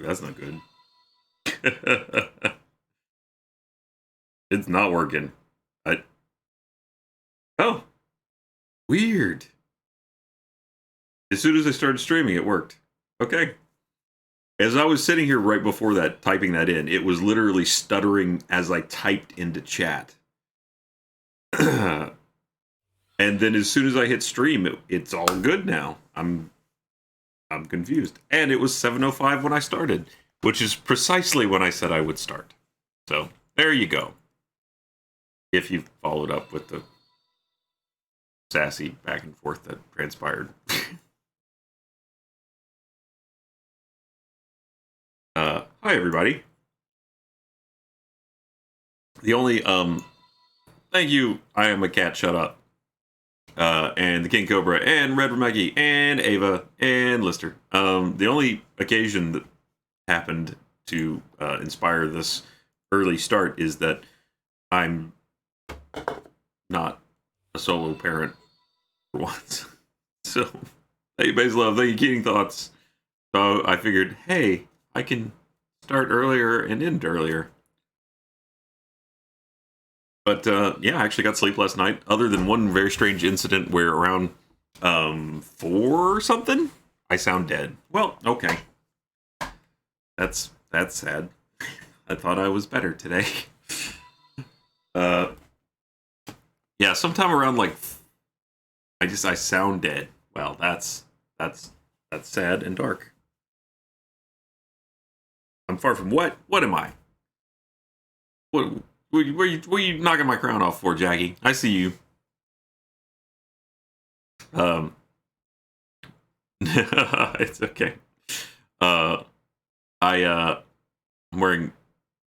That's not good. It's not working. Oh, weird. As soon as I started streaming, it worked. Okay. As I was sitting here right before that, typing that in, it was literally stuttering as I typed into chat. And then as soon as I hit stream, it's all good now. I'm confused. And it was 7:05 when I started, which is precisely when I said I would start. So there you go. If you followed up with the sassy back and forth that transpired. Hi everybody. The only thank you, I am a cat, shut up. And the King Cobra, and Red Remeki, and Ava, and Lister. The only occasion that happened to inspire this early start is that I'm not a solo parent for once. So, thank you, Base Love, thank you, Keating Thoughts. So I figured, hey, I can start earlier and end earlier. But yeah, I actually got sleep last night, other than one very strange incident where around 4 or something, I sound dead. Well, okay. That's sad. I thought I was better today. Yeah, sometime around like I sound dead. Well, that's sad and dark. I'm far from what? What am I? What are you knocking my crown off for, Jackie? I see you. It's okay. I'm wearing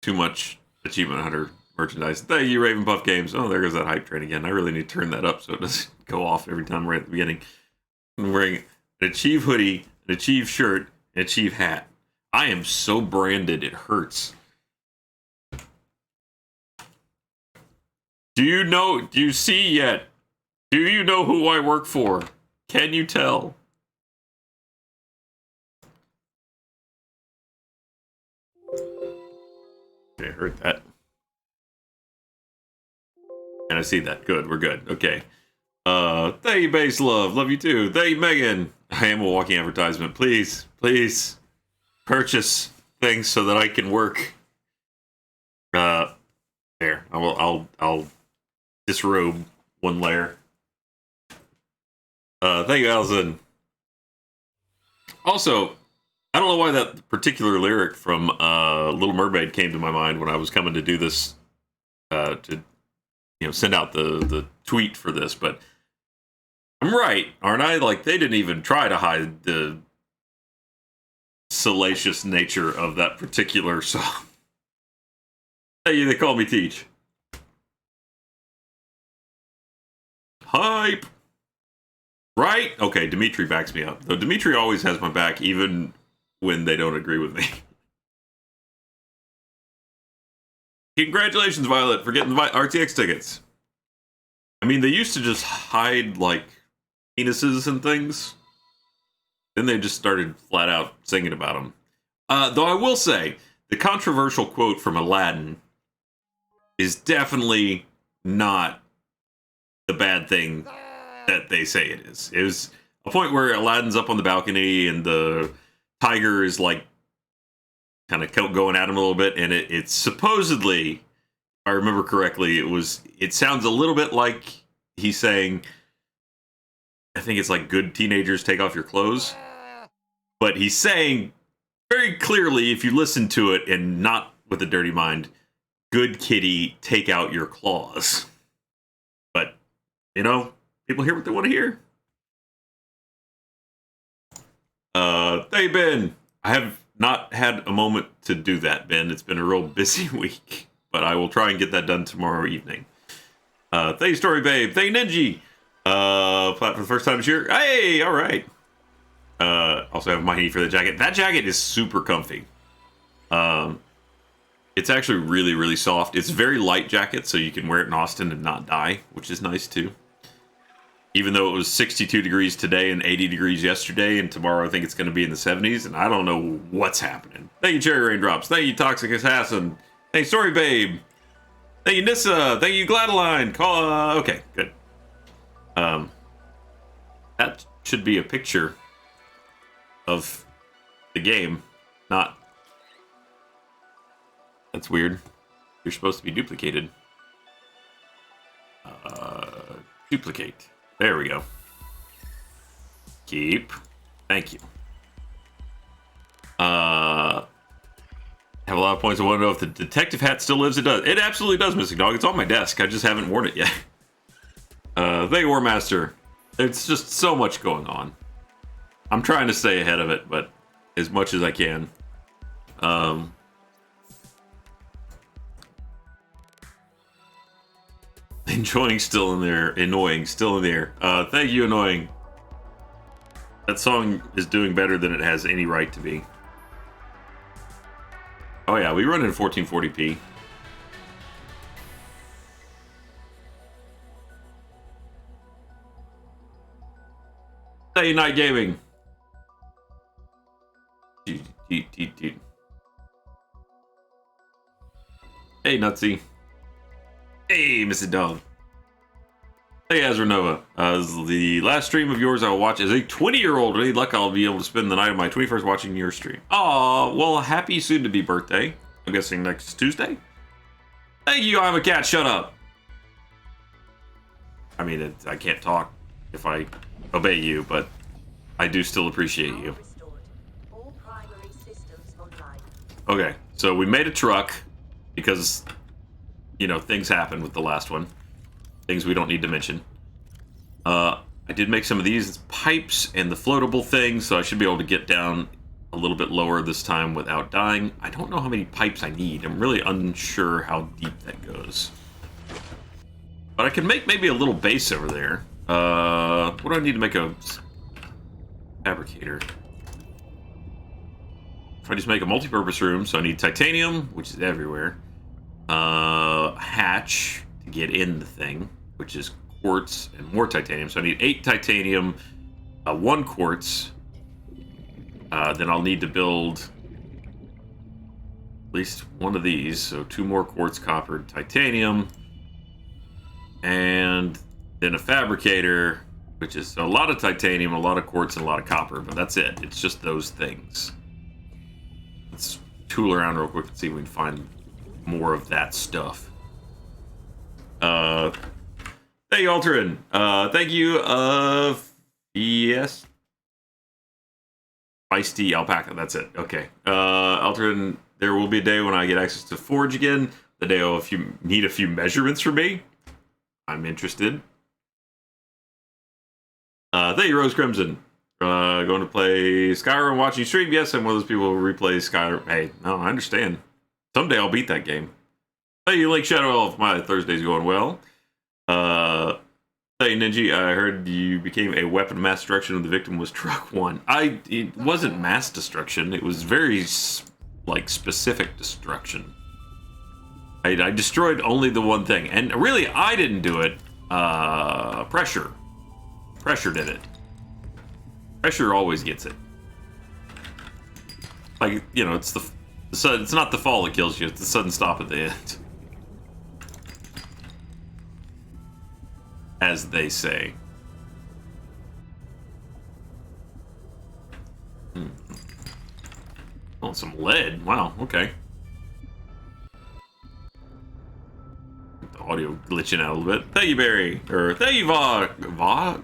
too much Achievement Hunter merchandise. Thank you, Raven Puff Games. Oh, there goes that hype train again. I really need to turn that up so it doesn't go off every time right at the beginning. I'm wearing an Achieve hoodie, an Achieve shirt, an Achieve hat. I am so branded, it hurts. Do you see yet? Do you know who I work for? Can you tell? I heard that. And I see that. Good, we're good. Okay. Thank you, Base Love. Love you too. Thank you, Megan. I am a walking advertisement. Please, please purchase things so that I can work. There. I'll disrobe one layer. Thank you, Allison. Also, I don't know why that particular lyric from Little Mermaid came to my mind when I was coming to do this, to send out the tweet for this, but I'm right, aren't I? Like, they didn't even try to hide the salacious nature of that particular song. Hey, they call me Teach. Hype! Right? Okay, Dimitri backs me up. Though Dimitri always has my back, even when they don't agree with me. Congratulations, Violet, for getting the RTX tickets. I mean, they used to just hide, like, penises and things. Then they just started flat out singing about them. Though I will say, the controversial quote from Aladdin is definitely not the bad thing that they say it is. It was a point where Aladdin's up on the balcony and the tiger is like kind of going at him a little bit, and it's supposedly, if I remember correctly, it sounds a little bit like he's saying, I think it's like, good teenagers, take off your clothes. But he's saying very clearly, if you listen to it and not with a dirty mind, good kitty, take out your claws. But, people hear what they want to hear. Hey, Ben. I have not had a moment to do that, Ben. It's been a real busy week, but I will try and get that done tomorrow evening. Thank you, Story Babe. Thank you, Ninji. Plat for the first time this year. Hey, all right. Also have my need for the jacket. That jacket is super comfy. It's actually really, really soft. It's a very light jacket, so you can wear it in Austin and not die, which is nice too. Even though it was 62 degrees today and 80 degrees yesterday, and tomorrow I think it's going to be in the 70s, and I don't know what's happening. Thank you, Cherry Raindrops. Thank you, Toxic Assassin. Thank you, Story Babe. Thank you, Nissa. Thank you, Gladeline. Okay, good. That should be a picture of the game, not... That's weird. You're supposed to be duplicated. Duplicate. There we go. Keep. Thank you. Have a lot of points. I want to know if the detective hat still lives. It does. It absolutely does, Missing Dog. It's on my desk. I just haven't worn it yet. Thank you, War Master. It's just so much going on. I'm trying to stay ahead of it, but as much as I can. Enjoying still in there. Annoying still in there. Thank you, Annoying. That song is doing better than it has any right to be. Oh yeah, we run in 1440p. Hey, Night Gaming. Hey, Nutsy. Hey, Mrs. Dog. Hey, Azranova. The last stream of yours I'll watch is a 20-year-old. Any luck I'll be able to spend the night of my 21st watching your stream. Aw, well, happy soon-to-be birthday. I'm guessing next Tuesday? Thank you, I'm a cat. Shut up. I mean, I can't talk if I obey you, but I do still appreciate you. Okay, so we made a truck because, you know, things happened with the last one. Things we don't need to mention. I did make some of these pipes and the floatable thing, so I should be able to get down a little bit lower this time without dying. I don't know how many pipes I need. I'm really unsure how deep that goes. But I can make maybe a little base over there. What do I need to make a fabricator? If I just make a multi-purpose room, so I need titanium, which is everywhere. Hatch to get in the thing, which is quartz and more titanium. So I need 8 titanium, 1 quartz. Then I'll need to build at least one of these. So 2 more quartz, copper, titanium. And then a fabricator, which is a lot of titanium, a lot of quartz, and a lot of copper. But that's it. It's just those things. Let's tool around real quick and see if we can find more of that stuff. Thank you, Alterin. Thank you, yes. Feisty Alpaca, that's it. Okay. Alterin, there will be a day when I get access to Forge again. The day if you need a few measurements from me, I'm interested. Thank you, Rose Crimson. Going to play Skyrim, watching stream. Yes, I'm one of those people who replay Skyrim. Hey, no, I understand. Someday I'll beat that game. Hey, you Link Shadow Elf. My Thursday's going well. Hey, Ninja, I heard you became a weapon of mass destruction when the victim was Truck 1. It wasn't mass destruction. It was very, specific destruction. I destroyed only the one thing. And really, I didn't do it. Pressure. Pressure did it. Pressure always gets it. Like, you know, it's it's not the fall that kills you, it's the sudden stop at the end. As they say. Oh, some lead. Wow, okay. The audio glitching out a little bit. Thank you, Barry. Or thank you, Vagabond,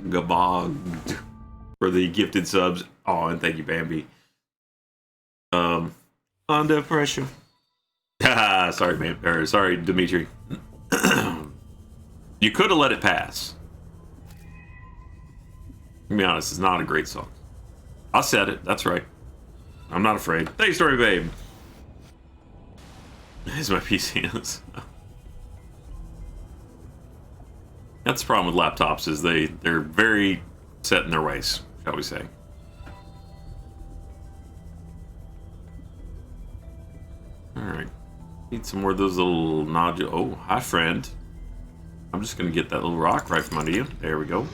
for the gifted subs. Oh, and thank you, Bambi. Under pressure. Sorry, man. Or, sorry, Dimitri. You could have let it pass. To be honest, it's not a great song. I said it. That's right. I'm not afraid. Thank you, Story Babe. Here's my PC. That's the problem with laptops, is they're very set in their ways, shall we say. Alright. Need some more of those little nodules. Oh, hi, friend. I'm just going to get that little rock right from under you. There we go.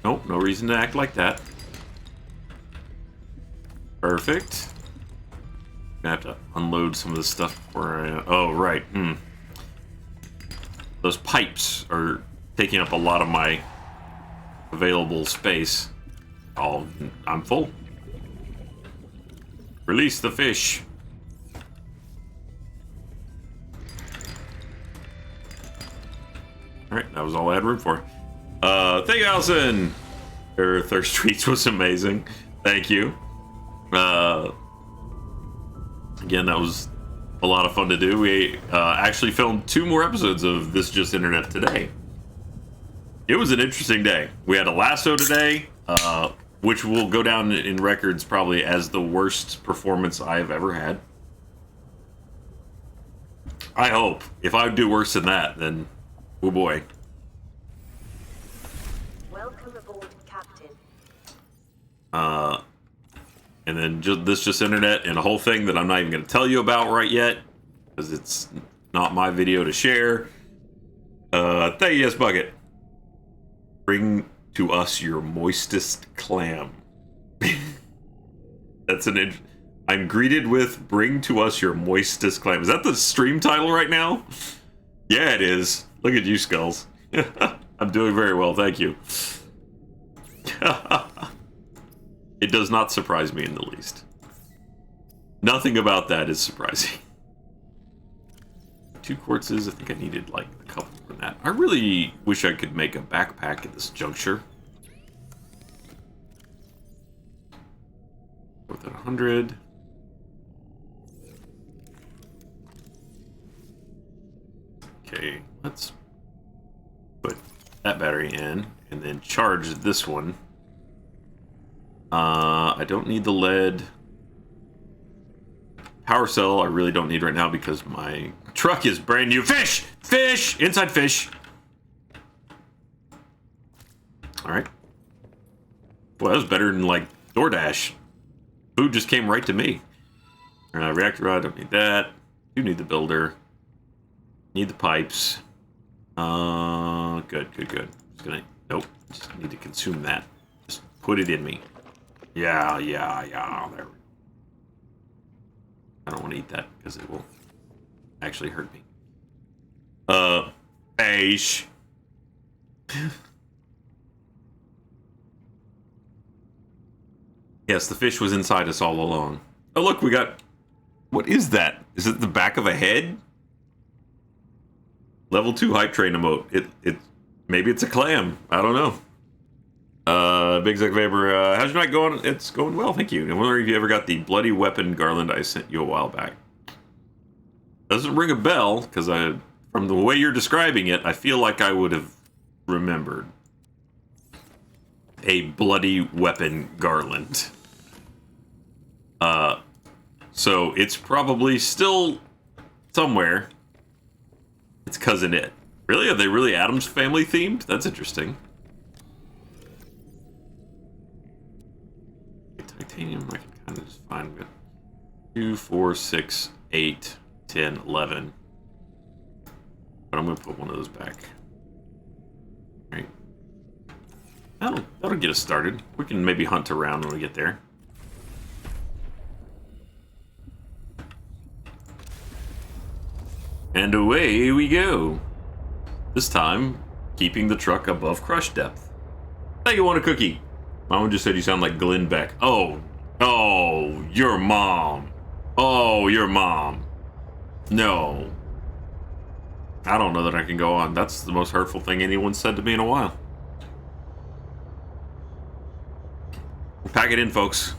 Nope, no reason to act like that. Perfect. Gonna have to unload some of this stuff before I... Oh, right. Those pipes are taking up a lot of my available space. Oh, I'm full. Release the fish. Alright, that was all I had room for. Thank you, Allison! Her thirst treats was amazing. Thank you. Again, that was a lot of fun to do. We actually filmed 2 more episodes of This Just Internet today. It was an interesting day. We had a lasso today, which will go down in records probably as the worst performance I've ever had. I hope. If I do worse than that, then oh boy. Welcome aboard, Captain. And then This Just Internet and a whole thing that I'm not even going to tell you about right yet, because it's not my video to share. Thank you, Yes Bucket. Bring to us your moistest clam. That's I'm greeted with bring to us your moistest clam. Is that the stream title right now? Yeah, it is. Look at you, Skulls. I'm doing very well, thank you. It does not surprise me in the least. Nothing about that is surprising. 2 quartzes, I think I needed like a couple for that. I really wish I could make a backpack at this juncture. With 100. Okay, let's put that battery in and then charge this one. I don't need the lead. Power cell I really don't need right now because my truck is brand new. Fish! Fish! Inside fish! Alright. Well, that was better than, like, DoorDash. Food just came right to me. Reactor rod, don't need that. Do need the builder. Need the pipes. Good. Just gonna... Nope. Just need to consume that. Just put it in me. Yeah. There we go. I don't want to eat that because it will actually hurt me. Fish. Yes, the fish was inside us all along. Oh, look, we got... What is that? Is it the back of a head? Level 2 hype train emote. Maybe it's a clam. I don't know. Big Zuck Vapor, how's your night going? It's going well, thank you. I'm wondering if you ever got the bloody weapon garland I sent you a while back. Doesn't ring a bell, because from the way you're describing it, I feel like I would have remembered. A bloody weapon garland. So it's probably still somewhere. It's cousin it. Really? Are they really Addams Family themed? That's interesting. Titanium, I can kind of just find it. 2, 4, 6, 8, 10, 11. But I'm going to put one of those back. Alright. That'll get us started. We can maybe hunt around when we get there. And away we go. This time, keeping the truck above crush depth. Hey, you want a cookie? Mom just said you sound like Glenn Beck. Oh, your mom. Oh, your mom. No. I don't know that I can go on. That's the most hurtful thing anyone's said to me in a while. Pack it in, folks.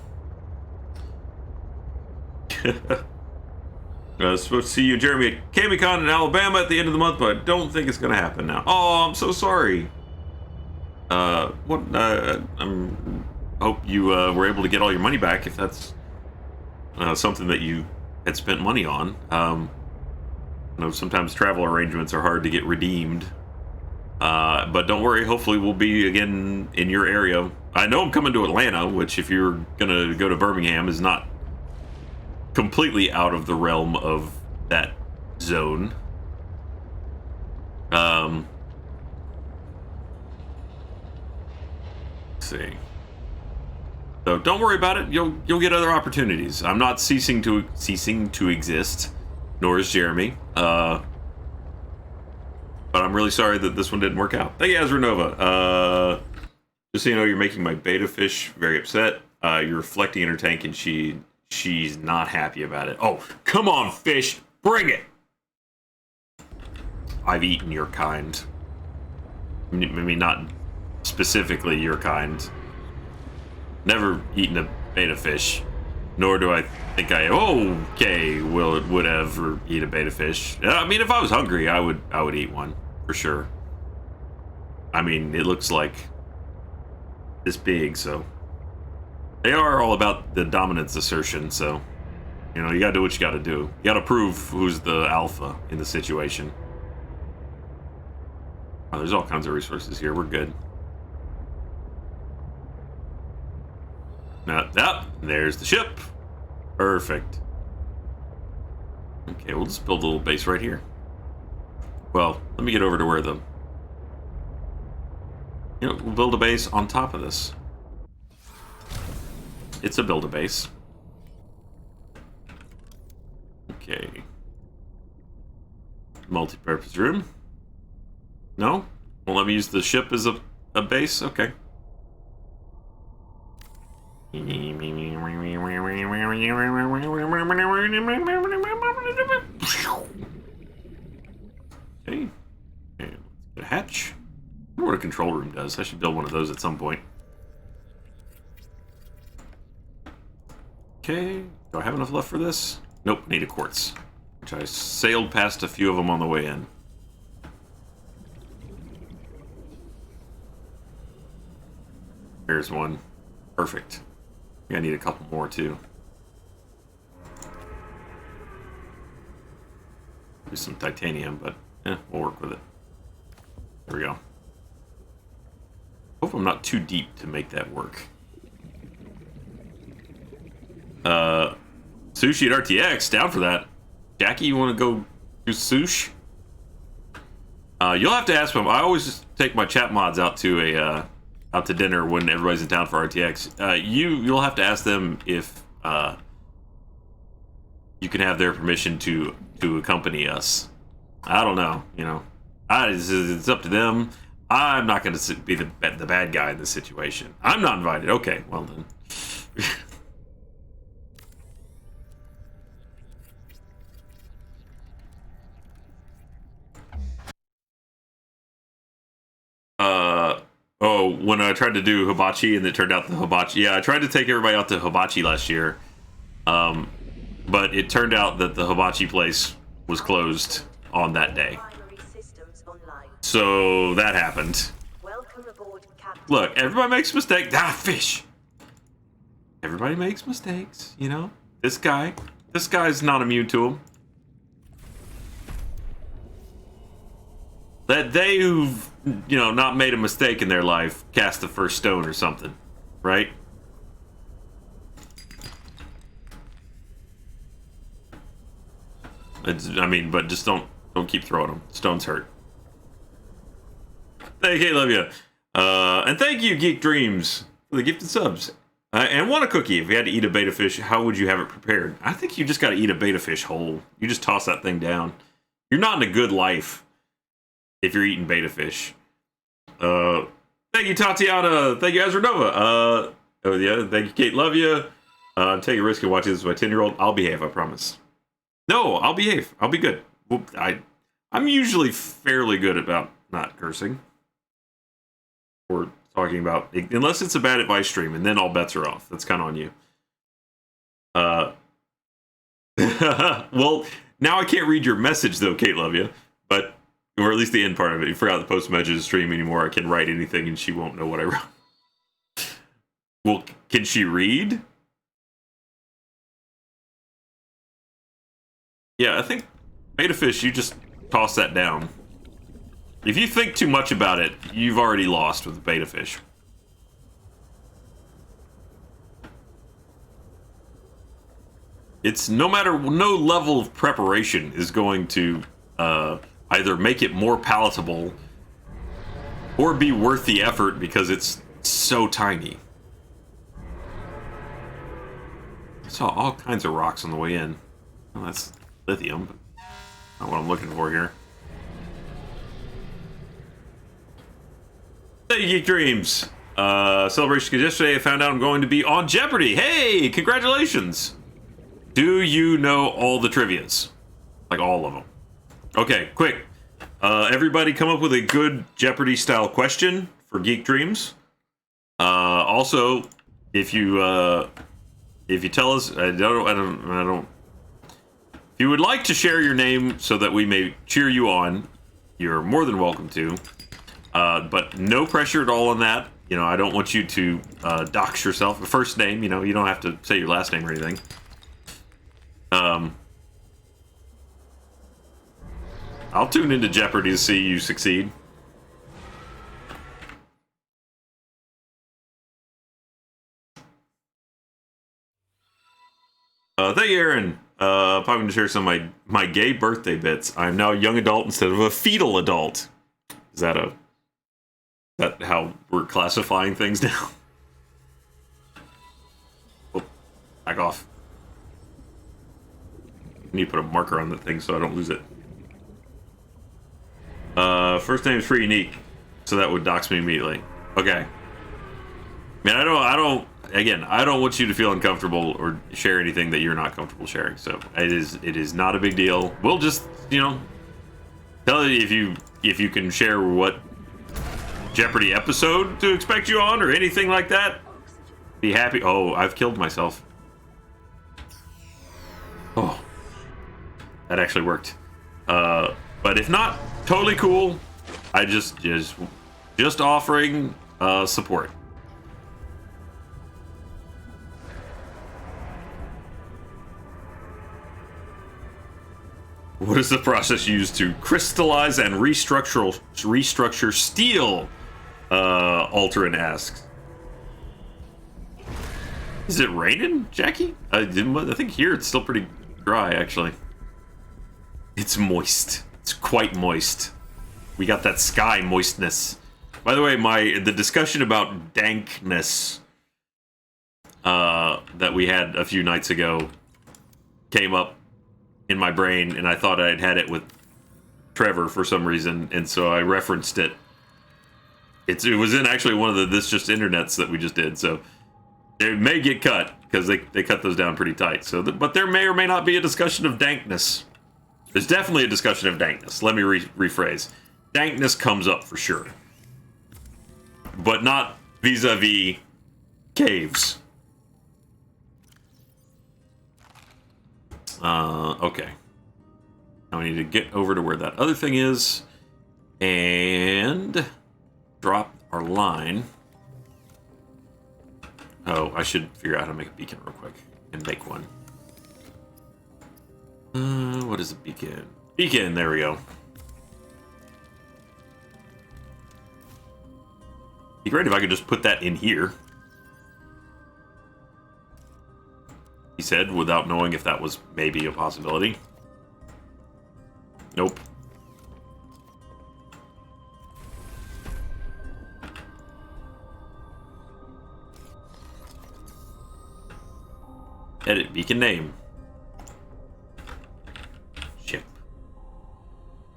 I was supposed to see you, Jeremy, at CamiCon in Alabama at the end of the month, but I don't think it's going to happen now. Oh, I'm so sorry. I hope you were able to get all your money back if that's something that you had spent money on. I know sometimes travel arrangements are hard to get redeemed. But don't worry, hopefully we'll be again in your area. I know I'm coming to Atlanta, which if you're going to go to Birmingham is not completely out of the realm of that zone. Let's see. So don't worry about it. You'll get other opportunities. I'm not ceasing to exist, nor is Jeremy. But I'm really sorry that this one didn't work out. Thank you, Azranova. Just so you know, you're making my beta fish very upset. You're reflecting in her tank, and she's not happy about it. Oh, come on, fish, bring it. I've eaten your kind. I mean, not specifically your kind. Never eaten a beta fish, nor do I think I would ever eat a beta fish. I mean, if I was hungry, I would eat one for sure. I mean, it looks like this big, so they are all about the dominance assertion. So, you know, you gotta do what you gotta do. You gotta prove who's the alpha in the situation. Oh, there's all kinds of resources here. We're good. Now, there's the ship. Perfect. Okay, we'll just build a little base right here. Well, let me get over to where we'll build a base on top of this. It's a build-a-base. Okay. Multi-purpose room. No? Well, let me use the ship as a base? Okay. Okay. Let's get a hatch. I wonder what a control room does. I should build one of those at some point. Okay. Do I have enough left for this? Nope. Need a quartz. Which I sailed past a few of them on the way in. Here's one. Perfect. I need a couple more too. Do some titanium, but we'll work with it. There we go. Hope I'm not too deep to make that work. Sushi at RTX, down for that. Jackie, you want to go do sushi? You'll have to ask them. I always just take my chat mods out to dinner when everybody's in town for RTX. You'll have to ask them if you can have their permission to accompany us. I don't know, you know. It's up to them. I'm not going to be the bad guy in this situation. I'm not invited. Okay, well then. When I tried to do hibachi and it turned out the hibachi. Yeah, I tried to take everybody out to hibachi last year. But it turned out that the hibachi place was closed on that day. So that happened. Welcome aboard, Captain. Look, everybody makes mistakes. Fish. Everybody makes mistakes, you know. This guy's not immune to them. That they who've, you know, not made a mistake in their life cast the first stone or something, right? But just don't keep throwing them. Stones hurt. Thank you, love you. And thank you, Geek Dreams, for the gifted subs. And want a cookie. If you had to eat a beta fish, how would you have it prepared? I think you just got to eat a beta fish whole. You just toss that thing down. You're not in a good life if you're eating beta fish. Thank you, Tatiana. Thank you, Azranova. Thank you, Kate. Love you. Take a risk and watch this with my 10-year-old. I'll behave, I promise. No, I'll behave. I'll be good. I'm usually fairly good about not cursing. Or talking about, unless it's a bad advice stream, and then all bets are off. That's kind of on you. Well, now I can't read your message, though, Kate. Love you. But, or at least the end part of it. You forgot to post messages stream anymore. I can write anything, and she won't know what I wrote. Well, can she read? Yeah, I think beta fish, you just toss that down. If you think too much about it, you've already lost with beta fish. It's no level of preparation is going to either make it more palatable or be worth the effort because it's so tiny. I saw all kinds of rocks on the way in. Well, that's lithium, but not what I'm looking for here. Hey, Geek Dreams! Celebration, because yesterday I found out I'm going to be on Jeopardy. Hey, congratulations! Do you know all the trivias? Like all of them. Okay, quick. Everybody come up with a good Jeopardy style question for Geek Dreams. Also, if you tell us, if you would like to share your name so that we may cheer you on, you're more than welcome to. But no pressure at all on that. You know, I don't want you to dox yourself. A first name, you know, you don't have to say your last name or anything. I'll tune into Jeopardy to see you succeed. Thank you, Aaron. Probably to share some of my gay birthday bits. I'm now a young adult instead of a fetal adult. Is that how we're classifying things now? Oh, back off. I need to put a marker on that thing so I don't lose it. First name is pretty unique, so that would dox me immediately. Okay. Man, I don't want you to feel uncomfortable or share anything that you're not comfortable sharing. So it is not a big deal. We'll just, you know, tell you if you can share what Jeopardy episode to expect you on or anything like that. Be happy. Oh, I've killed myself. Oh, that actually worked. But if not, totally cool. I just offering support. What is the process used to crystallize and restructure steel? Alterin asks. Is it raining, Jackie? I think here it's still pretty dry, actually. It's moist. It's quite moist. We got that sky moistness. By the way, the discussion about dankness that we had a few nights ago came up in my brain, and I thought I'd had it with Trevor for some reason, and so I referenced it. It was in actually one of the This Just Internets that we just did, so it may get cut, because they cut those down pretty tight. So, but there may or may not be a discussion of dankness. There's definitely a discussion of dankness. Let me rephrase. Dankness comes up for sure. But not vis-a-vis caves. Okay. Now we need to get over to where that other thing is and drop our line. Oh, I should figure out how to make a beacon real quick and make one. What is a beacon? Beacon, there we go. Be great if I could just put that in here. He said, without knowing if that was maybe a possibility. Nope. Edit beacon name. Ship.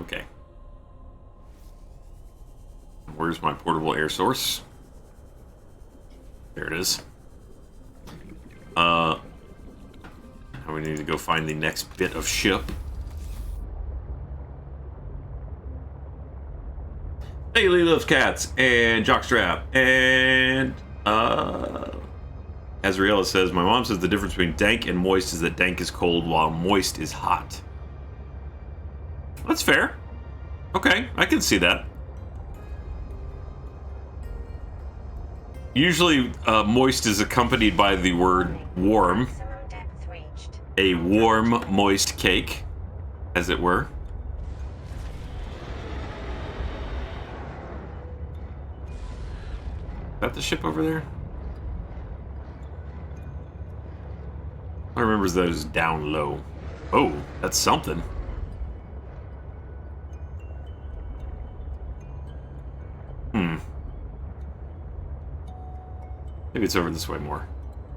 Okay. Where's my portable air source? There it is. Now we need to go find the next bit of ship. Haley loves cats and jockstrap and Azriela says, my mom says the difference between dank and moist is that dank is cold while moist is hot. That's fair. Okay, I can see that. Usually moist is accompanied by the word warm. A warm, moist cake, as it were. Is that the ship over there? I remember those down low. Oh, that's something. Maybe it's over this way more.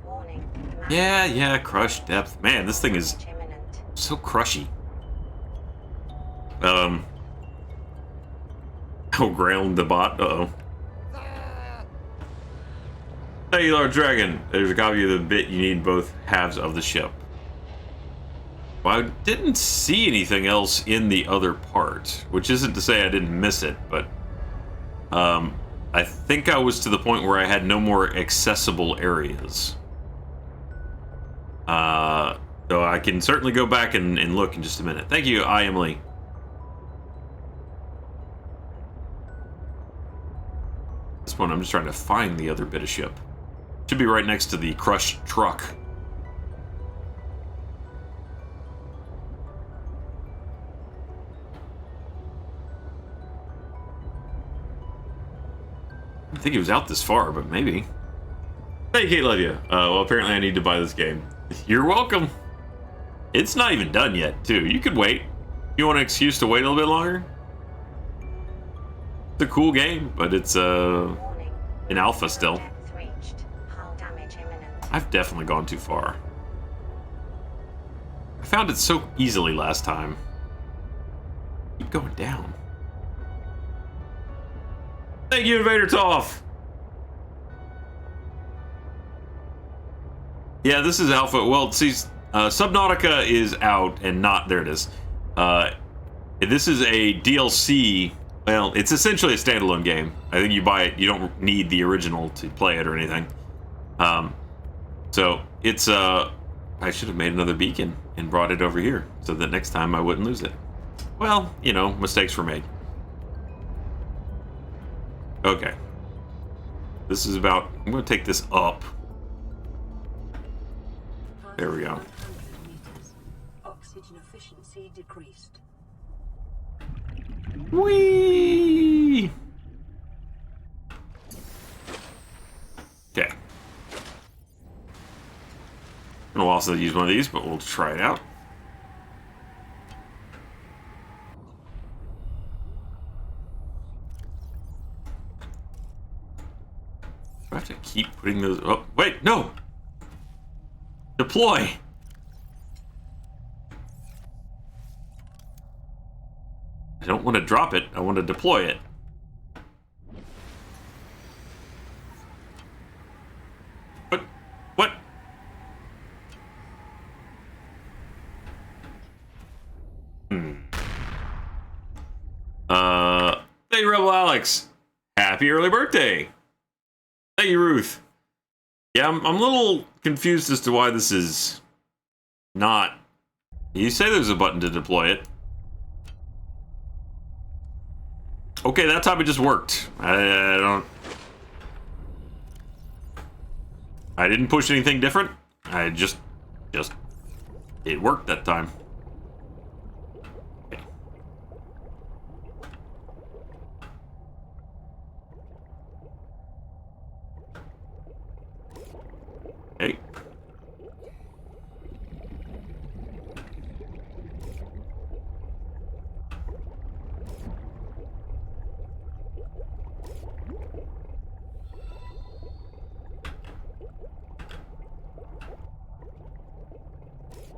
Warning. Yeah, crush depth. Man, this thing is Damage imminent. so crushy. Oh, ground the bot. Uh-oh. Hey, Lord Dragon. There's a copy of the bit you need both halves of the ship. Well, I didn't see anything else in the other part, which isn't to say I didn't miss it, but I think I was to the point where I had no more accessible areas. So I can certainly go back and look in just a minute. Thank you, Emily. At this point, I'm just trying to find the other bit of ship. Should be right next to the crushed truck. I think it was out this far, but maybe. Hey, Kate, love you. Well, apparently I need to buy this game. You're welcome. It's not even done yet, too. You could wait. You want an excuse to wait a little bit longer? It's a cool game, but it's in alpha still. Depth reached. Hull damage imminent. I've definitely gone too far. I found it so easily last time. Keep going down. Thank you, Invader Toff! Yeah, this is alpha. Well, see, Subnautica is out and not... There it is. This is a DLC. Well, it's essentially a standalone game. I think you buy it. You don't need the original to play it or anything. So, it's... I should have made another beacon and brought it over here so that next time I wouldn't lose it. Well, you know, mistakes were made. Okay. This is about... I'm going to take this up. There we go. Oxygen efficiency decreased. Whee! Okay. I'll also use one of these, but we'll try it out. Do I have to keep putting those... Oh, wait, no! Deploy! I don't want to drop it, I want to deploy it. What? Hey, Rebel Alex! Happy early birthday! Thank you, Ruth. Yeah, I'm a little confused as to why this is not... You say there's a button to deploy it. Okay, that time it just worked. I don't... I didn't push anything different. I just... It worked that time. Okay. Hey.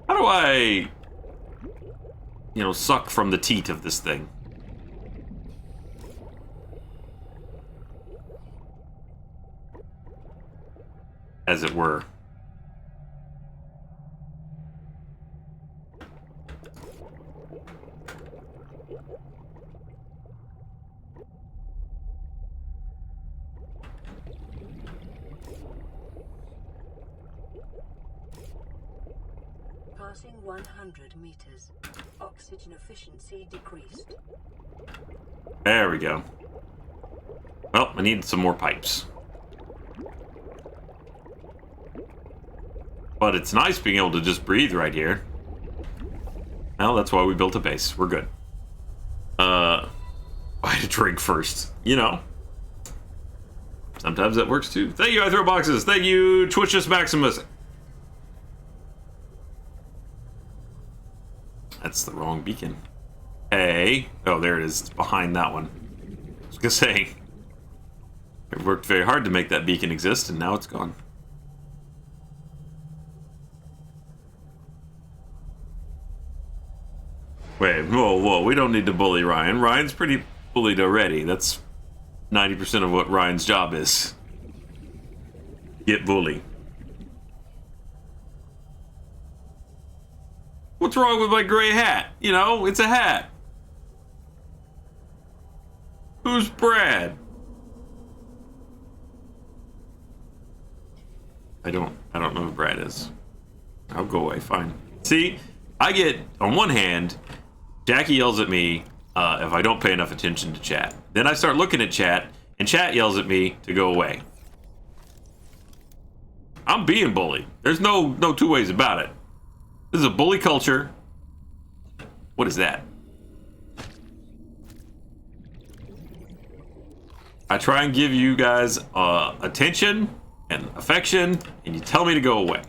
How do I, suck from the teat of this thing? As it were. Passing 100 meters. Oxygen efficiency decreased. There we go. Well, I need some more pipes. But it's nice being able to just breathe right here. Well, that's why we built a base. We're good. I had to drink first. Sometimes that works too. Thank you, I throw boxes. Thank you, Twitchus Maximus. That's the wrong beacon. Hey. Oh, there it is. It's behind that one. I was gonna say. I worked very hard to make that beacon exist, and now it's gone. Wait, whoa, we don't need to bully Ryan. Ryan's pretty bullied already. That's 90% of what Ryan's job is. Get bullied. What's wrong with my gray hat? You know, it's a hat. Who's Brad? I don't know who Brad is. I'll go away, fine. See, I get, on one hand, Jackie yells at me if I don't pay enough attention to chat. Then I start looking at chat, and chat yells at me to go away. I'm being bullied. There's no two ways about it. This is a bully culture. What is that? I try and give you guys attention and affection, and you tell me to go away.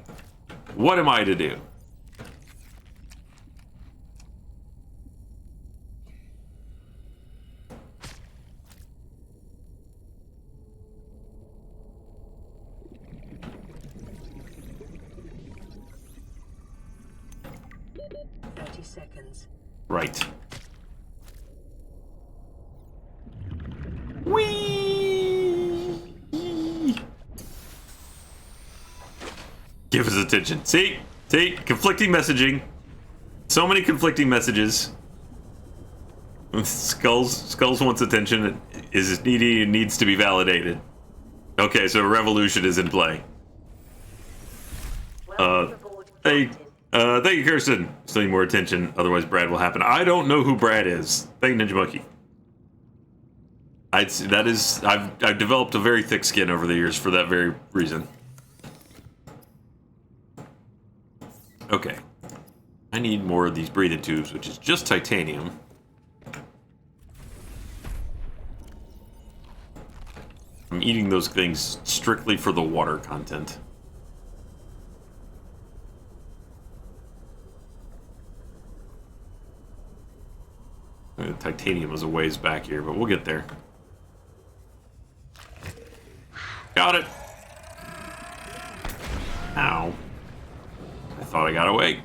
What am I to do? Seconds. Right. Whee! Give us attention. See? Conflicting messaging. So many conflicting messages. Skulls wants attention. Is needy and needs to be validated. Okay, so a revolution is in play. Thank you, Kirsten. Still need more attention, otherwise Brad will happen. I don't know who Brad is. Thank you, Ninja Monkey. I've developed a very thick skin over the years for that very reason. Okay. I need more of these breathing tubes, which is just titanium. I'm eating those things strictly for the water content. Titanium is a ways back here, but we'll get there. Got it. Ow. I thought I got away.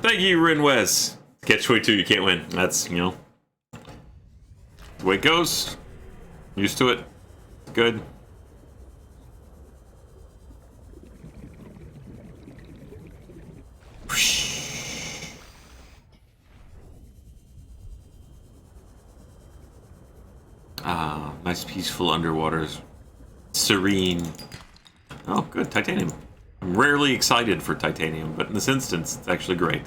Thank you, Rin Wes. Catch 22, you can't win. That's, you know, the way it goes. Used to it. Good. Ah, nice peaceful underwaters. Serene. Oh, good, titanium. I'm rarely excited for titanium, but in this instance, it's actually great.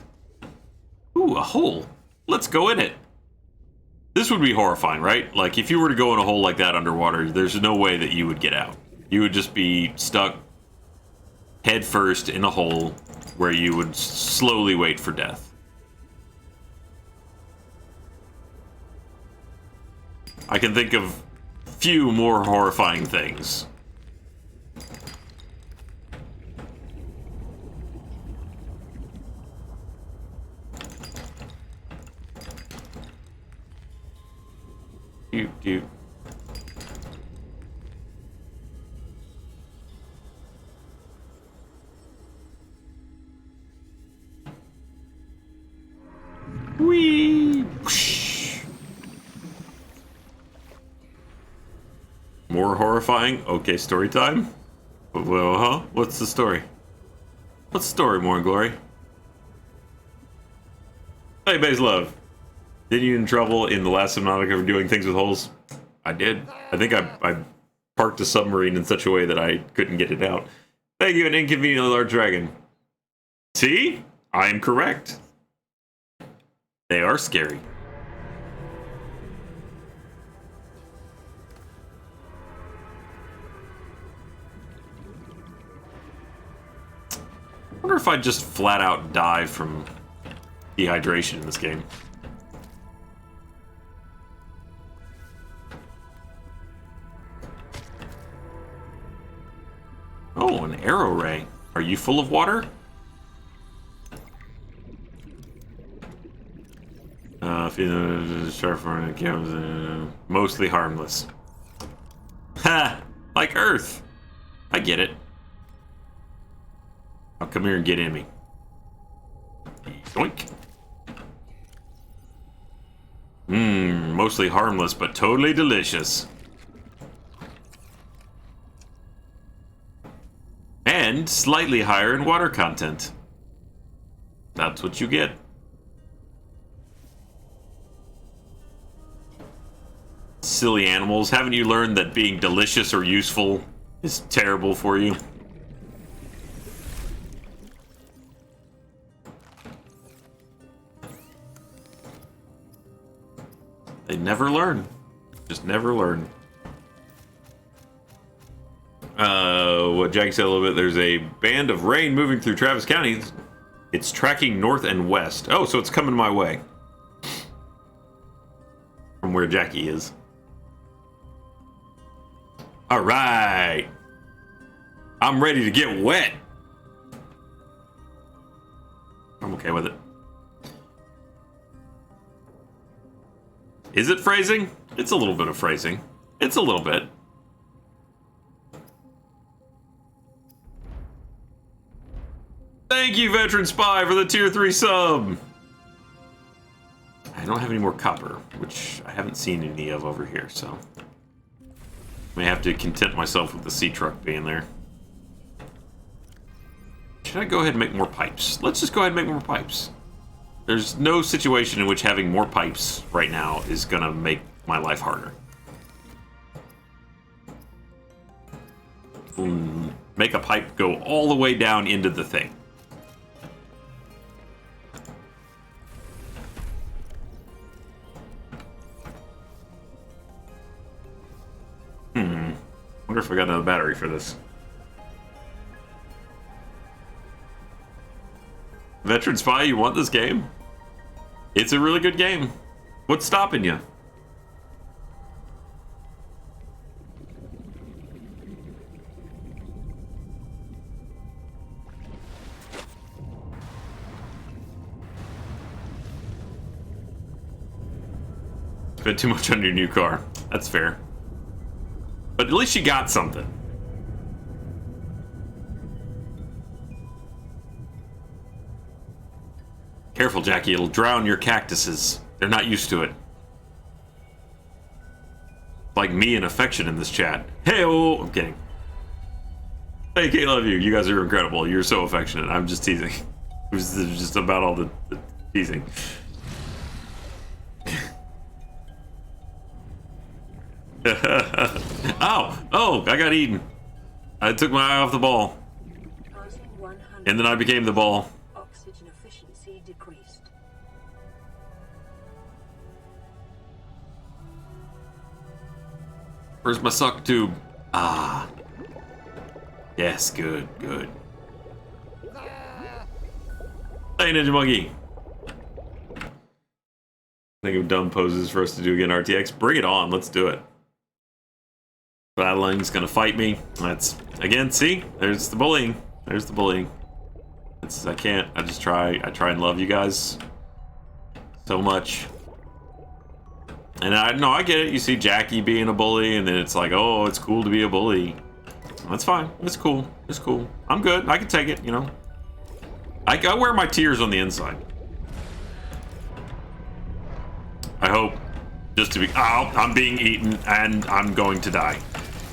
Ooh, a hole. Let's go in it. This would be horrifying, right? Like, if you were to go in a hole like that underwater, there's no way that you would get out. You would just be stuck head first in a hole where you would slowly wait for death. I can think of few more horrifying things. Doot. Whee! More horrifying? Okay, story time? Well, huh? What's the story? What's the story, More Glory? Hey, Baze Love. Didn't you in trouble in the last Subnautica for doing things with holes? I did. I think I parked a submarine in such a way that I couldn't get it out. Thank you, an inconveniently large dragon. See? I am correct. They are scary. I wonder if I'd just flat out die from dehydration in this game. Oh, an arrow ray. Are you full of water? Mostly harmless. Ha! Like Earth. I get it. Now come here and get in me. Yoink. Mostly harmless, but totally delicious. And slightly higher in water content. That's what you get. Silly animals, haven't you learned that being delicious or useful is terrible for you? They never learn. Just never learn. What Jack said a little bit, there's a band of rain moving through Travis County. It's tracking north and west. Oh, so it's coming my way. From where Jackie is. Alright. I'm ready to get wet. I'm okay with it. Is it phrasing? It's a little bit of phrasing. It's a little bit. Thank you, Veteran Spy, for the tier 3 sub. I don't have any more copper, which I haven't seen any of over here, so may have to content myself with the sea truck being there. Should I go ahead and make more pipes? Let's just go ahead and make more pipes. There's no situation in which having more pipes right now is gonna make my life harder. Make a pipe go all the way down into the thing. Wonder if I got another battery for this. Veteran Spy, you want this game? It's a really good game. What's stopping you? Spent too much on your new car. That's fair. But at least you got something. Careful, Jackie. It'll drown your cactuses. They're not used to it. Like me and affection in this chat. Hey-oh! I'm kidding. Hey, Kate, love you. You guys are incredible. You're so affectionate. I'm just teasing. It was just about all the teasing. Oh, I got eaten. I took my eye off the ball. And then I became the ball. Oxygen efficiency decreased. Where's my suck tube? Ah. Yes, good. Hey, Ninja Monkey. Think of dumb poses for us to do again, RTX. Bring it on. Let's do it. Battling's gonna fight me. That's again. See, there's the bullying. There's the bullying. I can't. I just try. I try and love you guys so much. And I get it. You see Jackie being a bully, and then it's like, oh, it's cool to be a bully. That's fine. It's cool. It's cool. I'm good. I can take it. You know. I wear my tears on the inside. I hope. Just to be. Oh, I'm being eaten, and I'm going to die.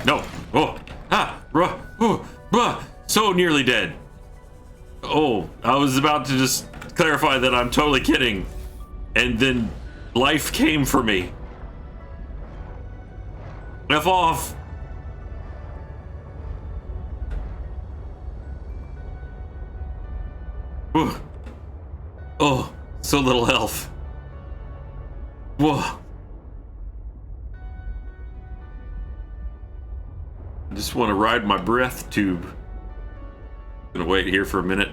No. Oh. So nearly dead. Oh, I was about to just clarify that I'm totally kidding. And then life came for me. F off. Oh, so little health. Whoa. I just want to ride my breath tube. Gonna wait here for a minute.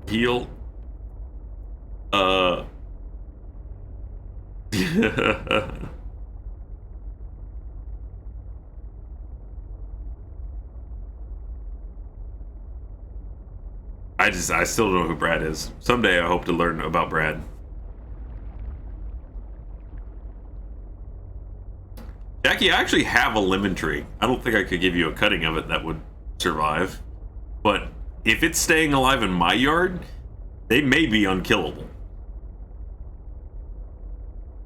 Heal. I still don't know who Brad is. Someday I hope to learn about Brad. Jackie, I actually have a lemon tree. I don't think I could give you a cutting of it that would survive. But if it's staying alive in my yard, they may be unkillable.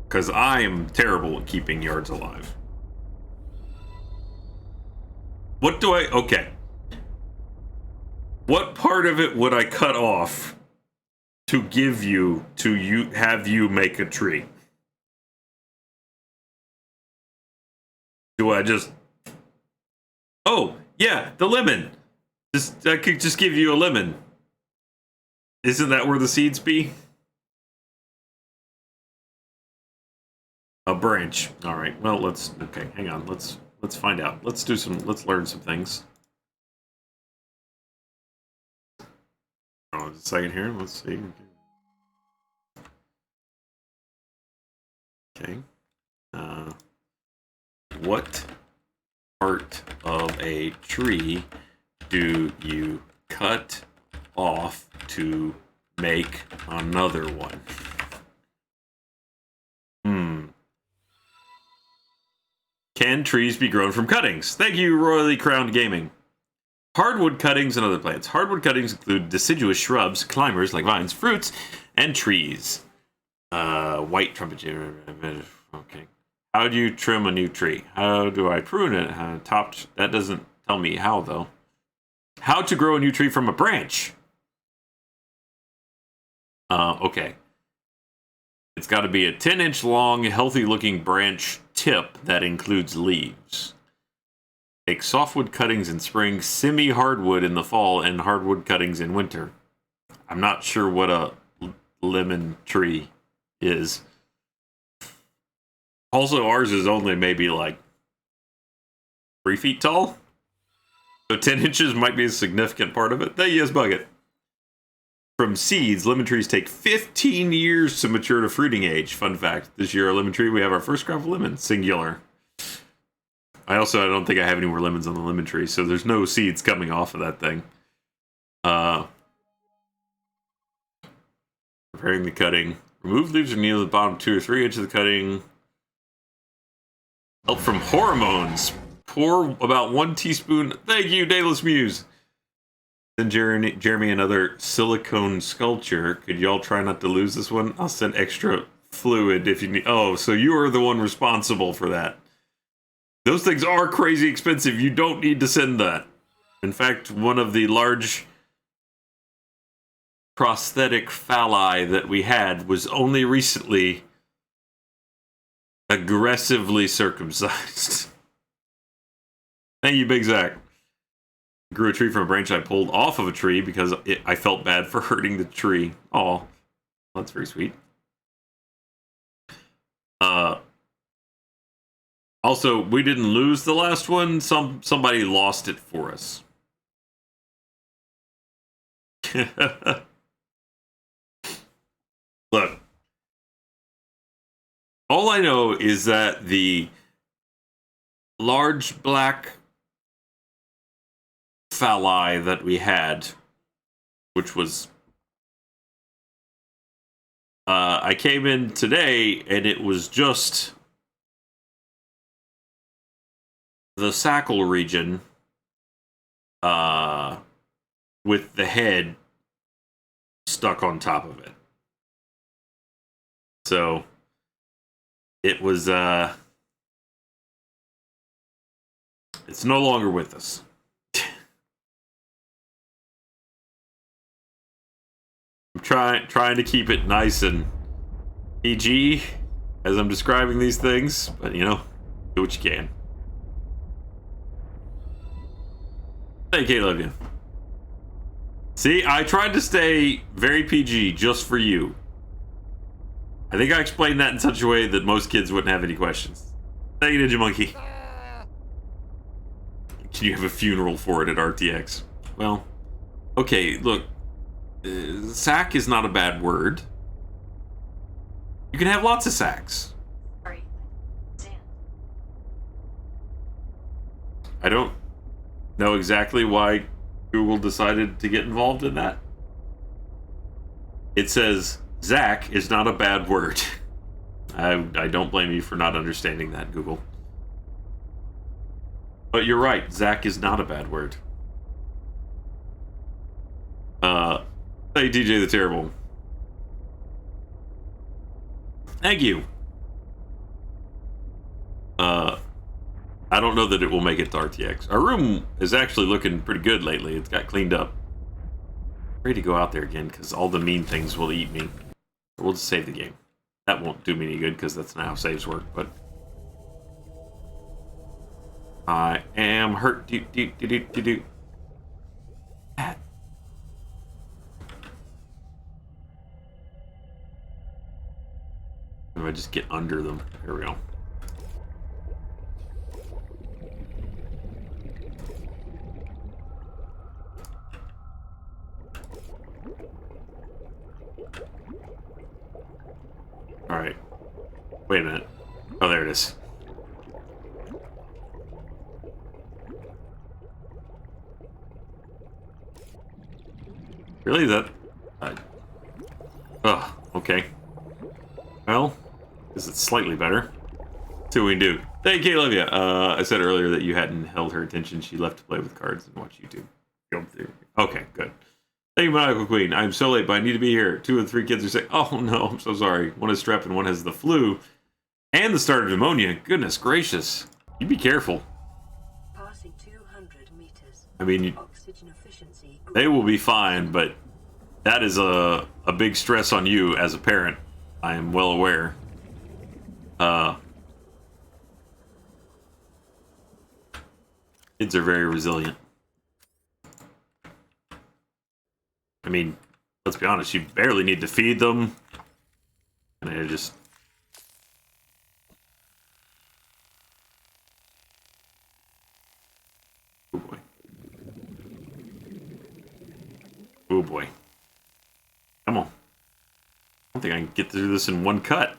Because I am terrible at keeping yards alive. What do I... Okay. What part of it would I cut off to give you to have you make a tree? Do I just... Oh, yeah, the lemon. I could just give you a lemon. Isn't that where the seeds be? A branch. All right. Well, let's... Okay, hang on. Let's find out. Let's learn some things. Oh, just a second here. Let's see. Okay. What part of a tree do you cut off to make another one? Can trees be grown from cuttings? Thank you, Royally Crowned Gaming. Hardwood cuttings and other plants. Hardwood cuttings include deciduous shrubs, climbers like vines, fruits, and trees. White trumpet. Okay. How do you trim a new tree? How do I prune it? That doesn't tell me how, though. How to grow a new tree from a branch. Okay. It's got to be a 10-inch long, healthy-looking branch tip that includes leaves. Take softwood cuttings in spring, semi-hardwood in the fall, and hardwood cuttings in winter. I'm not sure what a lemon tree is. Also, ours is only maybe like 3 feet tall. So 10 inches might be a significant part of it. Yes, Bucket. From seeds, lemon trees take 15 years to mature to fruiting age. Fun fact, this year our lemon tree, we have our first crop of lemons, singular. I don't think I have any more lemons on the lemon tree, so there's no seeds coming off of that thing. Preparing the cutting. Remove leaves or needle at the bottom 2 or 3 inches of the cutting. Help from hormones. Pour about 1 teaspoon. Thank you, Daedalus Muse. Send Jeremy another silicone sculpture. Could y'all try not to lose this one? I'll send extra fluid if you need. Oh, so you are the one responsible for that. Those things are crazy expensive. You don't need to send that. In fact, one of the large prosthetic phalli that we had was only recently aggressively circumcised. Thank you, Big Zach. Grew a tree from a branch I pulled off of a tree because I felt bad for hurting the tree. Oh, that's very sweet. Also, we didn't lose the last one. Somebody lost it for us. Look. All I know is that the large black phalli that we had, which was I came in today and it was just the sackle region with the head stuck on top of it. So it was it's no longer with us. I'm trying to keep it nice and PG as I'm describing these things, but you know, do what you can. Hey, Kate, love you. See, I tried to stay very PG just for you. I think I explained that in such a way that most kids wouldn't have any questions. Thank you, Ninja Monkey. Can you have a funeral for it at RTX? Well, okay, look. Sack is not a bad word. You can have lots of sacks. Sorry. I don't know exactly why Google decided to get involved in that. It says Zach is not a bad word. I don't blame you for not understanding that, Google. But you're right, Zach is not a bad word. Hey, DJ the Terrible. Thank you. I don't know that it will make it to RTX. Our room is actually looking pretty good lately. It's got cleaned up. Ready to go out there again because all the mean things will eat me. We'll just save the game. That won't do me any good because that's not how saves work, but I am hurt. Do. If I just get under them. Here we go. Alright. Wait a minute. Oh, there it is. Really? That... oh, okay. Well, is it slightly better? Let's see what we can do. Thank you, Olivia. I said earlier that you hadn't held her attention. She left to play with cards and watch YouTube. Okay, good. Thank you, Monaco Queen. I'm so late, but I need to be here. 2 of the 3 kids are sick. Oh, no, I'm so sorry. One has strep and one has the flu. And the start of pneumonia. Goodness gracious. You be careful. Passing 200 meters. I mean, Oxygen efficiency. they will be fine, but that is a big stress on you as a parent. I am well aware. Kids are very resilient. I mean, let's be honest, you barely need to feed them. And they just... oh boy. Oh boy. Come on. I don't think I can get through this in one cut.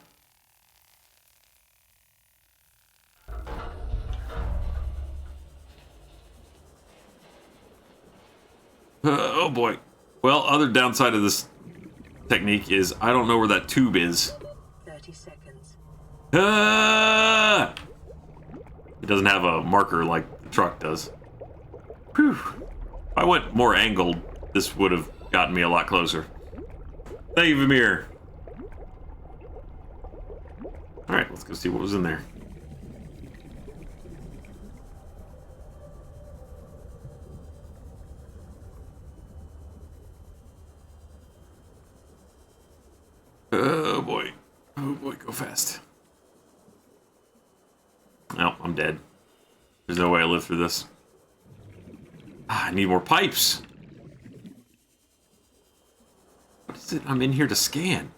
Oh boy. Well, other downside of this technique is I don't know where that tube is. 30 seconds. It doesn't have a marker like the truck does. Whew. If I went more angled, this would have gotten me a lot closer. Thank you, Vamir. Alright, let's go see what was in there. Oh boy. Oh boy, go fast. No, I'm dead. There's no way I live through this. I need more pipes. What is it I'm in here to scan?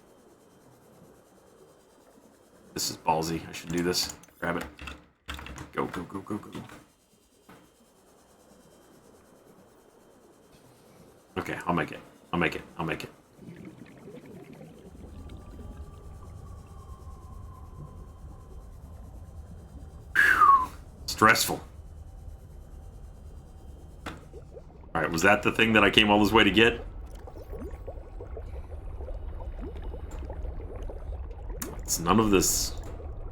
This is ballsy. I should do this. Grab it. Go, go, go, go, go. Okay, I'll make it. I'll make it. I'll make it. Whew. Stressful. Alright, was that the thing that I came all this way to get? It's none of this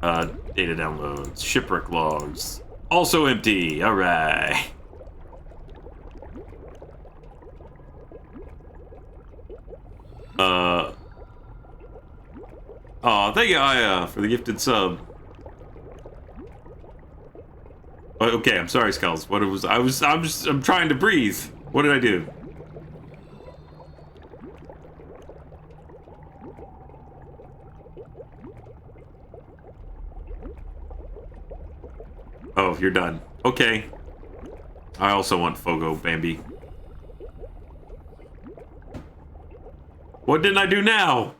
data downloads. Shipwreck logs. Also empty. Alright. Oh, thank you, Aya, for the gifted sub. Okay, I'm sorry, Skulls. What it was, I'm trying to breathe. What did I do? Oh, you're done. Okay. I also want Fogo, Bambi. What didn't I do now?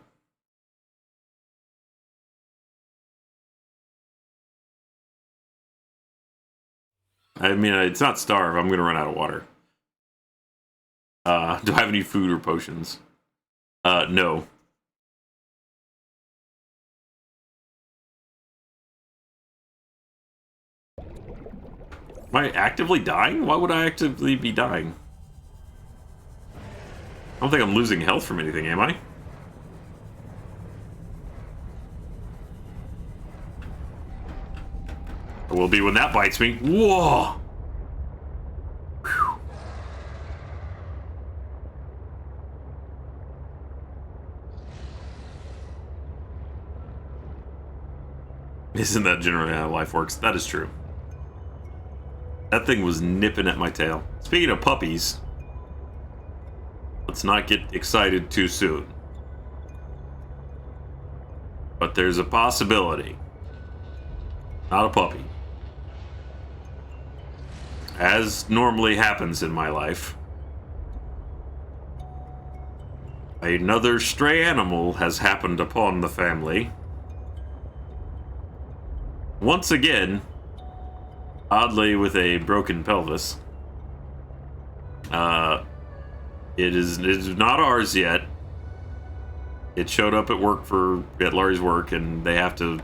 I mean, it's not starve. I'm gonna run out of water. Do I have any food or potions? No. Am I actively dying? Why would I actively be dying? I don't think I'm losing health from anything, am I? I will be when that bites me. Whoa! Isn't that generally how life works? That is true. That thing was nipping at my tail. Speaking of puppies, let's not get excited too soon. But there's a possibility. Not a puppy. As normally happens in my life, another stray animal has happened upon the family. Once again, oddly with a broken pelvis. It is not ours yet. It showed up at work at Laurie's work, and they have to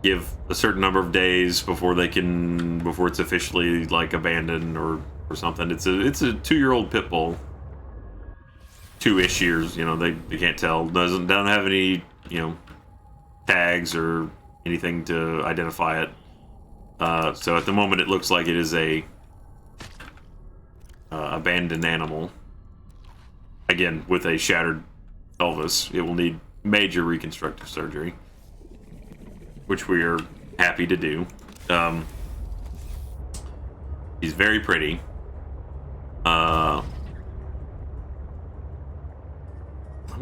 give a certain number of days before it's officially like abandoned or something. It's a 2-year-old pit bull. 2-ish years, they can't tell. Doesn't have any, tags or anything to identify it. So at the moment it looks like it is a abandoned animal. Again, with a shattered pelvis. It will need major reconstructive surgery, which we are happy to do. She's very pretty. I'm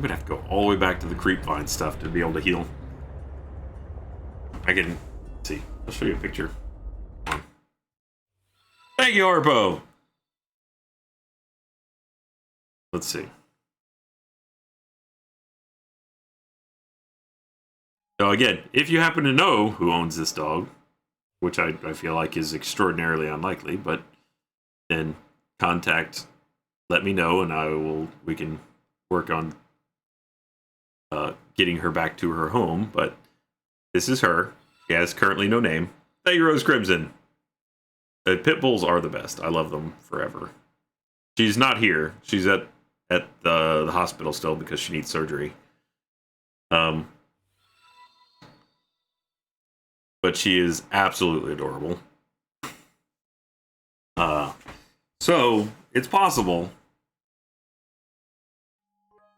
gonna have to go all the way back to the creepvine stuff to be able to heal. I can see. I'll show you a picture. Thank you, Harpo. Let's see. So again, if you happen to know who owns this dog, which I feel like is extraordinarily unlikely, but then let me know, and we can work on getting her back to her home. But this is her. She has currently no name. Thank you, Rose Crimson. Pit bulls are the best. I love them forever. She's not here. She's at the hospital still because she needs surgery. But she is absolutely adorable. So it's possible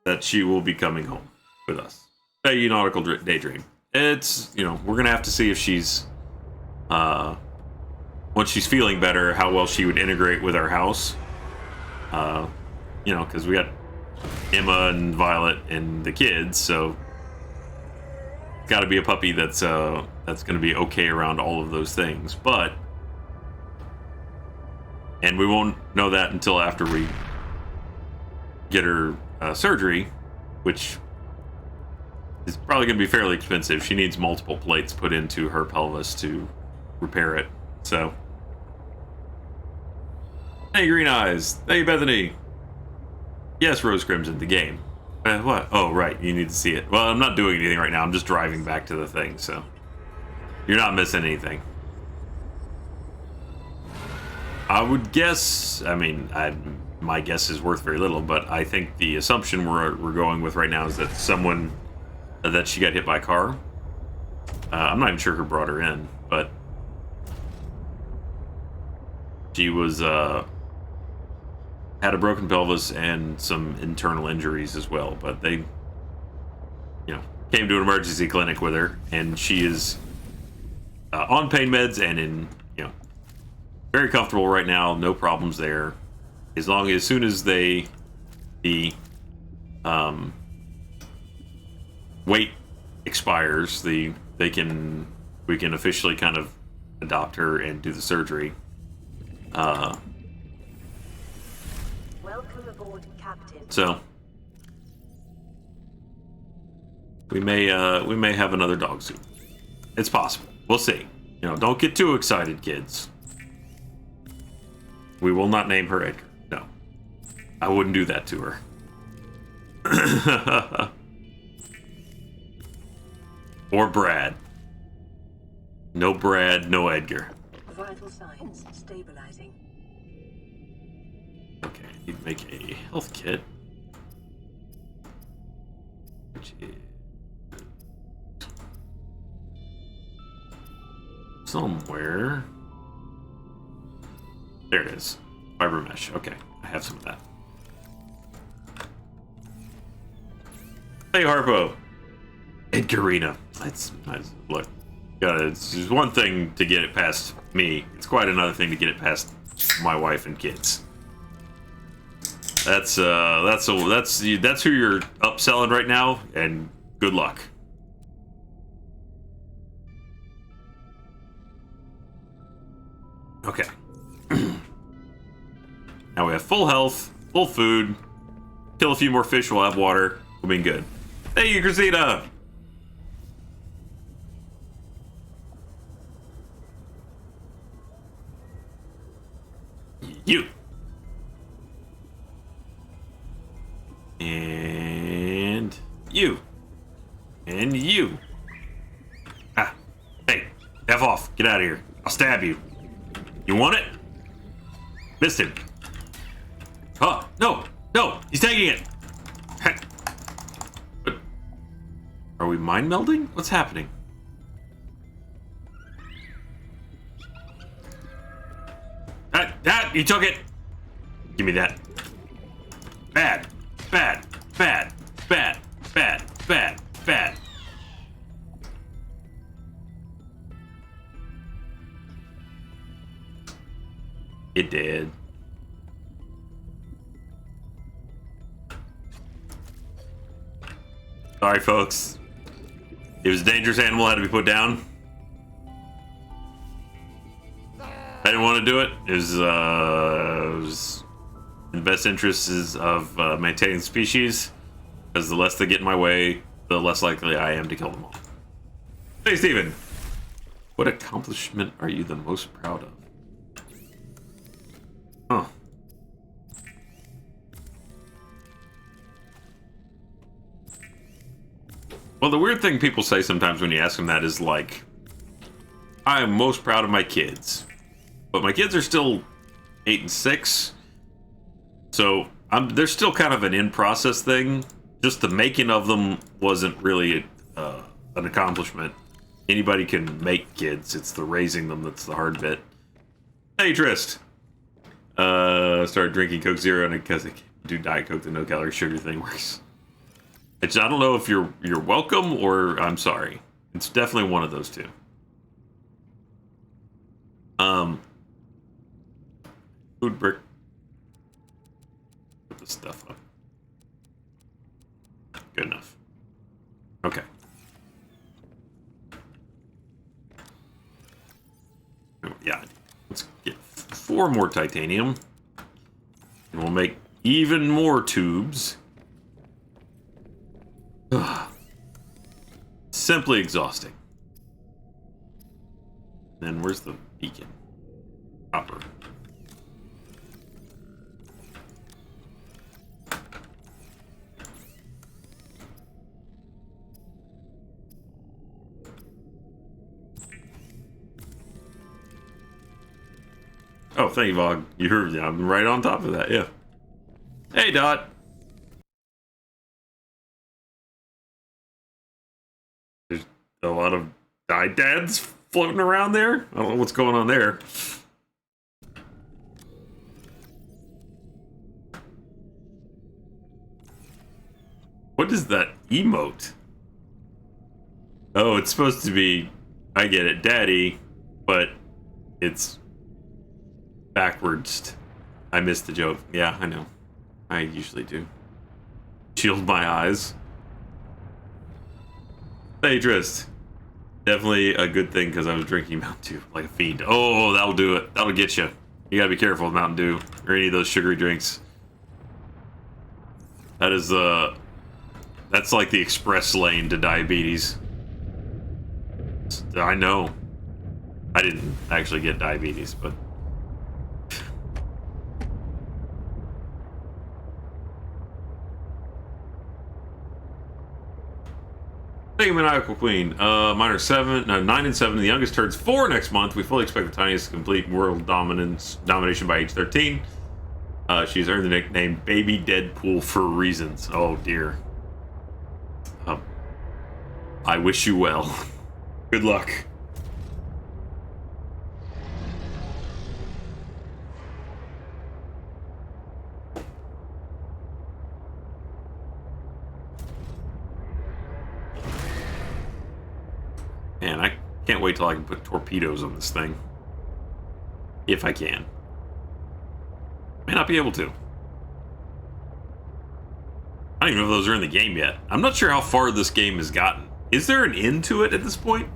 that she will be coming home with us. A nautical daydream. It's, we're gonna have to see if she's once she's feeling better, how well she would integrate with our house. Because we got Emma and Violet and the kids, so it's got to be a puppy that's going to be okay around all of those things. And we won't know that until after we get her surgery, which is probably going to be fairly expensive. She needs multiple plates put into her pelvis to repair it. So, hey, Green Eyes. Hey, Bethany. Yes, Rose Crimson, the game. What? Oh, right. You need to see it. Well, I'm not doing anything right now. I'm just driving back to the thing, so you're not missing anything. I would guess. I mean, my guess is worth very little, but I think the assumption we're going with right now is that that she got hit by a car. I'm not even sure who brought her in, but she was had a broken pelvis and some internal injuries as well. But they, came to an emergency clinic with her, and she is on pain meds and in, very comfortable right now. No problems there. As soon as the wait expires, we can officially kind of adopt her and do the surgery. Welcome aboard, Captain. So we may have another dog soon. It's possible. We'll see. Don't get too excited, kids. We will not name her Edgar. No, I wouldn't do that to her. Or Brad. No Brad, no Edgar. Vital signs stabilizing. Okay, I need to make a health kit. Which is somewhere. There it is. Fiber mesh. Okay, I have some of that. Hey, Harpo. Edgarina. Look. It's just one thing to get it past me. It's quite another thing to get it past my wife and kids. That's who you're upselling right now, and good luck. Okay. Now we have full health, full food. Kill a few more fish, we'll have water. We'll be good. Hey, you, Christina! You. And you. And you. Ah. Hey. F off. Get out of here. I'll stab you. You want it? Missed him. Oh, no. No. He's taking it. But are we mind melding? What's happening? He took it. Give me that. Bad. Bad. Bad. Bad. Bad. Bad. Bad. It did. Sorry, folks. It was a dangerous animal, had to be put down. I didn't want to do it. It was in the best interests of maintaining the species, because the less they get in my way, the less likely I am to kill them all. Hey, Steven. What accomplishment are you the most proud of? Huh. Well, the weird thing people say sometimes when you ask them that is like, I am most proud of my kids. But my kids are still 8 and 6. So there's still kind of an in-process thing. Just the making of them wasn't really an accomplishment. Anybody can make kids. It's the raising them that's the hard bit. Hey, Trist. Started drinking Coke Zero because I do Diet Coke, the no-calorie sugar thing works. I don't know if you're welcome or I'm sorry. It's definitely one of those two. Food brick. Put this stuff up. Good enough. Okay. Yeah. Let's get 4 more titanium. And we'll make even more tubes. Simply exhausting. Then where's the beacon? Copper. Oh, thank you, Vog. You heard me. I'm right on top of that, yeah. Hey, Dot. There's a lot of dads floating around there. I don't know what's going on there. What is that emote? Oh, it's supposed to be, I get it, daddy, but it's backwards. I missed the joke. Yeah, I know. I usually do. Shield my eyes. Hey, Trist. Definitely a good thing because I was drinking Mountain Dew like a fiend. Oh, that'll do it. That'll get you. You gotta be careful with Mountain Dew or any of those sugary drinks. That is, that's like the express lane to diabetes. I know. I didn't actually get diabetes, but... Thank you, Maniacal Queen. Mine are 9 and 7. The youngest turns 4 next month. We fully expect the tiniest to complete world domination by age 13. She's earned the nickname Baby Deadpool for reasons. Oh, dear. I wish you well. Good luck. Man, I can't wait till I can put torpedoes on this thing. If I can. May not be able to. I don't even know if those are in the game yet. I'm not sure how far this game has gotten. Is there an end to it at this point?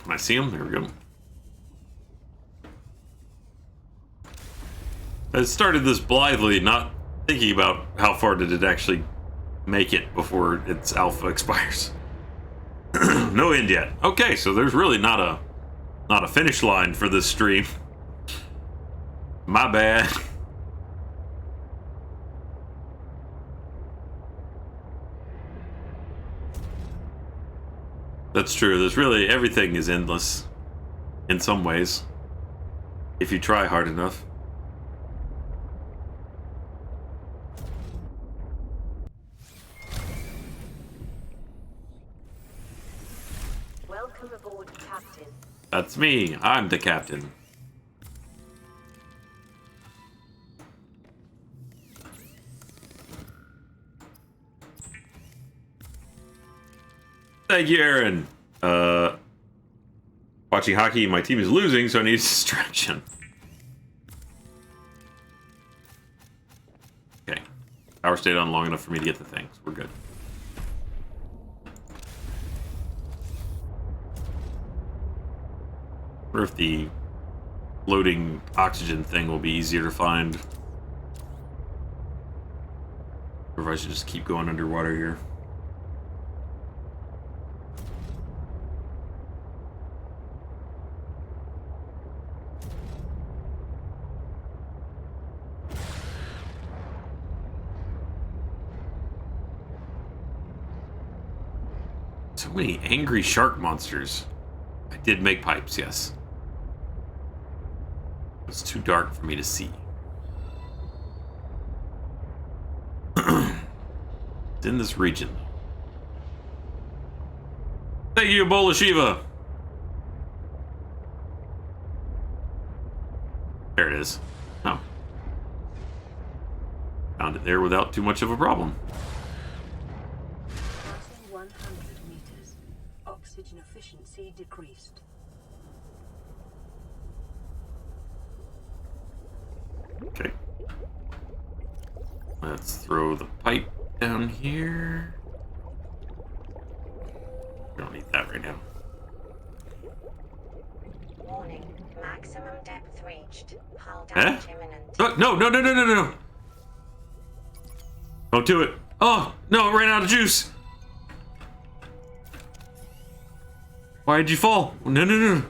Can I see him? There we go. I started this blithely, not thinking about how far did it actually make it before its alpha expires. No end yet. Okay, so there's really not a finish line for this stream. My bad. That's true. There's really everything is endless in some ways if you try hard enough. Welcome aboard, Captain. That's me. I'm the captain. Thank you, Aaron. Watching hockey, my team is losing, so I need a distraction. Okay. Power stayed on long enough for me to get the things. We're good. I wonder if the floating oxygen thing will be easier to find. Or if I should just keep going underwater here. So many angry shark monsters. I did make pipes, yes. It's too dark for me to see. It's in this region. Thank you, Ebola Shiva. There it is. Oh. Found it there without too much of a problem. Passing 100 meters. Oxygen efficiency decreased. Okay. Let's throw the pipe down here. We don't need that right now. Warning, maximum depth reached. Hull Eh? damage imminent. Oh, no. Don't do it. Oh, no, it ran out of juice. Why did you fall? No. No.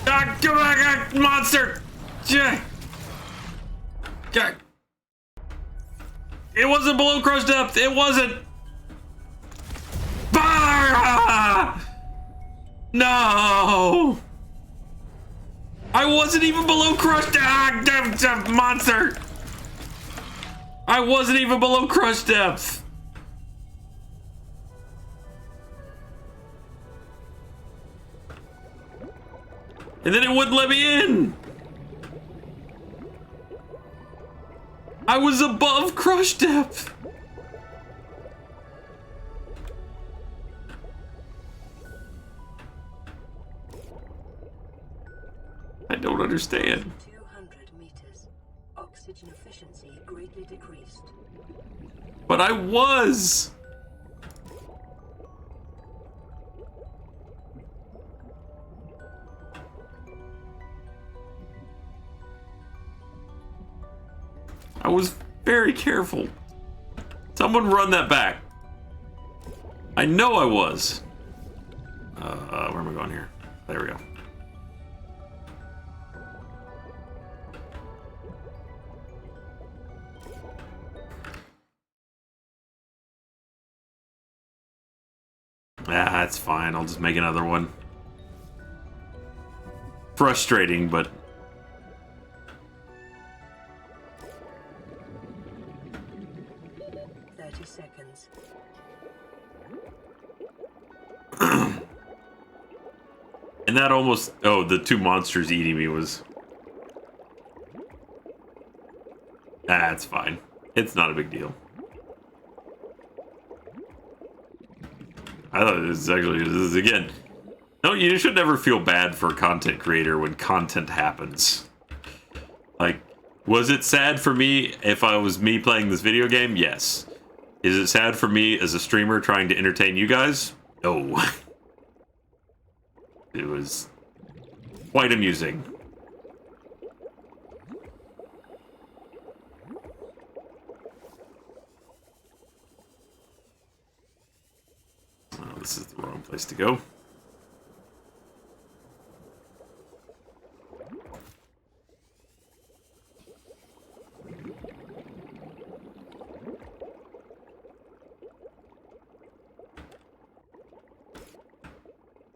Ah, come back, monster! Yeah. God. It wasn't below crush depth. It wasn't. Bah! No. I wasn't even below crush depth. Monster. I wasn't even below crush depth. And then it wouldn't let me in. I was above crush depth. I don't understand. 200 meters. Oxygen efficiency greatly decreased. But I was. I was very careful. Someone run that back. I know I was. Where am I going here? There we go. Ah, that's fine. I'll just make another one. Frustrating, but... And that almost... Oh, the two monsters eating me was... That's fine. It's not a big deal. I thought this is actually... This is, again... No, you should never feel bad for a content creator when content happens. Like, was it sad for me if I was me playing this video game? Yes. Is it sad for me as a streamer trying to entertain you guys? No. It was quite amusing. Oh, this is the wrong place to go.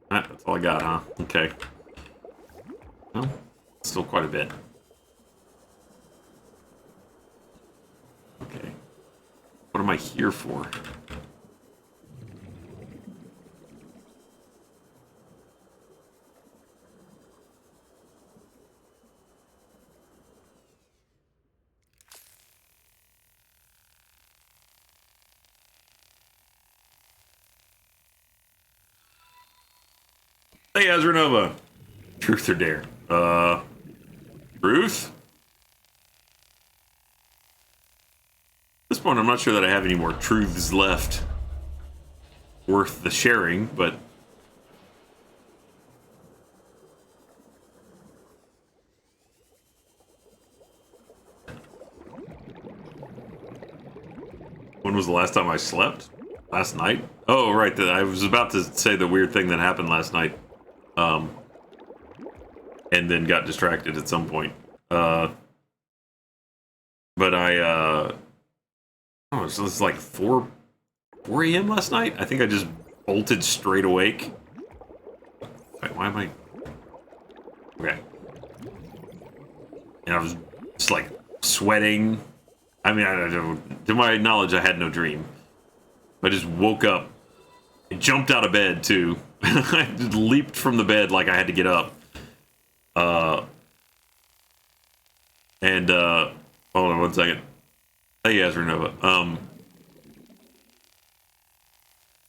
That's all I got, huh? Okay. Well, still quite a bit. Okay. What am I here for? Hey, Azranova. Truth or dare? Truth? At this point, I'm not sure that I have any more truths left worth the sharing, but... When was the last time I slept? Last night? Oh, right. I was about to say the weird thing that happened last night. And then got distracted at some point. But oh, so it's like 4 a.m. last night? I think I just bolted straight awake. Wait, why am I... Okay. And I was just like sweating. I mean, to my knowledge, I had no dream. I just woke up and jumped out of bed, too. I just leaped from the bed like I had to get up. Hold on one second. Hey, Azranova.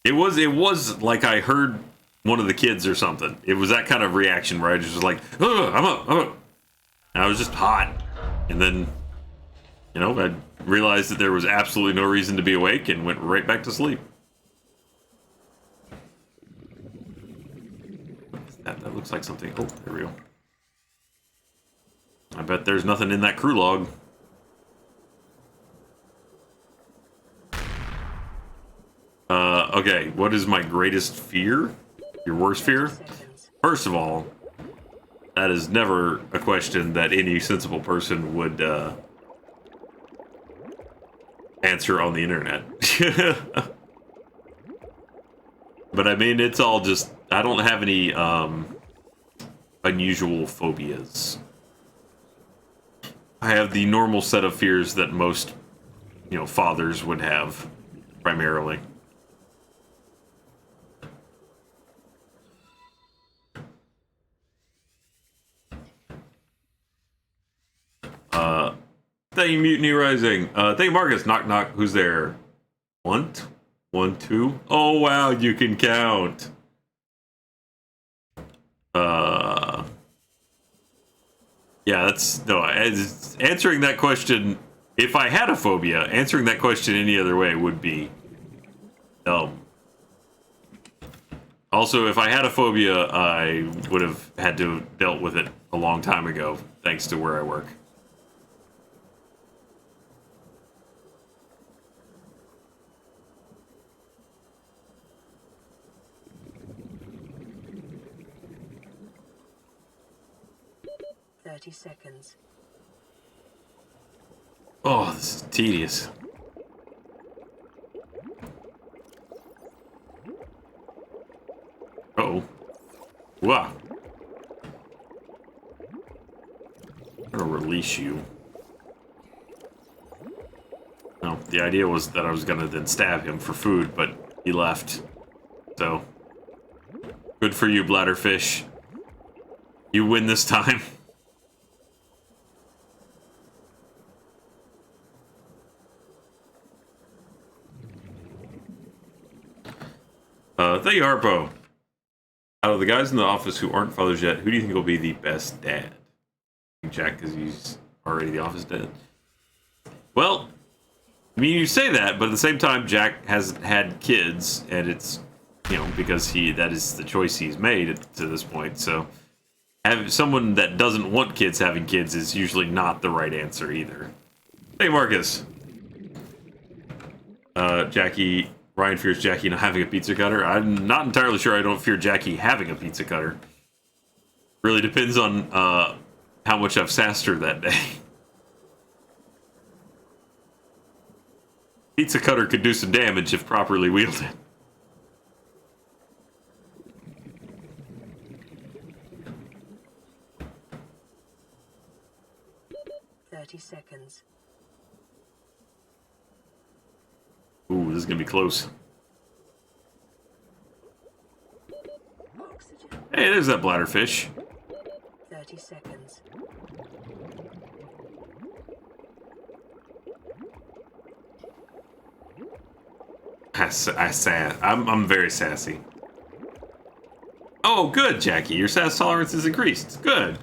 It was like I heard one of the kids or something. It was that kind of reaction where I just was like, oh, I'm up. And I was just hot. And then, you know, I realized that there was absolutely no reason to be awake and went right back to sleep. That looks like something. Oh, there we go. I bet there's nothing in that crew log. Okay, what is my greatest fear? Your worst fear? First of all, that is never a question that any sensible person would answer on the internet. But I mean, it's all just, I don't have any unusual phobias. I have the normal set of fears that most, you know, fathers would have, primarily. Thank you, Mutiny Rising. Thank you, Marcus. Knock, knock. Who's there? 1, 2. Oh, wow, you can count. Yeah, that's... No, answering that question... If I had a phobia, answering that question any other way would be dumb. Also, if I had a phobia, I would have had to have dealt with it a long time ago, thanks to where I work. Seconds. Oh, this is tedious. Uh-oh. Wow. I'm gonna release you. No, the idea was that I was gonna then stab him for food, but he left. So, good for you, bladderfish. You win this time. Thank you, Harpo. Out of the guys in the office who aren't fathers yet, who do you think will be the best dad? I think Jack, because he's already the office dad. Well, I mean, you say that, but at the same time, Jack hasn't had kids, and it's, you know, because that is the choice he's made to this point. So, having someone that doesn't want kids having kids is usually not the right answer either. Hey, Marcus. Ryan fears Jackie not having a pizza cutter. I'm not entirely sure I don't fear Jackie having a pizza cutter. Really depends on how much I've sassed her that day. Pizza cutter could do some damage if properly wielded. Seconds. Ooh, this is gonna be close. Oxygen. Hey, there's that bladderfish. 30 seconds. I'm very sassy. Oh, good, Jackie. Your sass tolerance is increased. Good.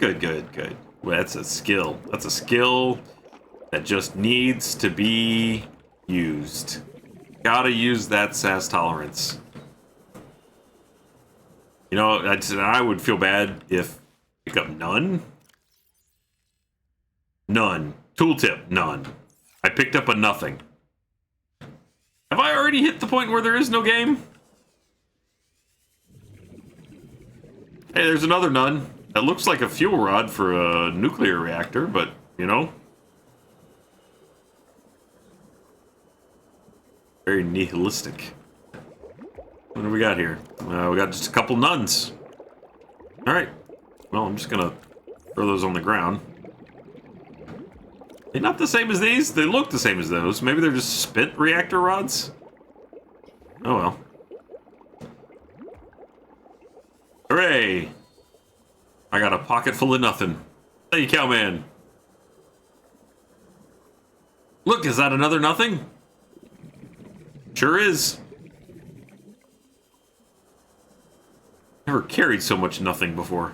Well, that's a skill. That's a skill that just needs to be used. Gotta use that sass tolerance. You know, I would feel bad if pick up none. None. Tooltip, none. I picked up a nothing. Have I already hit the point where there is no game? Hey, there's another none. That looks like a fuel rod for a nuclear reactor, but, you know. Very nihilistic. What do we got here? We got just a couple nuns. Alright. Well, I'm just gonna throw those on the ground. They're not the same as these? They look the same as those. Maybe they're just spent reactor rods? Oh well. Hooray! I got a pocket full of nothing. Thank you, Cowman. Look, is that another nothing? Sure is. Never carried so much nothing before.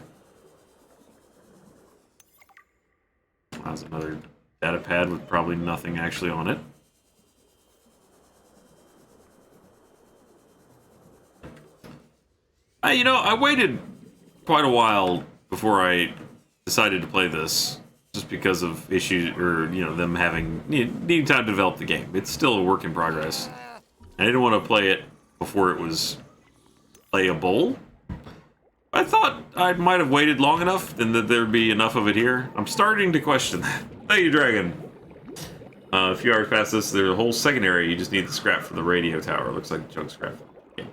That was another data pad with probably nothing actually on it. You know, I waited quite a while before I decided to play this, just because of issues, or, you know, them having, needing time to develop the game. It's still a work in progress. I didn't want to play it before it was playable. I thought I might have waited long enough, and that there'd be enough of it here. I'm starting to question that. Thank you, Dragon. A few hours past this, there's a whole second area. You just need the scrap from the radio tower. Looks like junk scrap. Okay.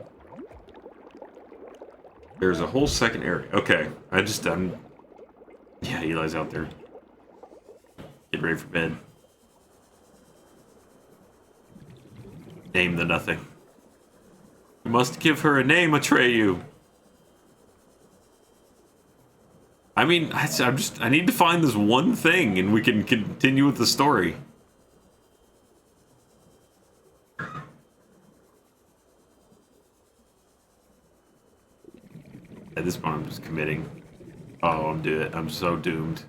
There's a whole second area. Okay. Yeah, Eli's out there. Get ready for bed. Name the nothing. You must give her a name, Atreyu. I mean, I need to find this one thing and we can continue with the story. At this point, I'm just committing. Oh, I'm so doomed.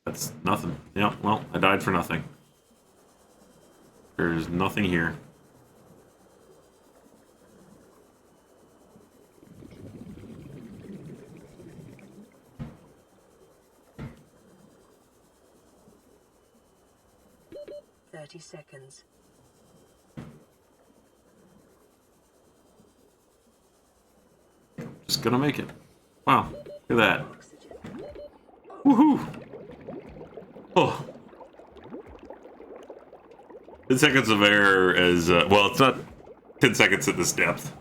That's nothing. Yeah, well, I died for nothing. There's nothing here. Seconds. Just gonna make it. Wow, look at that. Woohoo! Oh. 10 seconds of air is, well, it's not 10 seconds at this depth.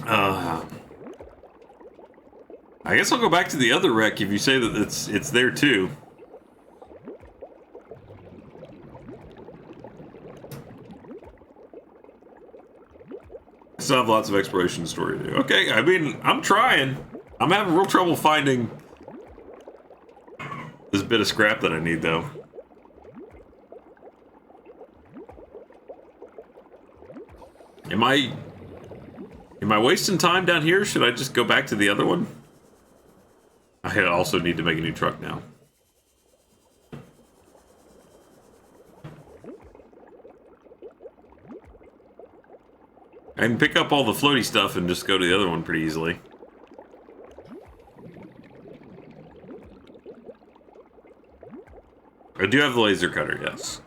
I guess I'll go back to the other wreck if you say that it's there too. still have lots of exploration story to do. Okay, I mean, I'm trying. I'm having real trouble finding this bit of scrap that I need, though. Am I wasting time down here? Should I just go back to the other one? I also need to make a new truck now. I can pick up all the floaty stuff and just go to the other one pretty easily. I do have the laser cutter, yes.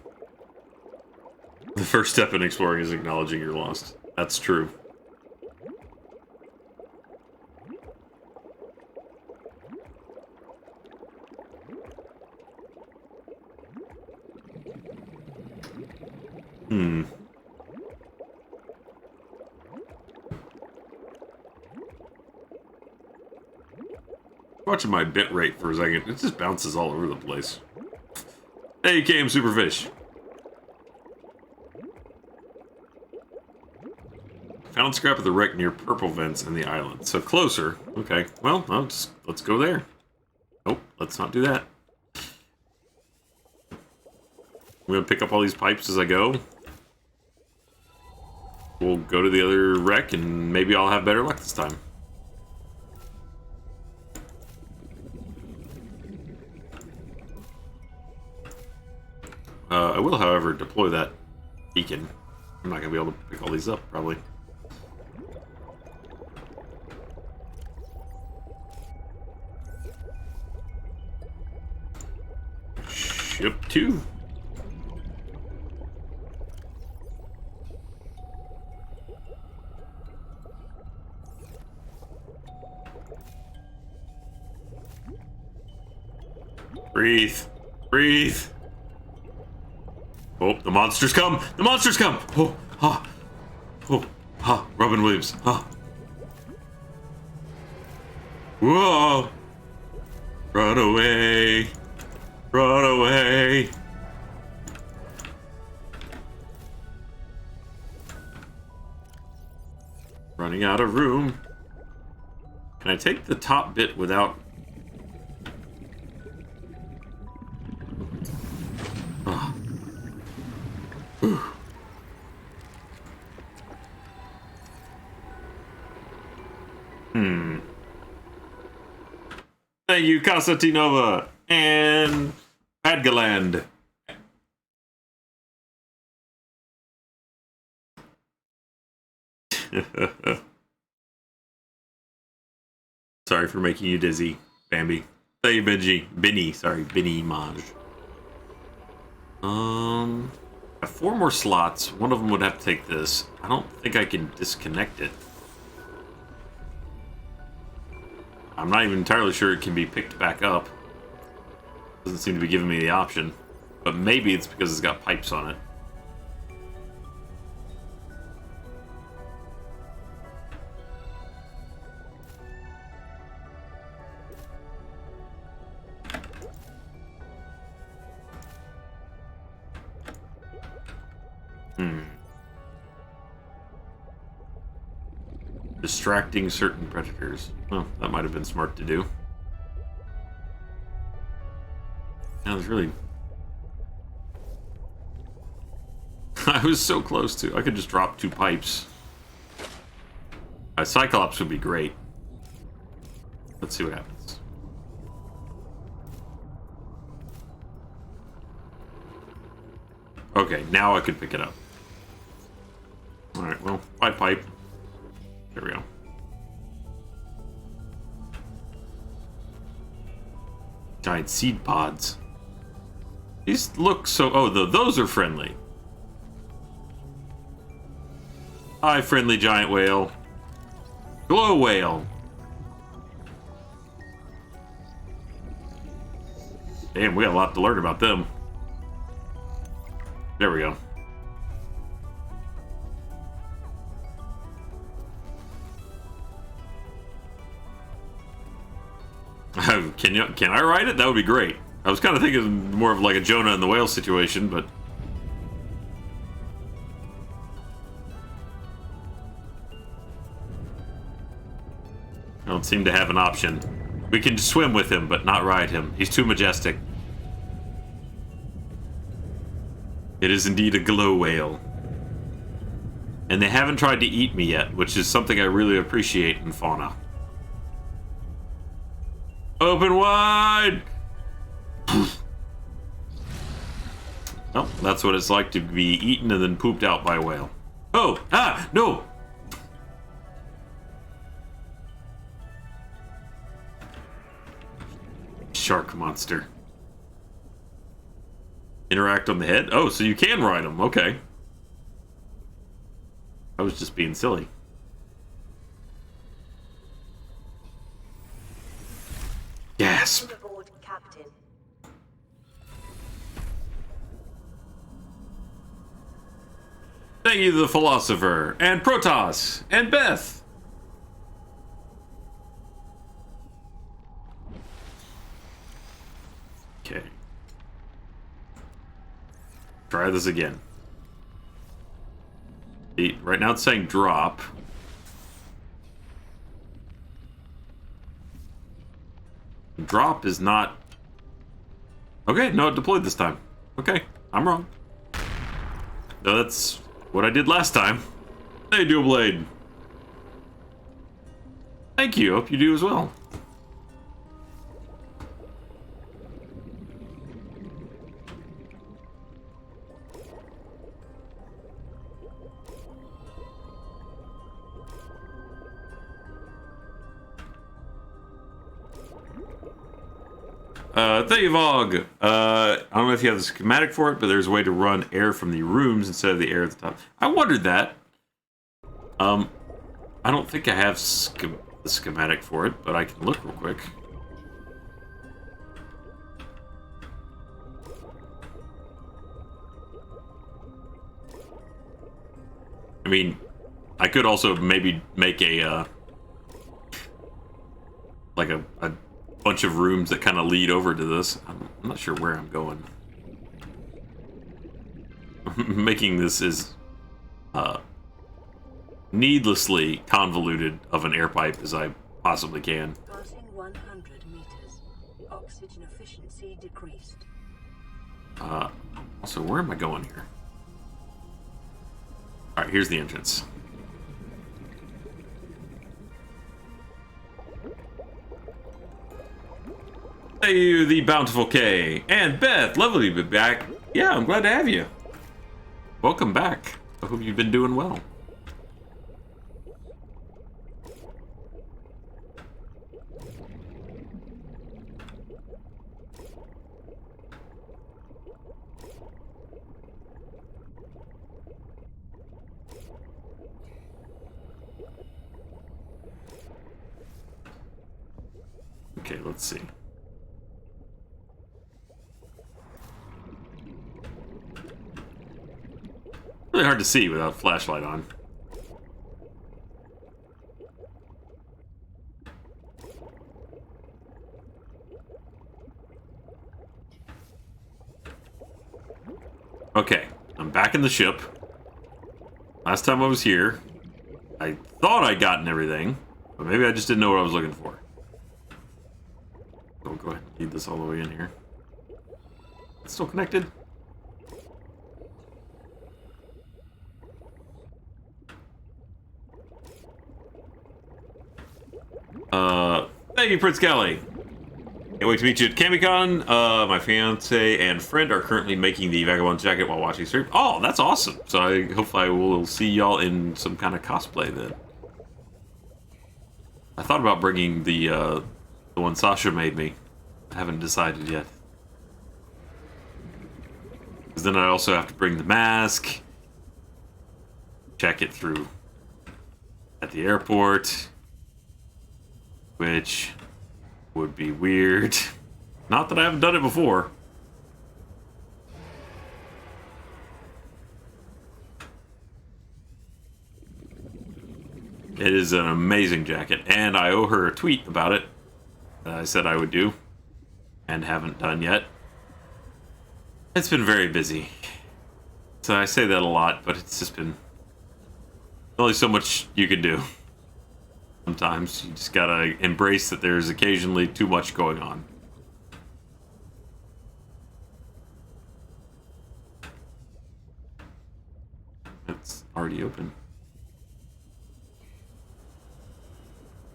The first step in exploring is acknowledging you're lost. That's true. Watching my bit rate for a second. It just bounces all over the place. Hey, came Superfish. Found scrap of the wreck near purple vents in the island. So closer. Okay. Well, let's go there. Nope, let's not do that. I'm gonna pick up all these pipes as I go. We'll go to the other wreck and maybe I'll have better luck this time. I will, however, deploy that beacon. I'm not going to be able to pick all these up, probably. Ship 2. Breathe. Breathe. Oh, the monsters come! The monsters come! Oh, ha! Oh, ha! Robin Williams, ha! Whoa! Run away! Run away! Running out of room. Can I take the top bit without... Thank you, Konstantinova and Adgaland. Sorry for making you dizzy, Bambi. Thank you, Benny. Sorry, Benny Maj. I have 4 more slots. One of them would have to take this. I don't think I can disconnect it. I'm not even entirely sure it can be picked back up. Doesn't seem to be giving me the option. But maybe it's because it's got pipes on it. Distracting certain predators. Well, that might have been smart to do. That was really... I was so close to... I could just drop 2 pipes. A Cyclops would be great. Let's see what happens. Okay, now I can pick it up. Alright, well, my pipe. There we go. Giant seed pods. These look so... Oh, those are friendly. Hi, friendly giant whale. Glow whale. Damn, we got a lot to learn about them. There we go. Can I ride it? That would be great. I was kind of thinking more of like a Jonah and the whale situation, but... seem to have an option. We can swim with him, but not ride him. He's too majestic. It is indeed a glow whale. And they haven't tried to eat me yet, which is something I really appreciate in fauna. Open wide! Well, that's what it's like to be eaten and then pooped out by a whale. Oh! Ah! No! Shark monster. Interact on the head? Oh, so you can ride them. Okay. I was just being silly. Gasp. Welcome aboard, Captain. Thank you, the philosopher, and Protoss, and Beth. Okay. Try this again. See, right now it's saying drop. Drop is not... Okay, no, it deployed this time. Okay, I'm wrong. No, that's what I did last time. Hey, Dual Blade. Thank you, hope you do as well. Thank you, Vogue. I don't know if you have the schematic for it, but there's a way to run air from the rooms instead of the air at the top. I wondered that. I don't think I have the schematic for it, but I can look real quick. I mean, I could also maybe make a, like a bunch of rooms that kind of lead over to this. I'm not sure where I'm going. Making this as needlessly convoluted of an air pipe as I possibly can. Passing 100 meters. Oxygen efficiency decreased. Also, where am I going here? Alright, here's the entrance. Hey, you, the bountiful K. And Beth, lovely to be back. Yeah, I'm glad to have you. Welcome back. I hope you've been doing well. Okay, let's see. Really hard to see without a flashlight on. Okay, I'm back in the ship. Last time I was here, I thought I'd gotten everything, but maybe I just didn't know what I was looking for. So we'll go ahead and lead this all the way in here. It's still connected? Thank you, Prince Kelly. Can't wait to meet you at CamiCon. My fiance and friend are currently making the Vagabond jacket while watching stream. Oh, that's awesome. So I hope I will see y'all in some kind of cosplay then. I thought about bringing the one Sasha made me. I haven't decided yet. Because then I also have to bring the mask. Check it through at the airport. Which would be weird. Not that I haven't done it before. It is an amazing jacket, and I owe her a tweet about it that I said I would do, and haven't done yet. It's been very busy. So I say that a lot, but it's just been only so much you can do. Sometimes you just gotta embrace that there's occasionally too much going on. It's already open.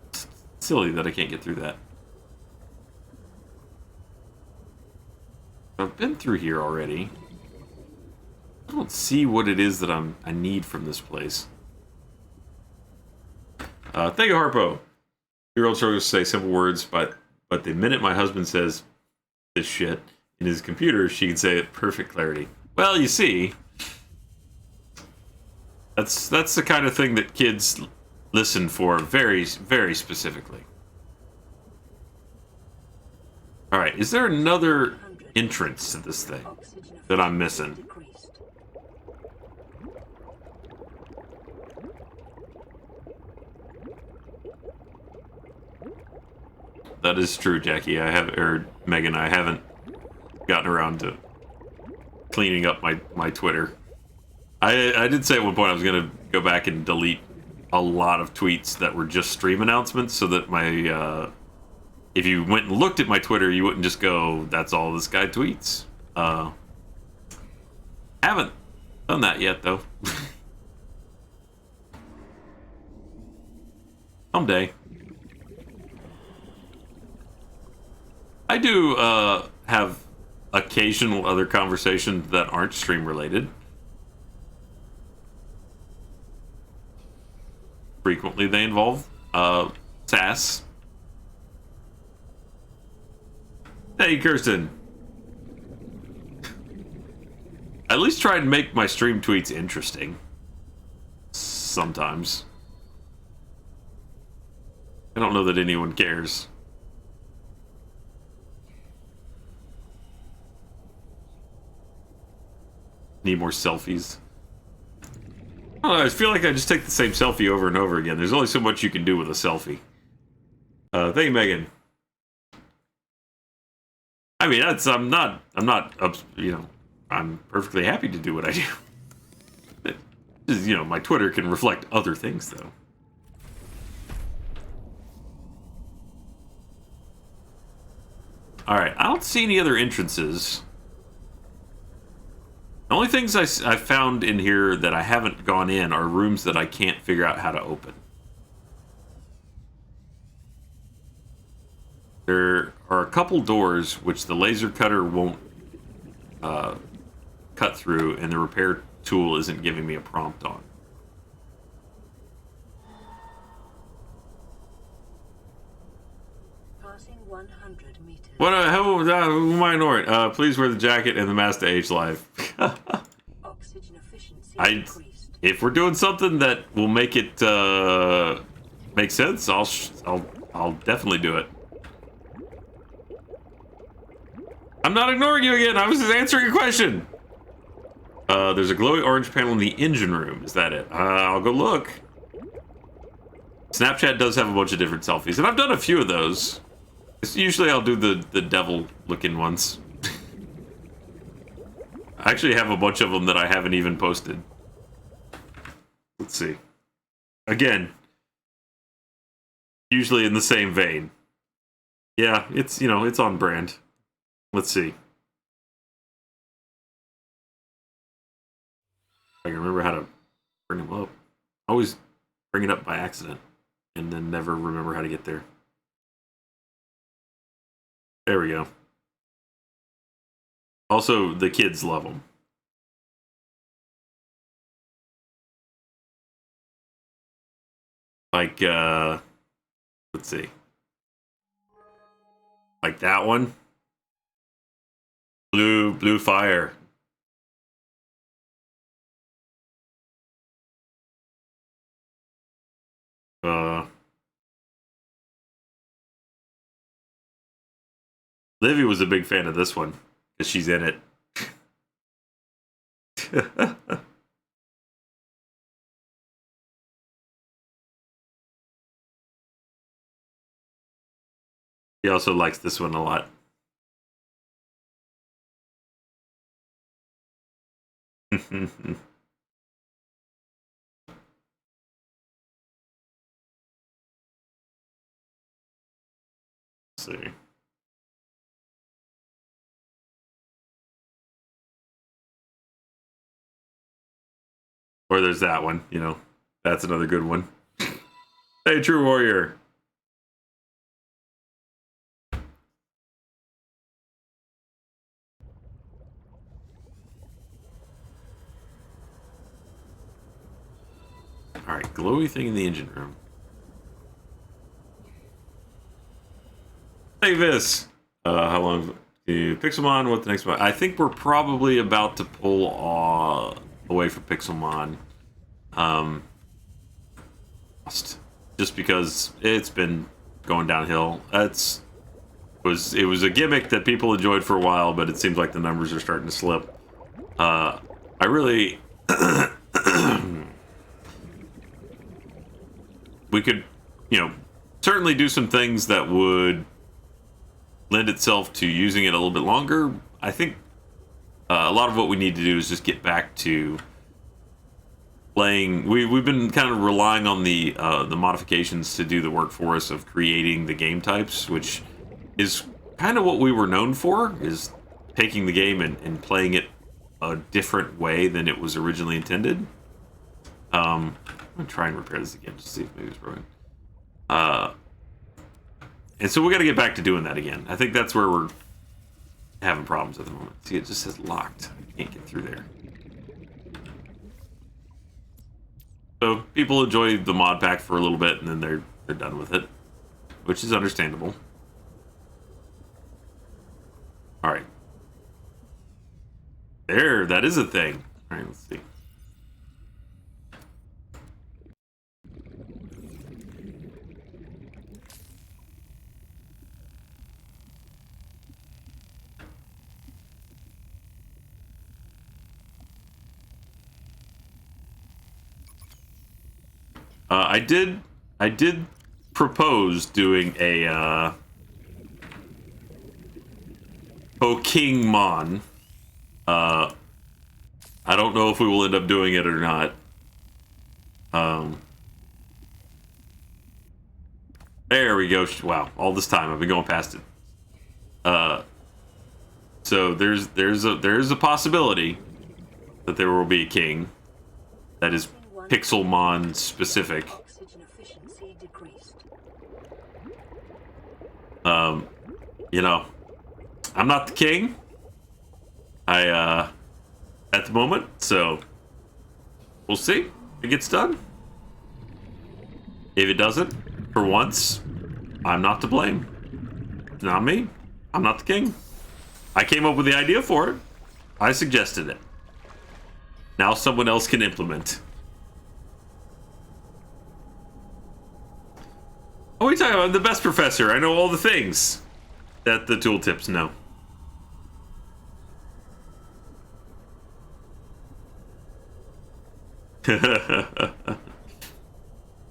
It's silly that I can't get through that. I've been through here already. I don't see what it is that I need from this place. Thank you, Harpo. Your old struggles to say simple words, but the minute my husband says this shit in his computer, she can say it with perfect clarity. Well, you see, that's the kind of thing that kids listen for very, very specifically. All right, is there another entrance to this thing that I'm missing? That is true, Jackie. Megan, I haven't gotten around to cleaning up my Twitter. I did say at one point I was going to go back and delete a lot of tweets that were just stream announcements so that my, if you went and looked at my Twitter, you wouldn't just go, that's all this guy tweets. Haven't done that yet, though. Someday. I do have occasional other conversations that aren't stream related. Frequently they involve SAS. Hey, Kirsten. At least try and make my stream tweets interesting. Sometimes. I don't know that anyone cares. Need more selfies. I don't know, I feel like I just take the same selfie over and over again. There's only so much you can do with a selfie. Thank you, Megan. I mean, I'm not, you know, I'm perfectly happy to do what I do. You know, my Twitter can reflect other things, though. All right, I don't see any other entrances. The only things I found in here that I haven't gone in are rooms that I can't figure out how to open. There are a couple doors which the laser cutter won't cut through, and the repair tool isn't giving me a prompt on. Passing 100 meters. Who am I ignoring? Please wear the jacket and the mask to age live. Oxygen efficiency decreased. If we're doing something that will make it make sense, I'll definitely do it. I'm not ignoring you again. I was just answering a question. There's a glowing orange panel in the engine room. Is that it? I'll go look. Snapchat does have a bunch of different selfies, and I've done a few of those. Usually I'll do the devil-looking ones. I actually have a bunch of them that I haven't even posted. Let's see. Again, usually in the same vein. Yeah, it's, you know, it's on brand. Let's see. I can remember how to bring them up. I always bring it up by accident and then never remember how to get there. There we go. Also, the kids love them. Like, let's see. Like that one. Blue fire. Livy was a big fan of this one because she's in it. He also likes this one a lot. Let's see. Or there's that one, you know. That's another good one. Hey, True Warrior. Alright, glowy thing in the engine room. Hey, Vis. How long do you Pixelmon? What the next one? I think we're probably about to pull away from Pixelmon. Just because it's been going downhill. It was a gimmick that people enjoyed for a while, but it seems like the numbers are starting to slip. I really we could, you know, certainly do some things that would lend itself to using it a little bit longer. I think a lot of what we need to do is just get back to playing. We've been kind of relying on the modifications to do the work for us of creating the game types, which is kind of what we were known for, is taking the game and playing it a different way than it was originally intended. I'm gonna try and repair this again just to see if maybe it's broken. And so we got to get back to doing that again. I think that's where we're having problems at the moment. See, it just says locked. I can't get through there. So people enjoy the mod pack for a little bit, and then they're done with it, which is understandable. All right, there, that is a thing. All right, let's see. I did propose doing a Pokemon. I don't know if we will end up doing it or not. There we go. Wow, all this time I've been going past it. So there's a possibility that there will be a king that is Pixelmon specific. Oxygen efficiency decreased. You know, I'm not the king. At the moment, so we'll see if it gets done. If it doesn't, for once, I'm not to blame. It's not me. I'm not the king. I came up with the idea for it. I suggested it. Now someone else can implement. What are we talking about? I'm the best professor. I know all the things that the tooltips know.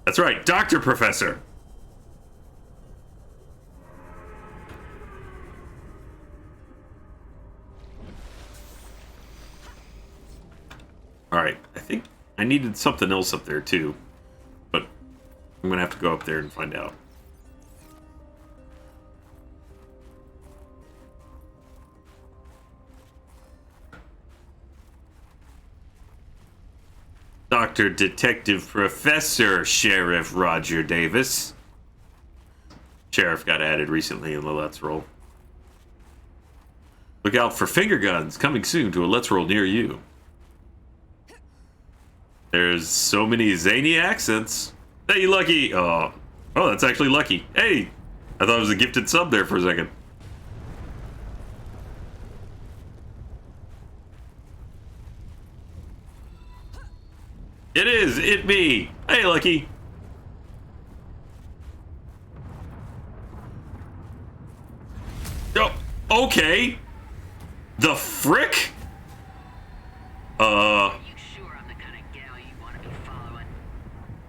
That's right, Dr. Professor. Alright, I think I needed something else up there too. But I'm gonna have to go up there and find out. Dr. Detective Professor Sheriff Roger Davis. Sheriff got added recently in the Let's Roll. Look out for finger guns coming soon to a Let's Roll near you. There's so many zany accents. Hey, Lucky! Oh, that's actually Lucky. Hey! I thought it was a gifted sub there for a second. It is! It me! Hey, Lucky! Oh, okay! The frick? Are you sure I'm the kind of gal you want to be following?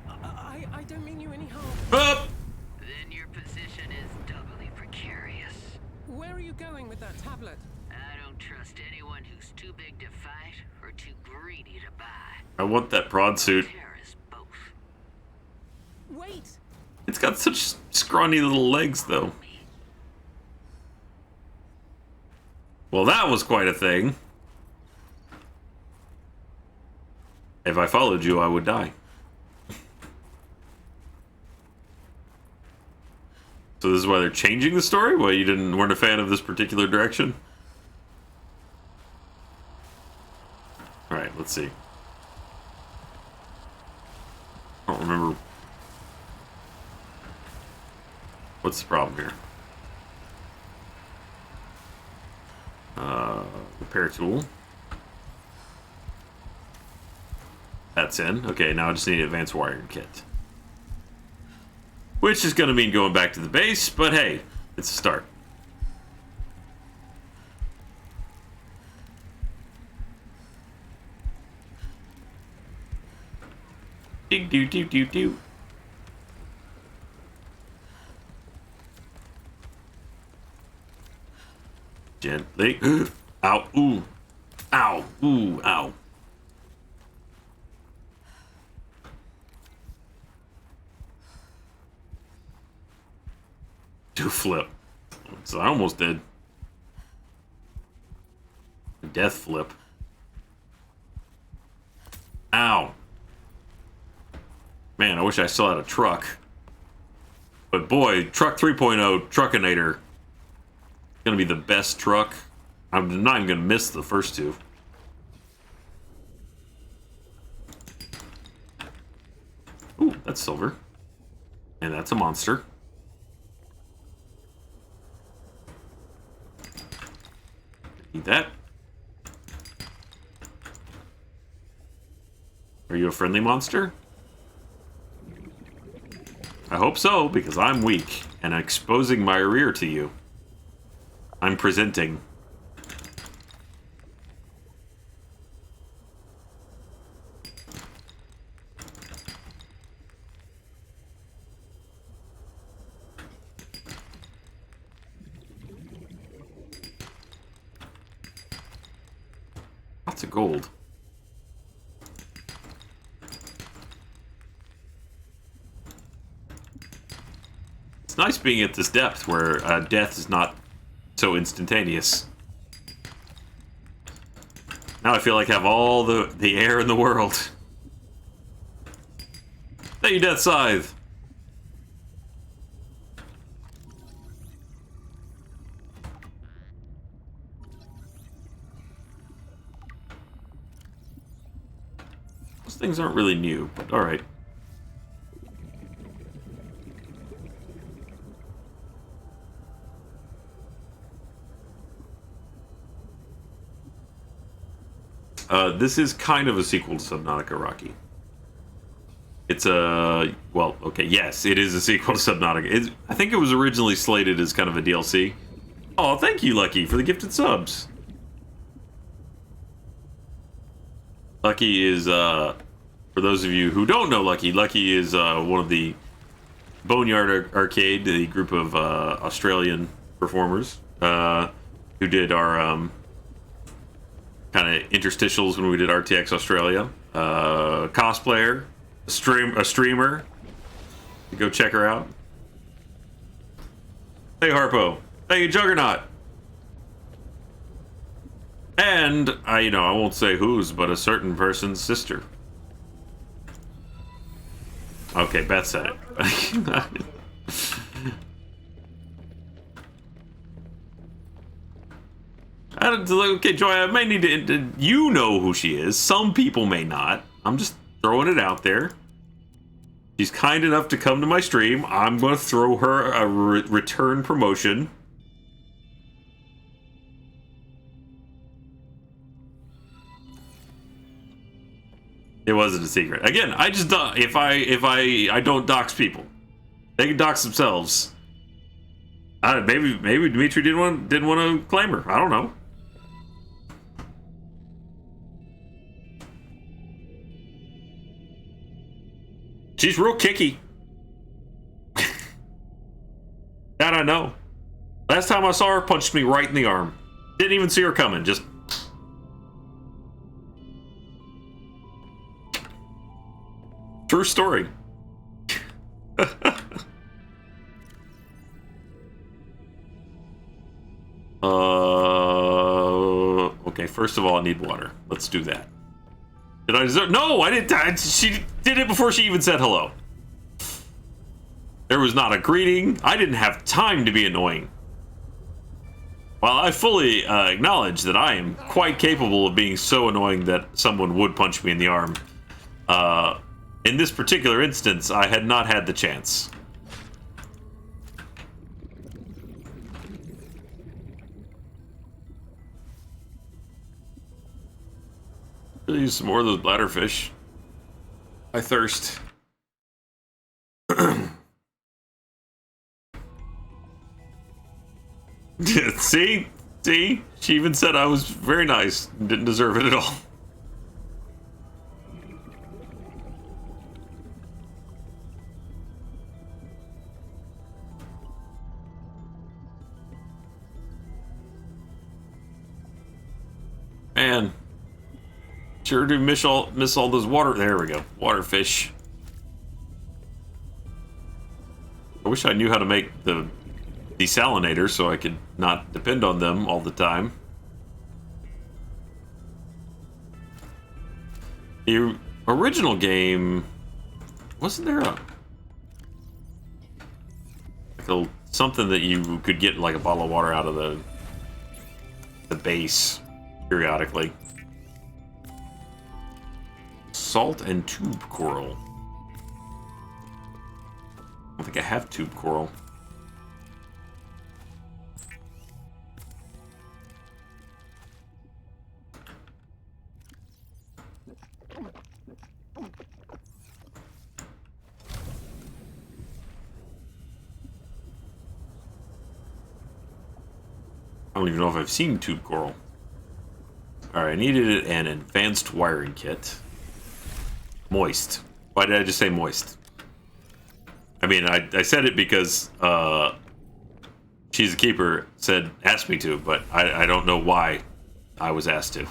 I don't mean you any harm. Up! Then your position is doubly precarious. Where are you going with that tablet? I don't trust anyone who's too big to fight or too greedy to buy. I want that prawn suit. Terrorists both. Wait! It's got such scrawny little legs, though. Well, that was quite a thing. If I followed you, I would die. So this is why they're changing the story? Why you weren't a fan of this particular direction? Alright, let's see. I don't remember. What's the problem here? Repair tool. That's in. Okay, now I just need an advanced wiring kit. Which is going to mean going back to the base, but hey, it's a start. Do do do do do. Gently. Ow. Ooh. Ow. Ooh. Ow. Do flip. So I almost did. Death flip. Ow. Man, I wish I still had a truck. But boy, Truck 3.0 Truckinator. Gonna be the best truck. I'm not even gonna miss the first two. Ooh, that's silver. And that's a monster. Need that. Are you a friendly monster? I hope so, because I'm weak and exposing my rear to you. I'm presenting. Lots of gold. It's nice being at this depth where death is not so instantaneous. Now I feel like I have all the air in the world. Thank you, Death Scythe. Those things aren't really new, but alright. This is kind of a sequel to Subnautica, Rocky. It's a... well, okay, yes, it is a sequel to Subnautica. I think it was originally slated as kind of a DLC. Oh, thank you, Lucky, for the gifted subs. Lucky is, for those of you who don't know Lucky is one of the Boneyard Arcade, the group of Australian performers who did our... kind of interstitials when we did RTX Australia. Cosplayer, a streamer. You go check her out. Hey Harpo. Hey Juggernaut. And I won't say whose, but a certain person's sister. Okay, Beth said it. Okay, Joy, I may need to... You know who she is. Some people may not. I'm just throwing it out there. She's kind enough to come to my stream. I'm going to throw her a return promotion. It wasn't a secret. Again, I just don't... If I don't dox people. They can dox themselves. Maybe Dimitri didn't want to claim her. I don't know. She's real kicky. That I know. Last time I saw her, punched me right in the arm. Didn't even see her coming. Just... True story. Okay, first of all, I need water. Let's do that. Did I deserve? No, I didn't. She did it before she even said hello. There was not a greeting. I didn't have time to be annoying. While I fully acknowledge that I am quite capable of being so annoying that someone would punch me in the arm, in this particular instance, I had not had the chance. Really use some more of those bladderfish. I thirst. See? See? She even said I was very nice. Didn't deserve it at all. Man. Sure do miss all those water. There we go. Water fish. I wish I knew how to make the desalinator so I could not depend on them all the time. The original game, wasn't there something that you could get like a bottle of water out of the base periodically? Salt and tube coral. I don't think I have tube coral. I don't even know if I've seen tube coral. Alright, I needed an advanced wiring kit. Moist. Why did I just say moist? I mean, I said it because She's a Keeper asked me to, but I don't know why I was asked to.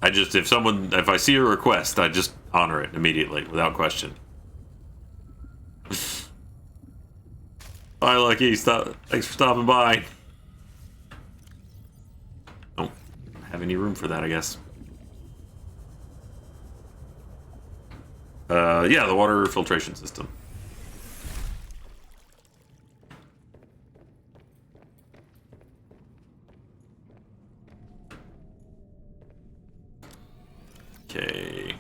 If I see a request, I just honor it immediately, without question. Bye, Lucky. Thanks for stopping by. Don't have any room for that, I guess. Yeah, the water filtration system. Okay.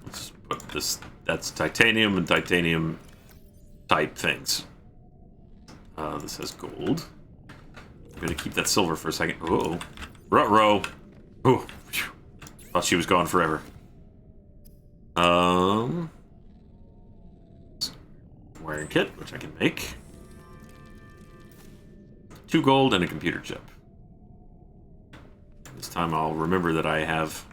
Let's put this. That's titanium and titanium type things. This has gold. I'm gonna keep that silver for a second. Oh, ruh-roh. Oh, thought she was gone forever. Wiring kit, which I can make. 2 gold and a computer chip. This time I'll remember that I have,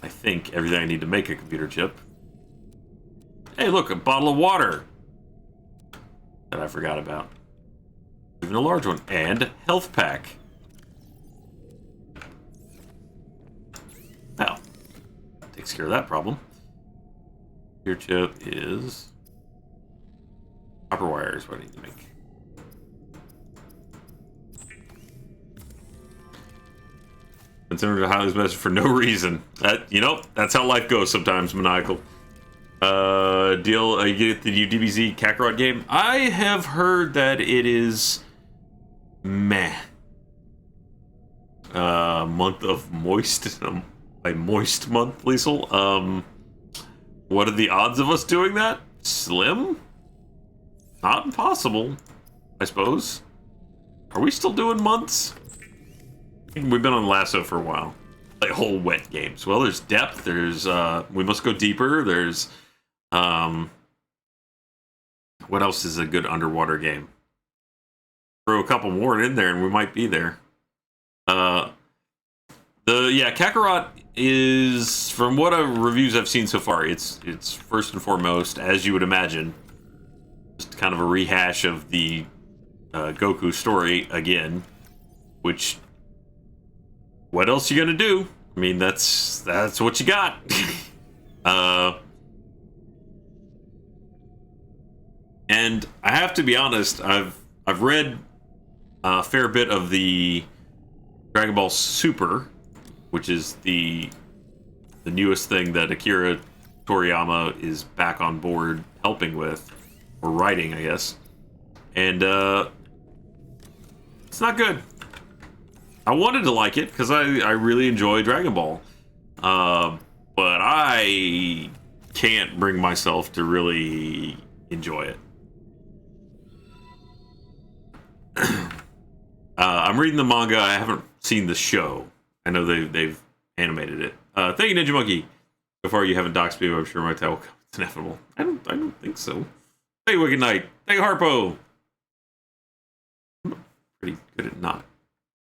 I think, everything I need to make a computer chip. Hey, look, a bottle of water that I forgot about. Even a large one. And health pack. Well, takes care of that problem. Computer chip is copper wires. What I need to make. Considered a highly message for no reason. That's how life goes sometimes, Maniacal. You get the new DBZ Kakarot game. I have heard that it is meh. Month of moist. A moist month, Liesel. What are the odds of us doing that? Slim? Not impossible, I suppose. Are we still doing months? We've been on Lasso for a while. Like whole wet games. Well, there's depth. There's we must go deeper. There's what else is a good underwater game? Throw a couple more in there, and we might be there. Kakarot is, from what reviews I've seen so far, it's first and foremost, as you would imagine, just kind of a rehash of the Goku story again, which. What else you gonna do? I mean, that's what you got. And I have to be honest, I've read a fair bit of the Dragon Ball Super, which is the newest thing that Akira Toriyama is back on board helping with, or writing, I guess. And it's not good. I wanted to like it because I really enjoy Dragon Ball, but I can't bring myself to really enjoy it. I'm reading the manga. I haven't seen the show. I know they've animated it. Thank you, Ninja Monkey. So far, you haven't doxed me, but I'm sure my time will come. It's inevitable. I don't think so. Thank you, Wicked Knight. Thank you, Harpo. I'm pretty good at not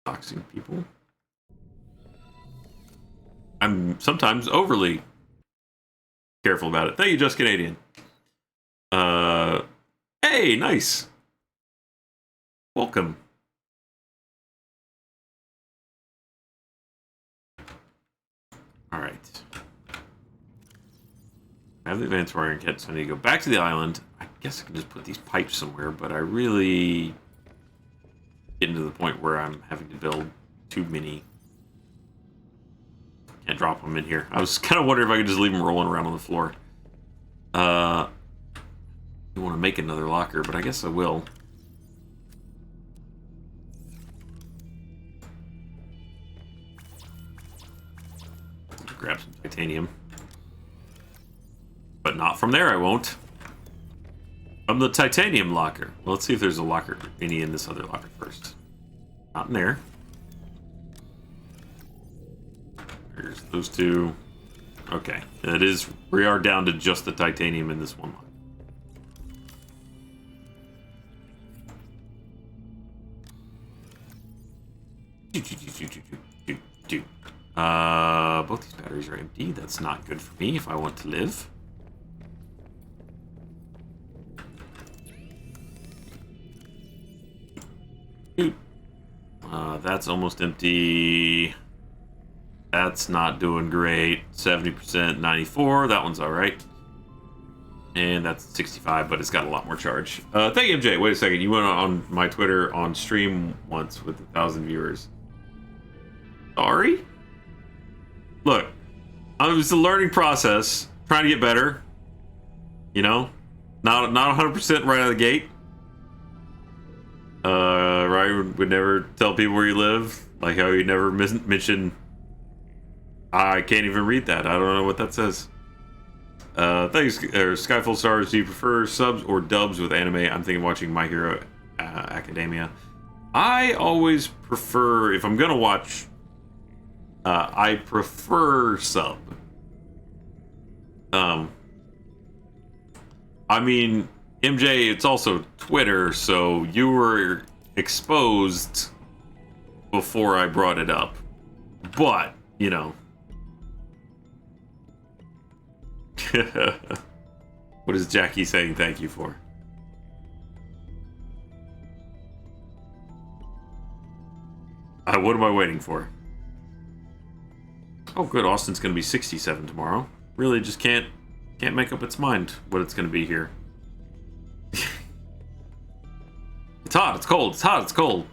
doxing people. I'm sometimes overly careful about it. Thank you, Just Canadian. Hey, nice. Welcome. All right. I have the advanced wiring kit, so I need to go back to the island. I guess I can just put these pipes somewhere, but I really getting to the point where I'm having to build too many. Can't drop them in here. I was kind of wondering if I could just leave them rolling around on the floor. I want to make another locker, but I guess I will. Grab some titanium. But not from there, I won't. From the titanium locker. Well, let's see if there's a locker, any in this other locker first. Not in there. There's those two. Okay, it is. We are down to just the titanium in this one locker. Both these batteries are empty. That's not good for me if I want to live. That's almost empty. That's not doing great. 70%, 94. That one's all right. And that's 65, but it's got a lot more charge. Thank you, MJ. Wait a second. You went on my Twitter on stream once with 1,000 viewers. Sorry? Look, it's a learning process. Trying to get better. You know? Not 100% right out of the gate. Ryan would never tell people where you live. Like how you never mention... I can't even read that. I don't know what that says. Thanks, Skyfall Stars. Do you prefer subs or dubs with anime? I'm thinking watching My Hero Academia. I always prefer, if I'm gonna watch, I prefer sub. I mean, MJ, it's also Twitter, so you were exposed before I brought it up. But, you know. What is Jackie saying thank you for? What am I waiting for? Oh, good. Austin's going to be 67 tomorrow. Really just can't make up its mind what it's going to be here. It's hot. It's cold. It's hot. It's cold.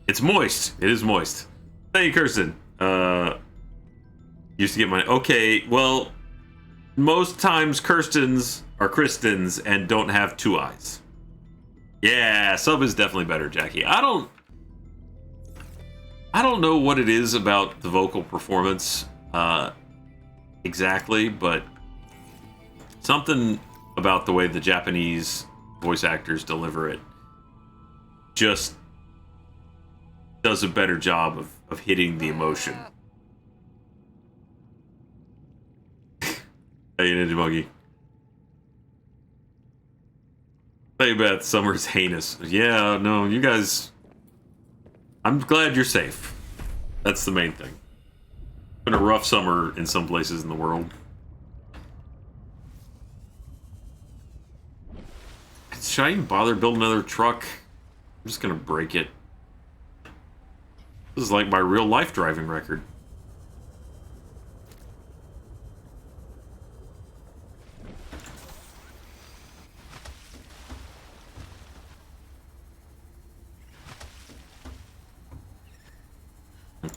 It's moist. It is moist. Thank you, Kirsten. Used to get my... Okay, well, most times Kirstens are Kristens and don't have two eyes. Yeah, sub is definitely better, Jackie. I don't know what it is about the vocal performance exactly, but something about the way the Japanese voice actors deliver it just does a better job of hitting the emotion. Hey, Ninja Monkey. Hey, Beth, summer's heinous. Yeah, no, you guys... I'm glad you're safe. That's the main thing. It's been a rough summer in some places in the world. Should I even bother building another truck? I'm just gonna break it. This is like my real life driving record.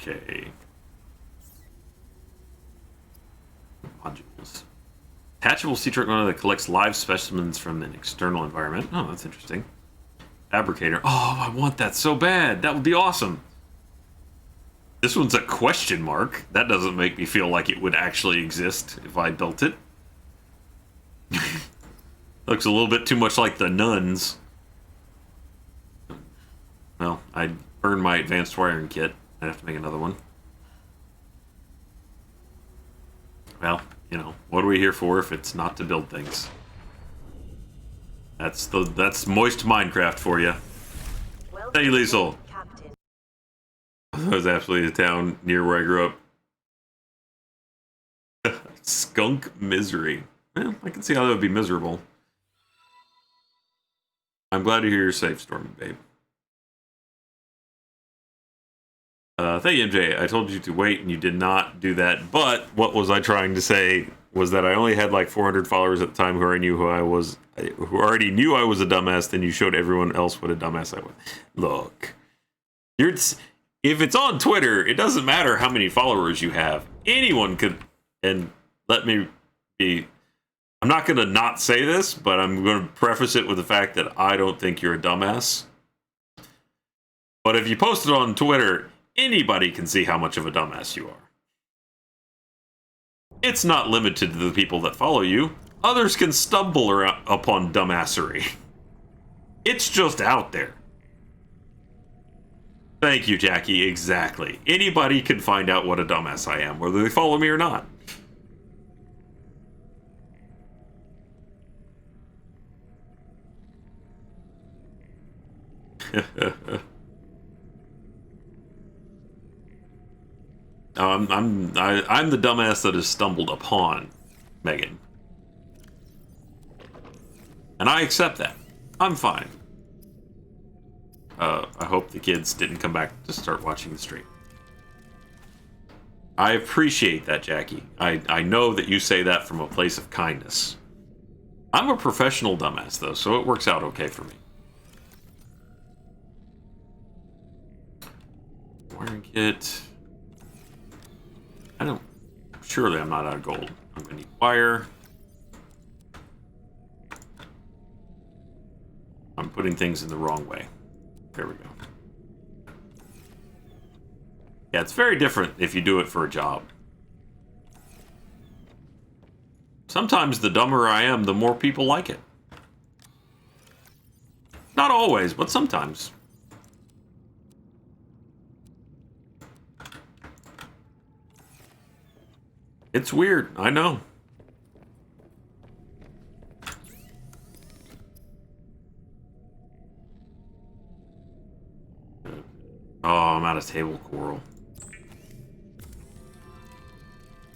Okay. Modules. Attachable sea truck motor that collects live specimens from an external environment. Oh, that's interesting. Fabricator. Oh, I want that so bad. That would be awesome. This one's a question mark. That doesn't make me feel like it would actually exist if I built it. Looks a little bit too much like the nuns. Well, I burned my advanced wiring kit. I'd have to make another one. Well, you know, what are we here for if it's not to build things? That's moist Minecraft for you. Hey, Liesel. That was absolutely a town near where I grew up. Skunk misery. Well, I can see how that would be miserable. I'm glad to hear you're safe, Stormy babe. Thank you, MJ. I told you to wait, and you did not do that. But what was I trying to say was that I only had like 400 followers at the time who already knew who I was, who already knew I was a dumbass. Then you showed everyone else what a dumbass I was. Look, if it's on Twitter, it doesn't matter how many followers you have. Anyone could, and let me be. I'm not going to not say this, but I'm going to preface it with the fact that I don't think you're a dumbass. But if you post it on Twitter, anybody can see how much of a dumbass you are. It's not limited to the people that follow you. Others can stumble upon dumbassery. It's just out there. Thank you, Jackie. Exactly. Anybody can find out what a dumbass I am, whether they follow me or not. I'm the dumbass that has stumbled upon Megan, and I accept that. I'm fine. I hope the kids didn't come back to start watching the stream. I appreciate that, Jackie. I know that you say that from a place of kindness. I'm a professional dumbass, though, so it works out okay for me. Wiring kit. Surely I'm not out of gold. I'm gonna need wire. I'm putting things in the wrong way. There we go. Yeah, it's very different if you do it for a job. Sometimes the dumber I am, the more people like it. Not always, but sometimes. It's weird, I know. Oh, I'm out of table coral.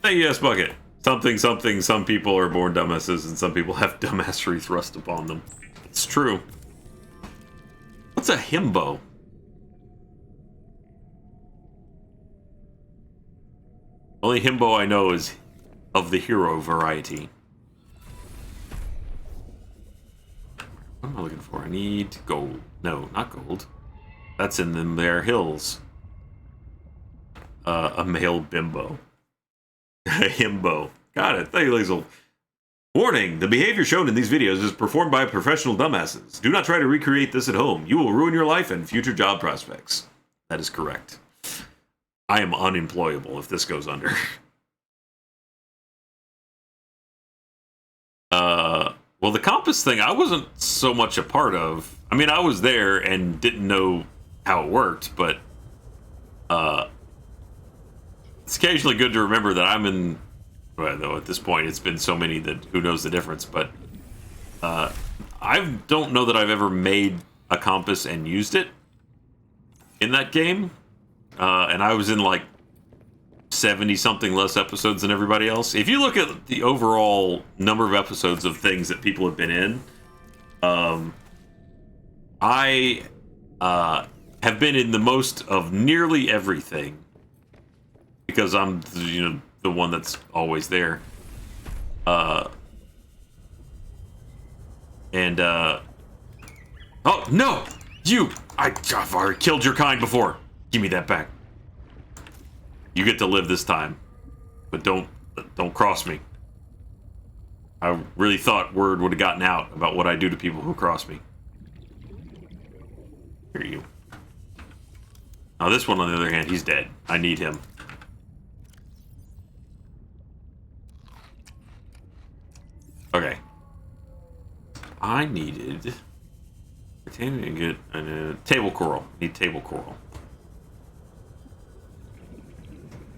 Hey, yes, Bucket. Something, some people are born dumbasses and some people have dumbassery thrust upon them. It's true. What's a himbo? Only himbo I know is of the hero variety. What am I looking for? I need gold. No, not gold. That's in them there hills. A male bimbo. A himbo. Got it. Thank you, Liesel. Warning, the behavior shown in these videos is performed by professional dumbasses. Do not try to recreate this at home. You will ruin your life and future job prospects. That is correct. I am unemployable if this goes under. Well, the compass thing, I wasn't so much a part of. I mean, I was there and didn't know how it worked, but it's occasionally good to remember that I'm in. Well, though at this point it's been so many that who knows the difference. But I don't know that I've ever made a compass and used it in that game. And I was in like 70-something less episodes than everybody else. If you look at the overall number of episodes of things that people have been in, I have been in the most of nearly everything because I'm, the one that's always there. Oh no! I've already killed your kind before. Give me that back. You get to live this time, but don't cross me. I really thought word would have gotten out about what I do to people who cross me. Here you. Now this one, on the other hand, he's dead. I need him. Okay. I needed... Pretend to get a table coral. Need table coral.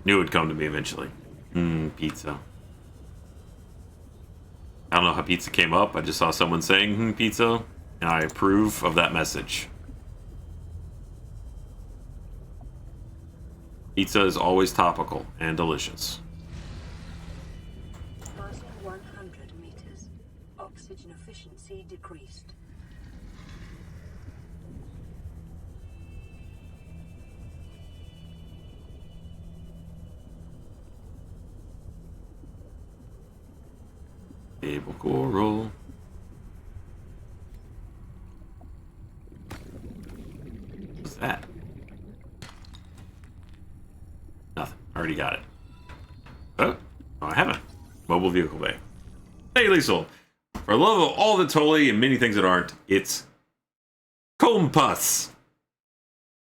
Knew it would come to me eventually. Pizza. I don't know how pizza came up. I just saw someone saying, pizza, and I approve of that message. Pizza is always topical and delicious. Passing 100 meters. Oxygen efficiency decreased. Table coral. What's that? Nothing. Already got it. Oh, no, I haven't. Mobile vehicle bay. Hey, Liesel. For the love of all that's holy and many things that aren't, it's compass.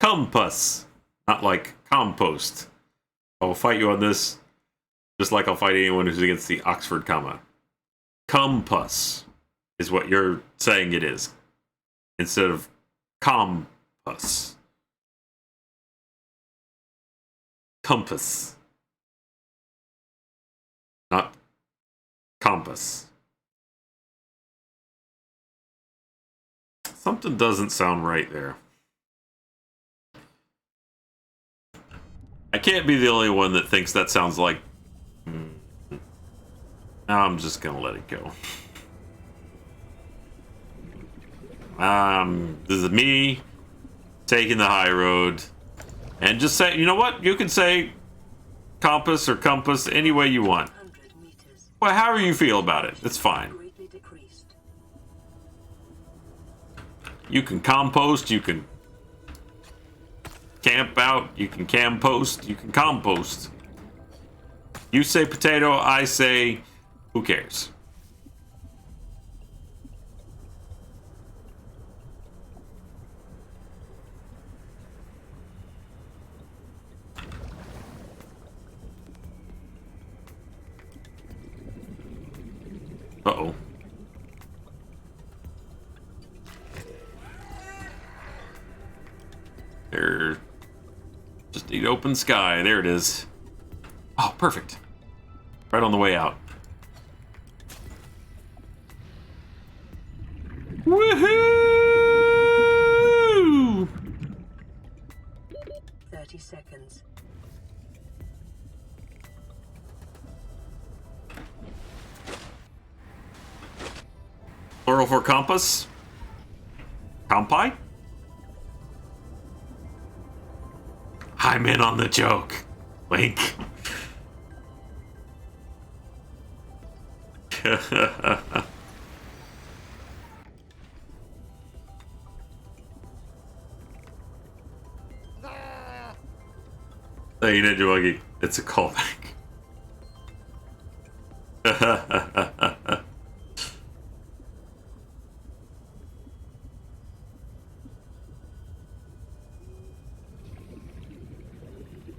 Compass. Not like compost. I will fight you on this, just like I'll fight anyone who's against the Oxford comma. Compass is what you're saying it is, instead of compass. Compass. Not compass. Something doesn't sound right there. I can't be the only one that thinks that sounds like... I'm just gonna let it go. This is me taking the high road. And just say, you know what? You can say compass or compass any way you want. 100 meters. Well, however you feel about it, it's fine. Greatly decreased. You can compost, you can camp out, you can campost, you can compost. You say potato, I say, who cares? Uh-oh. There. Just need open sky. There it is. Oh, perfect. Right on the way out. Woohoo! 30 seconds. Plural for compass? Compi? I'm in on the joke. Wink. Hey, Ninja Wuggy. It's a callback.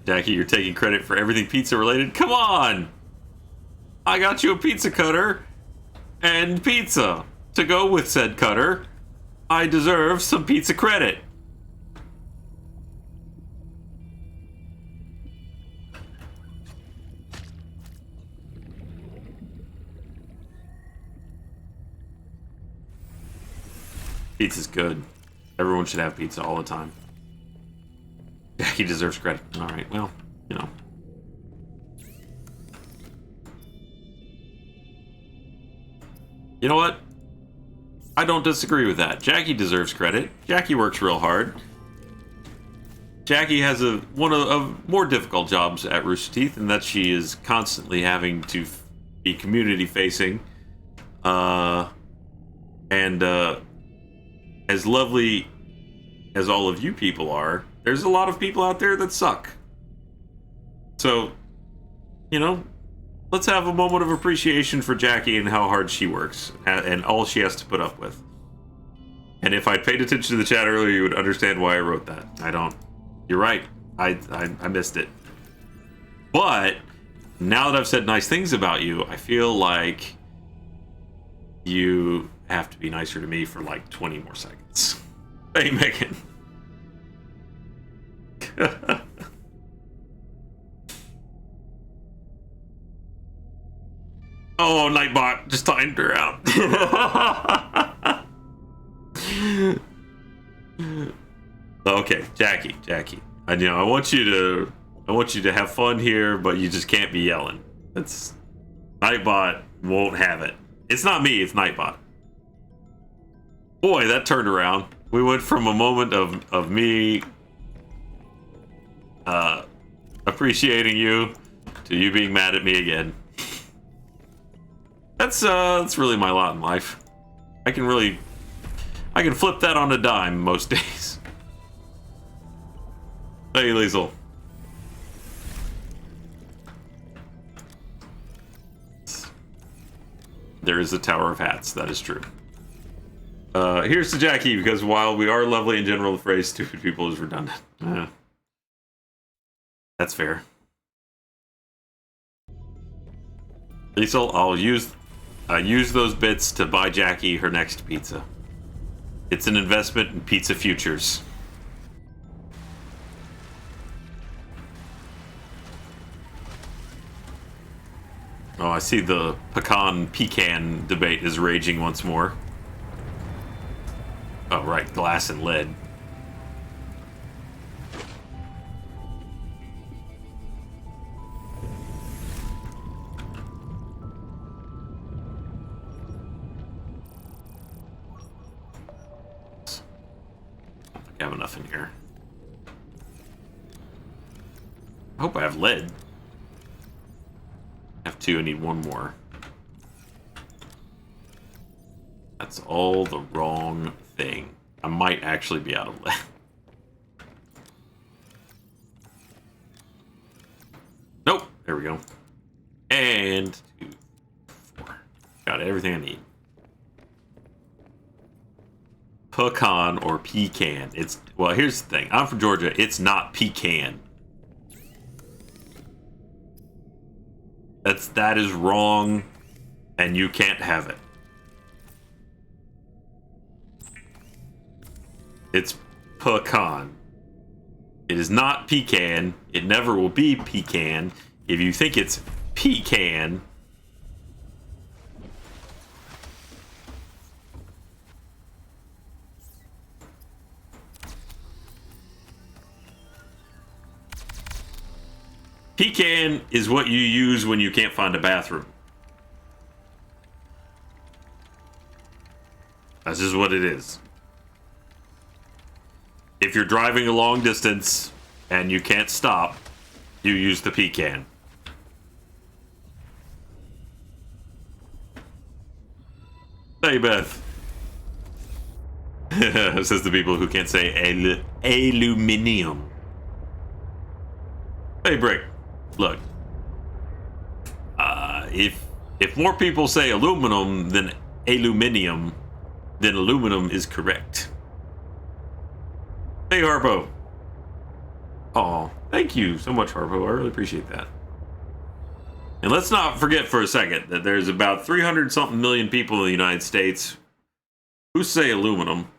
Jackie, you're taking credit for everything pizza related? Come on! I got you a pizza cutter and pizza to go with said cutter. I deserve some pizza credit. Pizza's good. Everyone should have pizza all the time. He deserves credit. Alright, well, you know. You know what? I don't disagree with that. Jackie deserves credit. Jackie works real hard. Jackie has one of more difficult jobs at Rooster Teeth, and that she is constantly having to be community facing. And as lovely as all of you people are, there's a lot of people out there that suck. So, you know, let's have a moment of appreciation for Jackie and how hard she works and all she has to put up with. And if I'd paid attention to the chat earlier, you would understand why I wrote that. I don't. You're right. I missed it. But now that I've said nice things about you, I feel like you have to be nicer to me for like 20 more seconds. Hey, Megan. Oh, Nightbot just timed her out. Okay, Jackie. I want you to have fun here, but you just can't be yelling. That's Nightbot won't have it. It's not me, it's Nightbot. Boy, that turned around. We went from a moment of me appreciating you to you being mad at me again. That's really my lot in life. I can flip that on a dime most days. Hey, Liesel. There is a Tower of Hats, that is true. Here's to Jackie, because while we are lovely in general, the phrase stupid people is redundant. That's fair. Liesel, I'll use those bits to buy Jackie her next pizza. It's an investment in pizza futures. Oh, I see the pecan debate is raging once more. Oh, right, glass and lead. I have enough in here. I hope I have lead. I have 2, I need 1 more. That's all the wrong thing. I might actually be out of lead. Nope, there we go. And 2, 4. Got everything I need. Pecan or pecan. Well, here's the thing. I'm from Georgia. It's not pecan. That is wrong, and you can't have it. It's pecan. It is not pecan. It never will be pecan. If you think it's pecan, pecan is what you use when you can't find a bathroom. That's just what it is. If you're driving a long distance and you can't stop, you use the pecan. Hey, Beth. Says the people who can't say aluminium. Hey, Brick. Look. If more people say aluminum than aluminium, then aluminum is correct. Hey, Harpo. Oh, thank you so much, Harpo. I really appreciate that. And let's not forget for a second that there's about 300-something million people in the United States who say aluminum.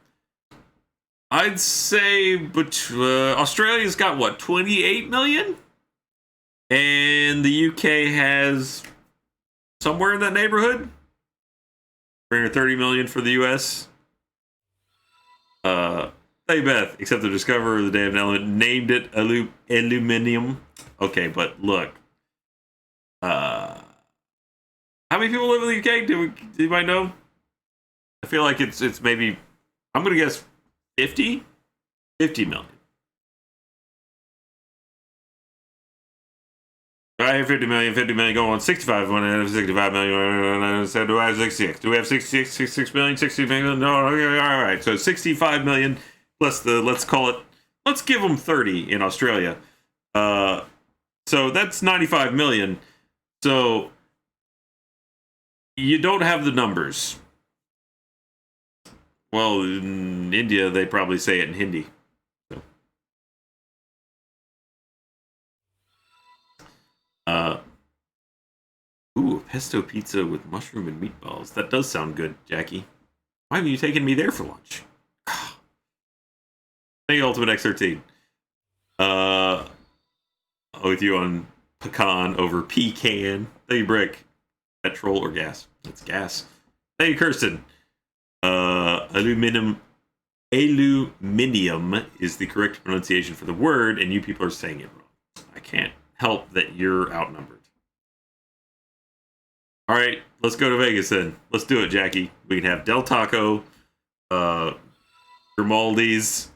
I'd say Australia's got, what, 28 million? And the UK has somewhere in that neighborhood? 330 million for the US. Hey, Beth, except the discoverer of the damn element named it aluminium. Okay, but look. How many people live in the UK? Do anybody know? I feel like it's maybe, I'm going to guess 50? 50 million. I have 50 million go on 65 million, 65 million, so do I have 66? Do we have 66 million, 60 million? No, okay, all right, so 65 million plus let's give them 30 in Australia. So that's 95 million. So you don't have the numbers. Well, in India, they probably say it in Hindi. So. Ooh, pesto pizza with mushroom and meatballs. That does sound good, Jackie. Why haven't you taken me there for lunch? Thank you, Ultimate X13. With you on pecan over pecan. Thank you, Brick. Petrol or gas? It's gas. Thank you, Kirsten. Aluminium is the correct pronunciation for the word, and you people are saying it wrong. I can't help that you're outnumbered. All right, let's go to Vegas then. Let's do it, Jackie. We can have Del Taco, Grimaldi's,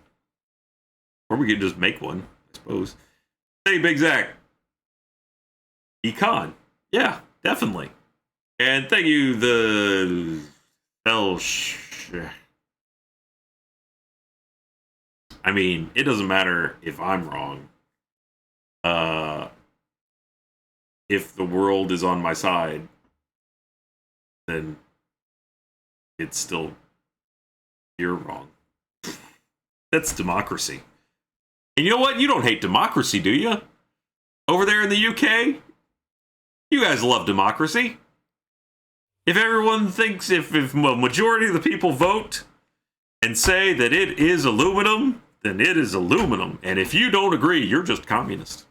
or we could just make one, I suppose. Hey, Big Zach. Econ. Yeah, definitely. And thank you, the I mean, it doesn't matter if I'm wrong. If the world is on my side, then it's still you're wrong. That's democracy. And you know what? You don't hate democracy, do you? Over there in the UK, you guys love democracy. If everyone thinks, if a majority of the people vote and say that it is aluminum, then it is aluminum. And if you don't agree, you're just communist.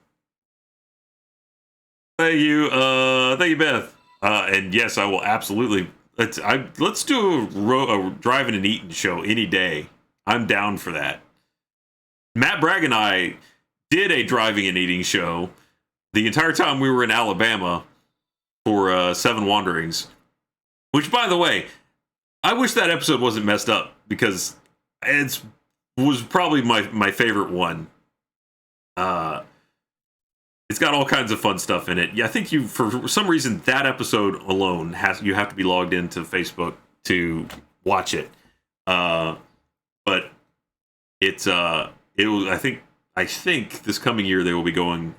Thank you, Beth. And yes, I will absolutely. Let's do a driving and eating show any day. I'm down for that. Matt Bragg and I did a driving and eating show the entire time we were in Alabama for Seven Wanderings. Which, by the way, I wish that episode wasn't messed up because it was probably my favorite one. It's got all kinds of fun stuff in it. Yeah, I think you, for some reason, that episode alone you have to be logged into Facebook to watch it. But it's it was I think this coming year they will be going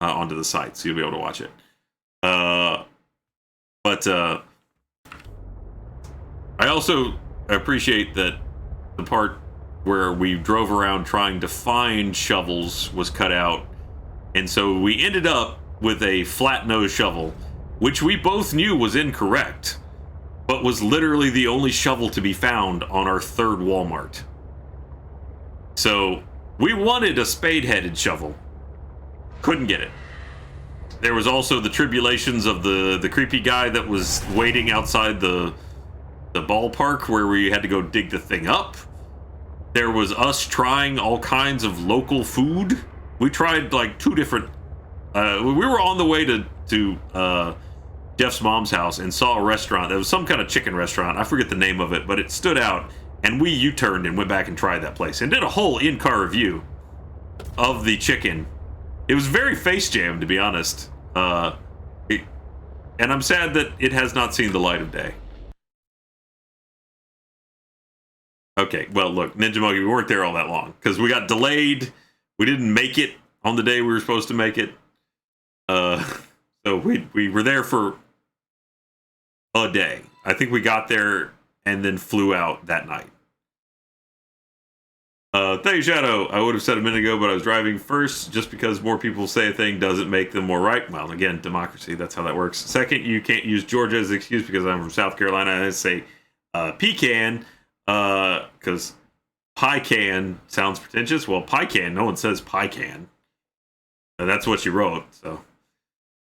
onto the site, so you'll be able to watch it. But I also appreciate that the part where we drove around trying to find shovels was cut out. And so we ended up with a flat nose shovel, which we both knew was incorrect, but was literally the only shovel to be found on our third Walmart. So we wanted a spade-headed shovel. Couldn't get it. There was also the tribulations of the creepy guy that was waiting outside the ballpark where we had to go dig the thing up. There was us trying all kinds of local food. We tried like two different. We were on the way to Jeff's mom's house and saw a restaurant. There was some kind of chicken restaurant. I forget the name of it, but it stood out. And we U-turned and went back and tried that place and did a whole in-car review of the chicken. It was very face jam, to be honest. And I'm sad that it has not seen the light of day. Okay, well, look, Ninja Monkey, we weren't there all that long because we got delayed. We didn't make it on the day we were supposed to make it. So we were there for a day. I think we got there and then flew out that night. Thank you, Shadow. I would have said a minute ago, but I was driving first. Just because more people say a thing doesn't make them more right. Well, again, democracy. That's how that works. Second, you can't use Georgia as an excuse because I'm from South Carolina. I say pecan because Pican sounds pretentious. Well, Pican, no one says Pican. That's what you wrote. So,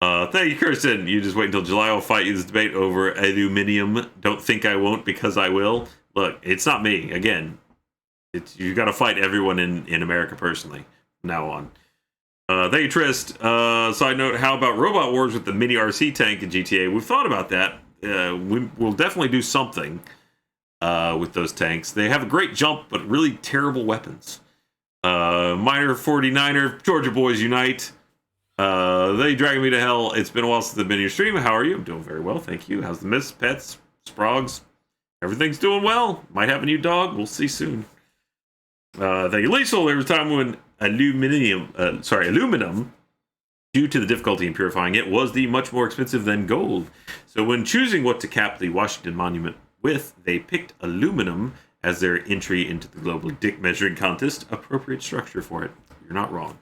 thank you, Kirsten. You just wait until July. I'll fight you this debate over aluminium. Don't think I won't because I will. Look, it's not me. Again, you got to fight everyone in America personally from now on. Thank you, Trist. Side note, how about Robot Wars with the mini RC tank in GTA? We've thought about that. We'll definitely do something with those tanks. They have a great jump, but really terrible weapons. Minor 49er, Georgia Boys Unite. They dragging me to hell. It's been a while since I've been in your stream. How are you? I'm doing very well, thank you. How's the miss, pets, sprogs? Everything's doing well. Might have a new dog. We'll see soon. Thank you, Liesel. There was a time when aluminum due to the difficulty in purifying it, was the much more expensive than gold. So when choosing what to cap the Washington Monument with, they picked aluminum as their entry into the global dick measuring contest. Appropriate structure for it. You're not wrong.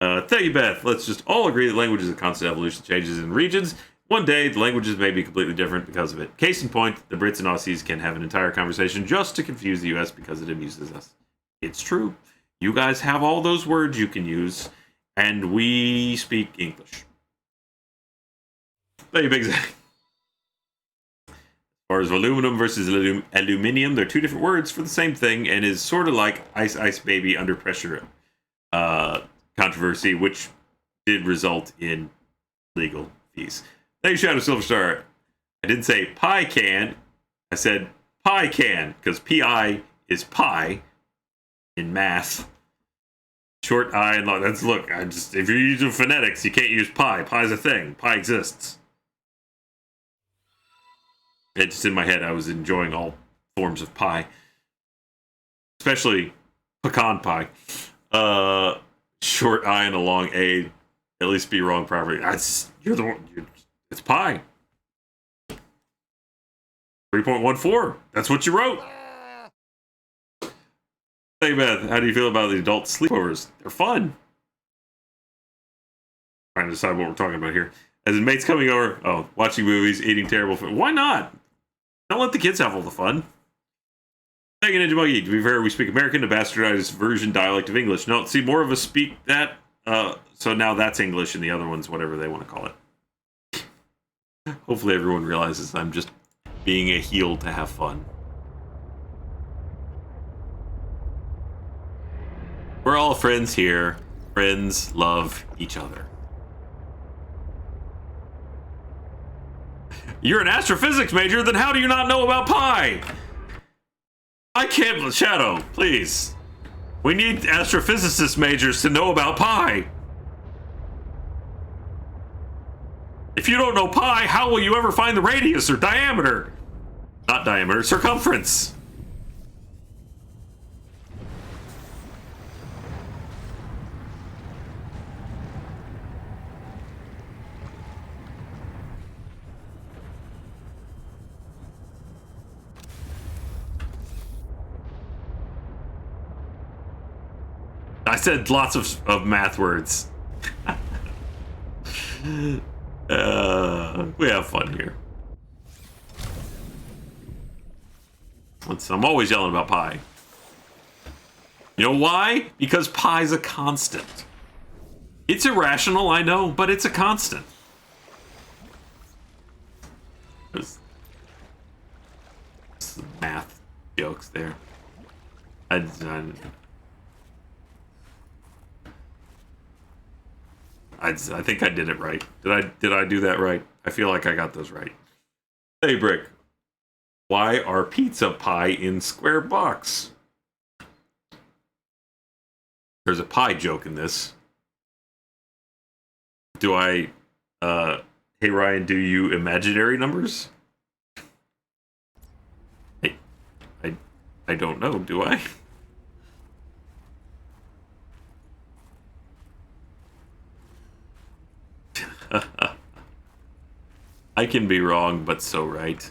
Thank you, Beth. Let's just all agree that language is a constant evolution, changes in regions. One day, the languages may be completely different because of it. Case in point, the Brits and Aussies can have an entire conversation just to confuse the US because it amuses us. It's true. You guys have all those words you can use, and we speak English. Thank you, Big Zach. As far as aluminum versus aluminium, they're two different words for the same thing, and is sort of like Ice Ice Baby under pressure controversy, which did result in legal fees. Thank you, Shadow Silverstar. I didn't say pie can. I said pie can, because P-I is pie in math. Short I and long. That's, look, if you're using phonetics, you can't use pie. Pie's a thing. Pie exists. It's just in my head, I was enjoying all forms of pie. Especially pecan pie. Short I and a long A. At least be wrong properly. You're the one. It's pie. 3.14. That's what you wrote. Hey, Beth, how do you feel about the adult sleepovers? They're fun. Trying to decide what we're talking about here. As in mates coming over, watching movies, eating terrible food. Why not? Don't let the kids have all the fun. Thank you, Ninja Monkey. To be fair, we speak American, a bastardized version dialect of English. No, see, more of us speak that. So now that's English, and the other one's whatever they want to call it. Hopefully everyone realizes I'm just being a heel to have fun. We're all friends here. Friends love each other. You're an astrophysics major, then how do you not know about pi? I can't, Shadow, please. We need astrophysicist majors to know about pi. If you don't know pi, how will you ever find the radius or diameter? Not diameter, circumference. I said lots of math words. We have fun here. I'm always yelling about pi. You know why? Because pi's a constant. It's irrational, I know, but it's a constant. There's some math jokes there. I think I did it right. Did I do that right? I feel like I got those right. Hey, Brick. Why are pizza pie in square box? There's a pie joke in this. Do I... hey, Ryan, do you imaginary numbers? Hey, I don't know, do I? I can be wrong, but so right.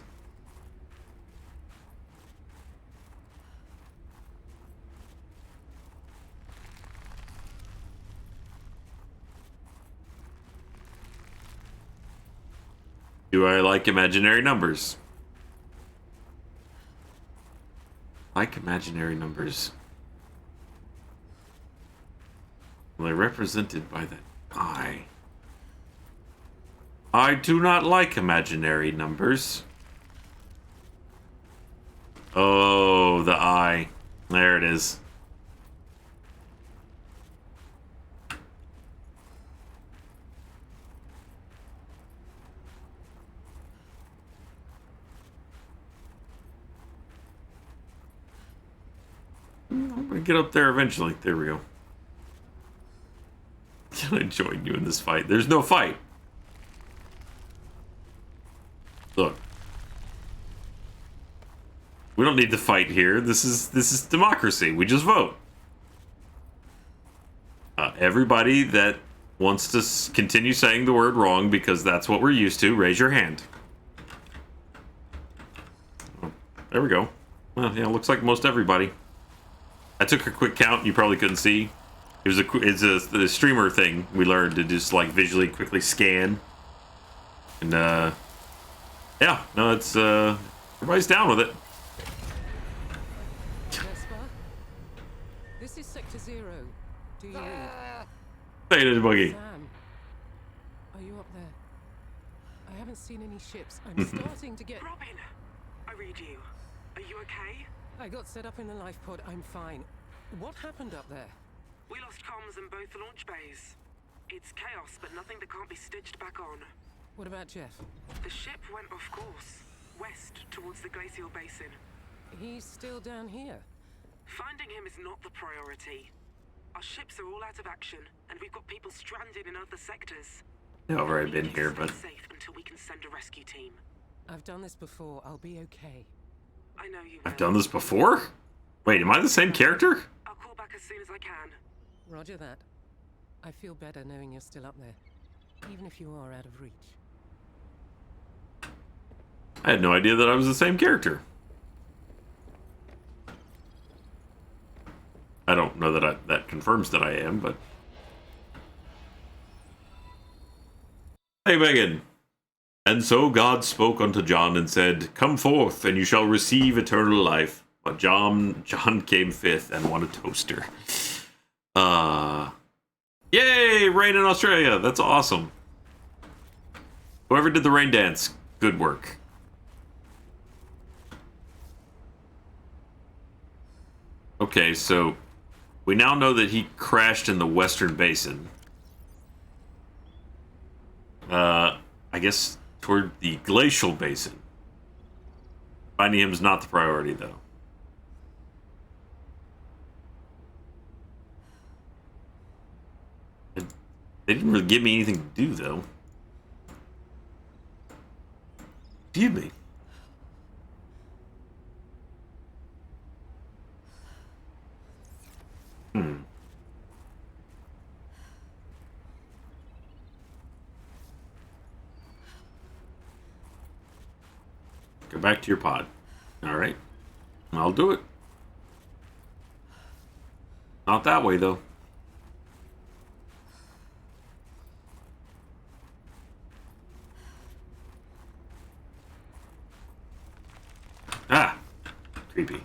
Do I like imaginary numbers? Like imaginary numbers. Well, they're represented by that pie. I do not like imaginary numbers. Oh, the I. There it is. I'm gonna get up there eventually. There we go. Can I join you in this fight? There's no fight. Look, we don't need to fight here. This is democracy. We just vote. Everybody that wants to continue saying the word wrong because that's what we're used to, raise your hand. Oh, there we go. Well, yeah, looks like most everybody. I took a quick count. You probably couldn't see. It's a streamer thing we learned to just like visually quickly scan. And yeah, no, it's everybody's down with it. Vesper? This is Sector 0. Do you read? Hey, there's Boogie. Sam, are you up there? I haven't seen any ships. I'm starting to get... Robin, I read you. Are you okay? I got set up in the life pod. I'm fine. What happened up there? We lost comms in both launch bays. It's chaos, but nothing that can't be stitched back on. What about Jeff? The ship went off course, west towards the glacial basin. He's still down here. Finding him is not the priority. Our ships are all out of action, and we've got people stranded in other sectors. Yeah, I've already been We need to here, stay but safe until we can send a rescue team. I've done this before. I'll be okay. I know you will. I've done this before? Wait, am I the same character? I'll call back as soon as I can. Roger that. I feel better knowing you're still up there, even if you are out of reach. I had no idea that I was the same character. I don't know that that confirms that I am, but... Hey, Megan. And so God spoke unto John and said, Come forth, and you shall receive eternal life. But John came fifth and won a toaster. Yay! Rain in Australia. That's awesome. Whoever did the rain dance, good work. Okay, so we now know that he crashed in the Western Basin. I guess toward the Glacial Basin. Finding him is not the priority, though. They didn't really give me anything to do, though. Give me. Go back to your pod. Alright. I'll do it. Not that way, though. Ah! Creepy.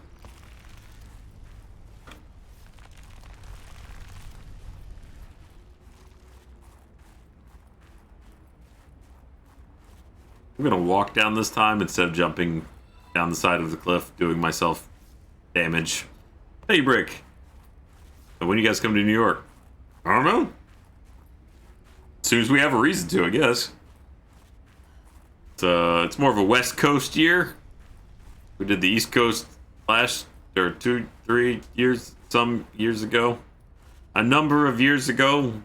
I'm gonna walk down this time instead of jumping down the side of the cliff, doing myself damage. Hey, Brick. So when you guys come to New York? I don't know. As soon as we have a reason to, I guess. It's more of a West Coast year. We did the East Coast some years ago. A number of years ago,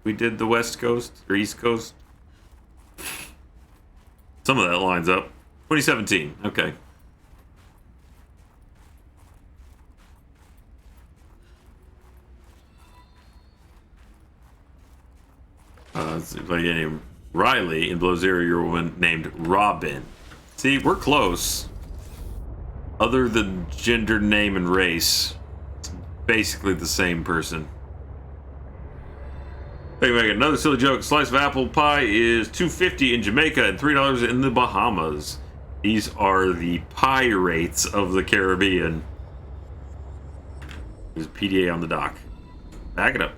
we did the West Coast or East Coast. Some of that lines up. 2017. Okay. Like named Riley in Below Zero, you're a woman named Robin. See, we're close. Other than gender, name, and race, it's basically the same person. Hey, Megan, another silly joke. Slice of apple pie is $2.50 in Jamaica and $3 in the Bahamas. These are the pie rates of the Caribbean. There's a PDA on the dock. Back it up.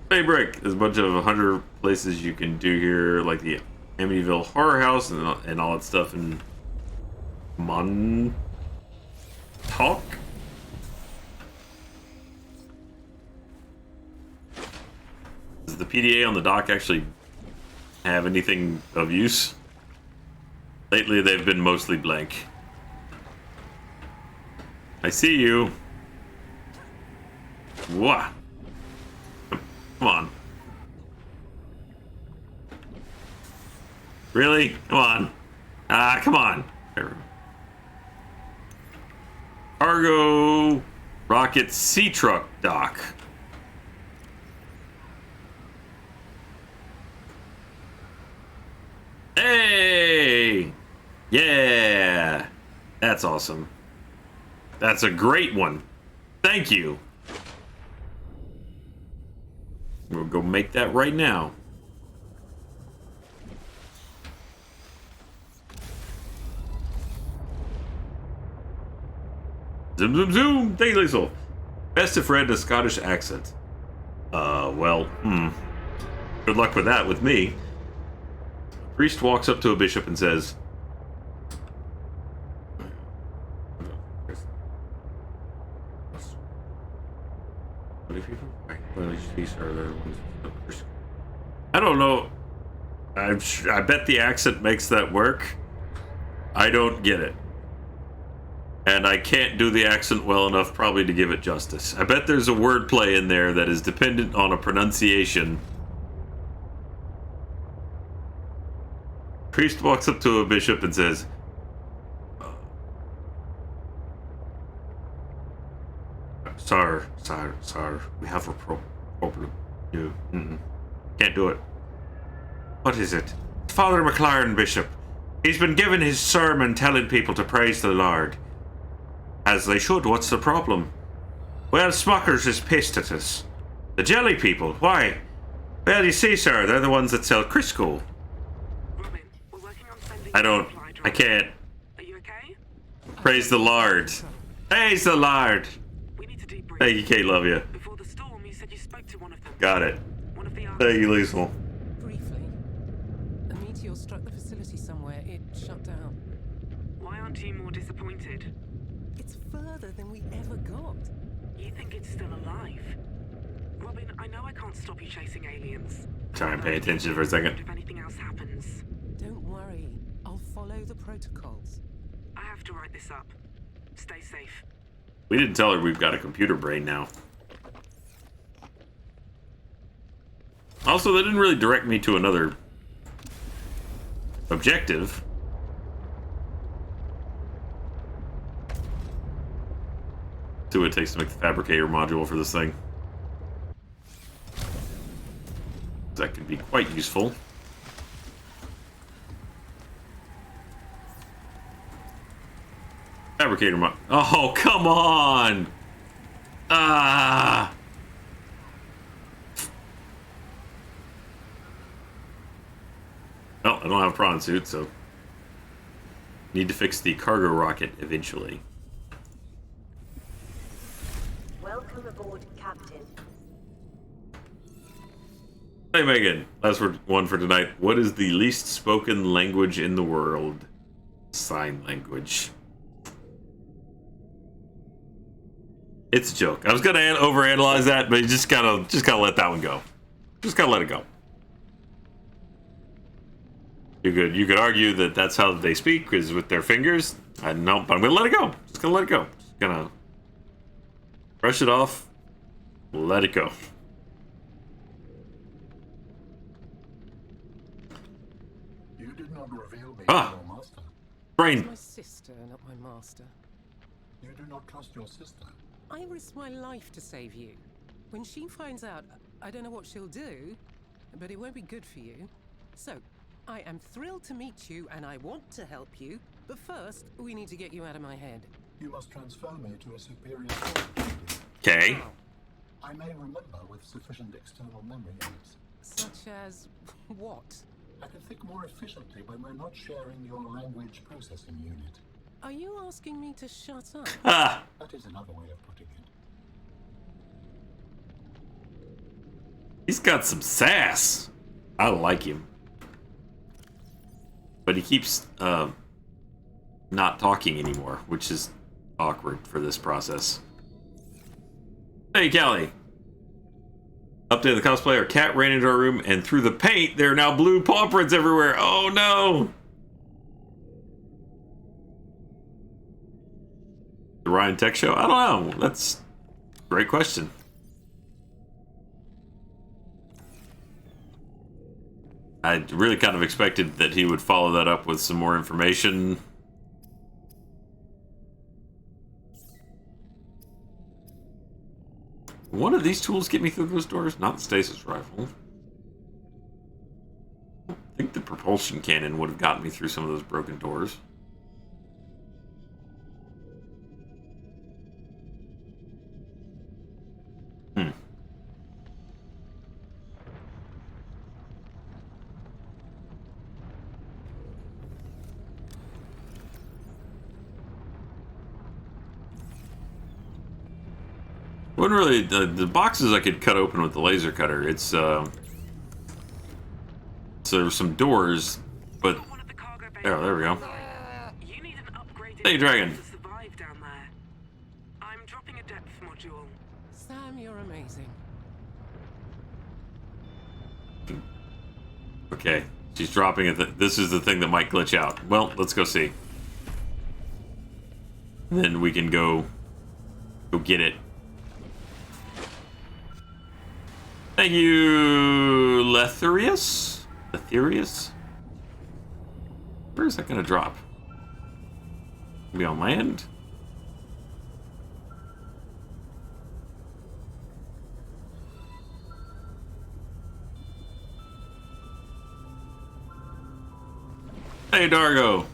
Hey, Brick. There's a bunch of 100 places you can do here, like the Amityville Horror House and all that stuff in Montauk. Does the PDA on the dock actually have anything of use? Lately, they've been mostly blank. I see you. What? Come on. Really? Come on. Come on. cargo rocket sea truck dock. Hey! Yeah! That's awesome. That's a great one. Thank you. We'll go make that right now. Zoom, zoom, zoom! Thank you, Liesel. Best if read in a Scottish accent. Good luck with that with me. A priest walks up to a bishop and says, I don't know. I bet the accent makes that work. I don't get it. And I can't do the accent well enough probably to give it justice. I bet there's a wordplay in there that is dependent on a pronunciation. Priest walks up to a bishop and says, Sir, we have a problem. No, can't do it. What is it? Father McLaren, Bishop. He's been given his sermon telling people to praise the Lord. As they should. What's the problem? Well, Smuckers is pissed at us. The jelly people. Why? Well, you see, sir, they're the ones that sell Crisco. Robin, we're working on sending I can't. Are you okay? Praise the Lord. Praise the Lord. We need to debrief. Thank you, Kate. Love you. Before the storm, you said you spoke to one of them. Got it. One of the Thank you, Liesel. Briefly. A meteor struck the facility somewhere. It shut down. Why aren't you more disappointed? It's further than we ever got. You think it's still alive? Robin, I know I can't stop you chasing aliens. Try and pay attention for a second. If anything else happens, Don't worry. I'll follow the protocols. I have to write this up. Stay safe. We didn't tell her we've got a computer brain now. Also, they didn't really direct me to another objective. See what it takes to make the fabricator module for this thing. That could be quite useful. Fabricator mod. Oh, come on! Ah! Well, I don't have a prawn suit, so need to fix the cargo rocket eventually. Welcome aboard, Captain. Hey Megan, last one for tonight. What is the least spoken language in the world? Sign language. It's a joke. I was gonna overanalyze that, but you just gotta let that one go. Just gotta let it go. You could argue that that's how they speak, is with their fingers. I don't know, but I'm gonna let it go. Just gonna let it go. Just gonna brush it off. Let it go. You did not reveal me Ah. to your master. Brain. My sister, not my master. You do not trust your sister. I risked my life to save you. When she finds out, I don't know what she'll do, but it won't be good for you. So, I am thrilled to meet you and I want to help you, but first, we need to get you out of my head. You must transfer me to a superior storage. Okay. I may remember with sufficient external memory aids. Such as what? I can think more efficiently when we're not sharing your language processing unit. Are you asking me to shut up? Ah. That is another way of putting it. He's got some sass. I like him. But he keeps not talking anymore, which is awkward for this process. Hey, Callie. Update the cosplayer. Cat ran into our room, and through the paint, there are now blue paw prints everywhere. Oh, no. The Ryan Tech Show? I don't know. That's a great question. I really kind of expected that he would follow that up with some more information. One of these tools get me through those doors? Not the stasis rifle. I think the propulsion cannon would have gotten me through some of those broken doors. Wouldn't really the boxes I could cut open with the laser cutter. It's so there's some doors, but oh, there we go. You need an upgraded Hey, Dragon. to survive down there. I'm dropping a depth module. Sam, you're amazing. Okay, she's dropping it. This is the thing that might glitch out. Well, let's go see. Then we can go get it. Thank you, Letherius. Letherius. Where is that going to drop? Be on land? Hey, Dargo.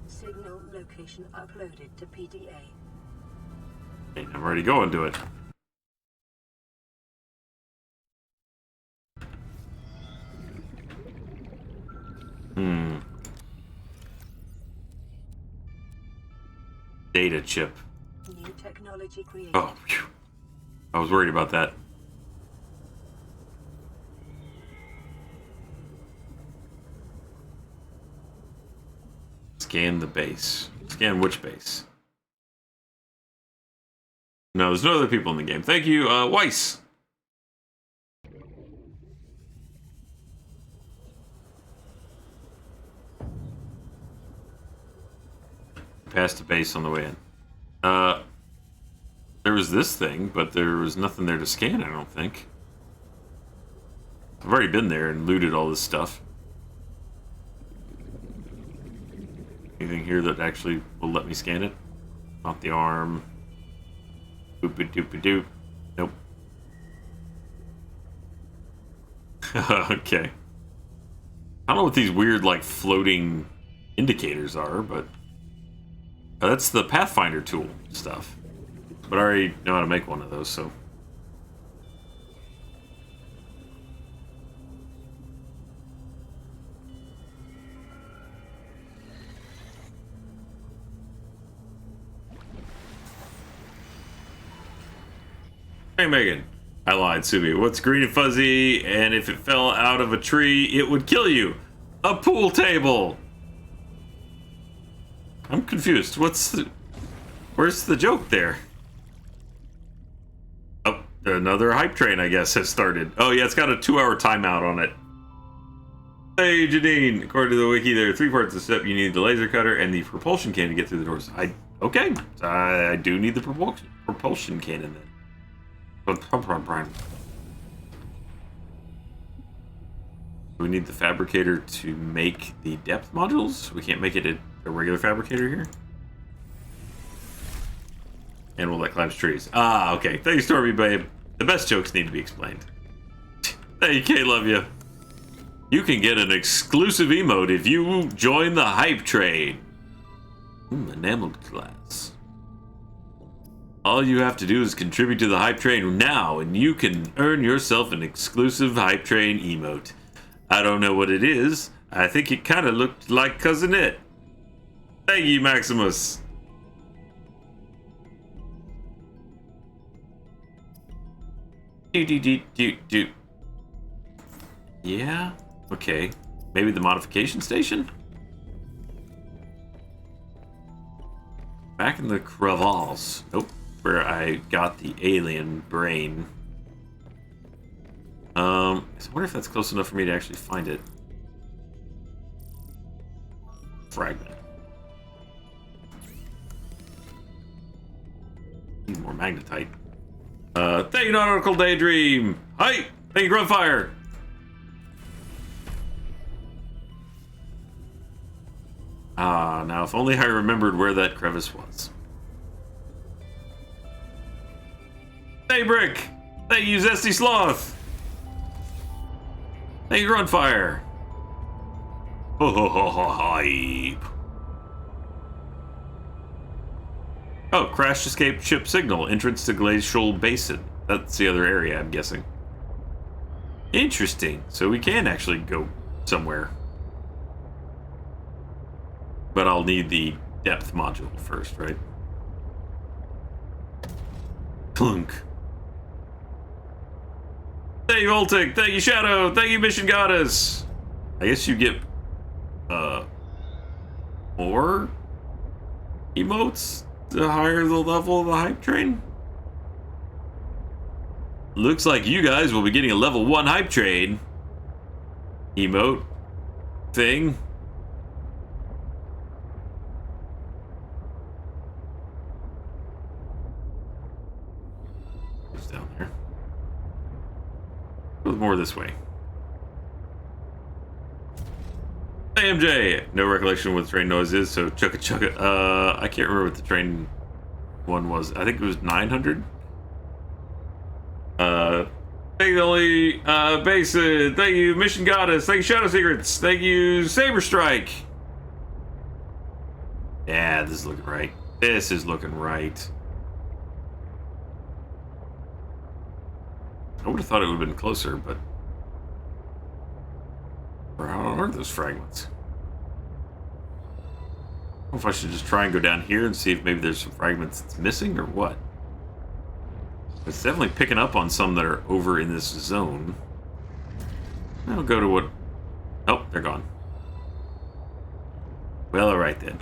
Signal location uploaded to PDA. Okay, I'm ready to go and do it. Data chip. New technology created. Oh, phew. I was worried about that. Scan the base. Scan which base? No, there's no other people in the game. Thank you, Weiss. Past the base on the way in. There was this thing, but there was nothing there to scan, I don't think. I've already been there and looted all this stuff. Anything here that actually will let me scan it? Not the arm. Boopy doopy doop. Nope. Okay. I don't know what these weird, like, floating indicators are, but that's the Pathfinder tool stuff. But I already know how to make one of those, so. Hey, Megan. I lied, Subi. What's green and fuzzy, and if it fell out of a tree, it would kill you? A pool table! I'm confused. Where's the joke there? Oh, another hype train, I guess, has started. Oh, yeah, it's got a 2-hour timeout on it. Hey, Janine. According to the wiki, there are 3 parts of the step. You need the laser cutter and the propulsion cannon to get through the doors. Okay. I do need the propulsion cannon then. We need the fabricator to make the depth modules. We can't make it a regular fabricator here. Animal that climbs trees. Ah, okay. Thank you, Stormy Babe. The best jokes need to be explained. Hey, Kay, love you. You can get an exclusive emote if you join the hype train. Enameled class. All you have to do is contribute to the hype train now, and you can earn yourself an exclusive hype train emote. I don't know what it is. I think it kind of looked like Cousin It. Thank you, Maximus. Do. Yeah? Okay. Maybe the modification station? Back in the crevasse. Nope. Where I got the alien brain. I wonder if that's close enough for me to actually find it. Fragment. Need more magnetite. Thank you, Nautical Daydream. Hi, Thank you, Grunfire. Ah, now if only I remembered where that crevice was. Hey, Brick! Thank you, Zesty Sloth! Thank you, Grunfire! Ho ho ho ho hype! Oh, crash escape ship signal. Entrance to Glacial Basin. That's the other area, I'm guessing. Interesting. So we can actually go somewhere. But I'll need the depth module first, right? Clunk. Thank you, Voltic. Thank you, Shadow. Thank you, Mission Goddess. I guess you get, more emotes the higher the level of the hype train. Looks like you guys will be getting a level 1 hype train emote thing. It's down there. Goes more this way. Hey MJ! No recollection what the train noise is, so chugga chugga. I can't remember what the train one was. I think it was 900. Thank you, Lily. Basin. Thank you, Mission Goddess. Thank you, Shadow Secrets. Thank you, Saber Strike. Yeah, this is looking right. This is looking right. I would have thought it would have been closer, but where are those fragments? I don't know if I should just try and go down here and see if maybe there's some fragments that's missing or what. It's definitely picking up on some that are over in this zone. I'll go to what... Oh, they're gone. Well, alright then.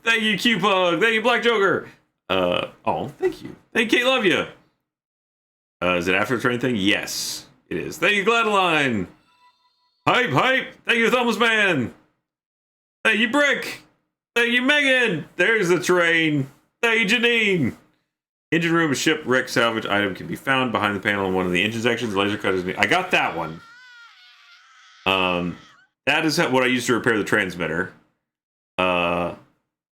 Thank you, Q-Pug! Thank you, Black Joker! Oh, thank you. Thank you, Kate, love you! Is it after the train thing? Yes, it is. Thank you, Gladeline! Hype, hype! Thank you, Thumbs Man! Thank you, Brick! Thank you, Megan! There's the train! Thank you, Janine! Engine room, a shipwreck salvage item can be found behind the panel in one of the engine sections. Laser cutters. I got that one. That is what I used to repair the transmitter. So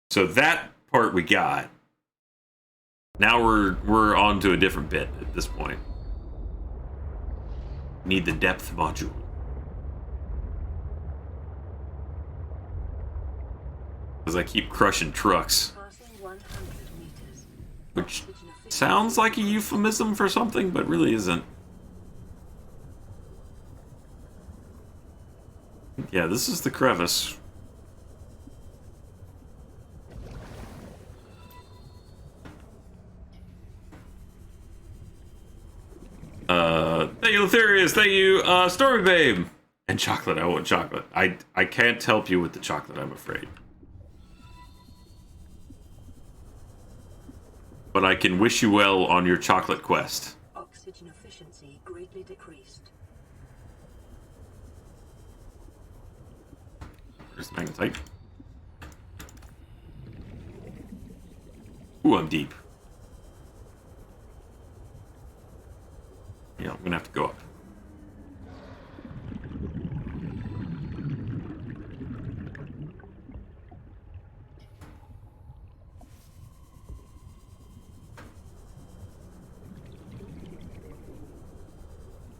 that part we got. Now we're on to a different bit at this point. Need the depth module. Because I keep crushing trucks. Passing 100 meters. Which sounds like a euphemism for something, but really isn't. Yeah, this is the crevice. Thank you, Letherius. Thank you, Stormy Babe. And chocolate. I want chocolate. I can't help you with the chocolate, I'm afraid. But I can wish you well on your chocolate quest. Oxygen efficiency greatly decreased. There's the magnetite. Ooh, I'm deep. Yeah, I'm gonna have to go up.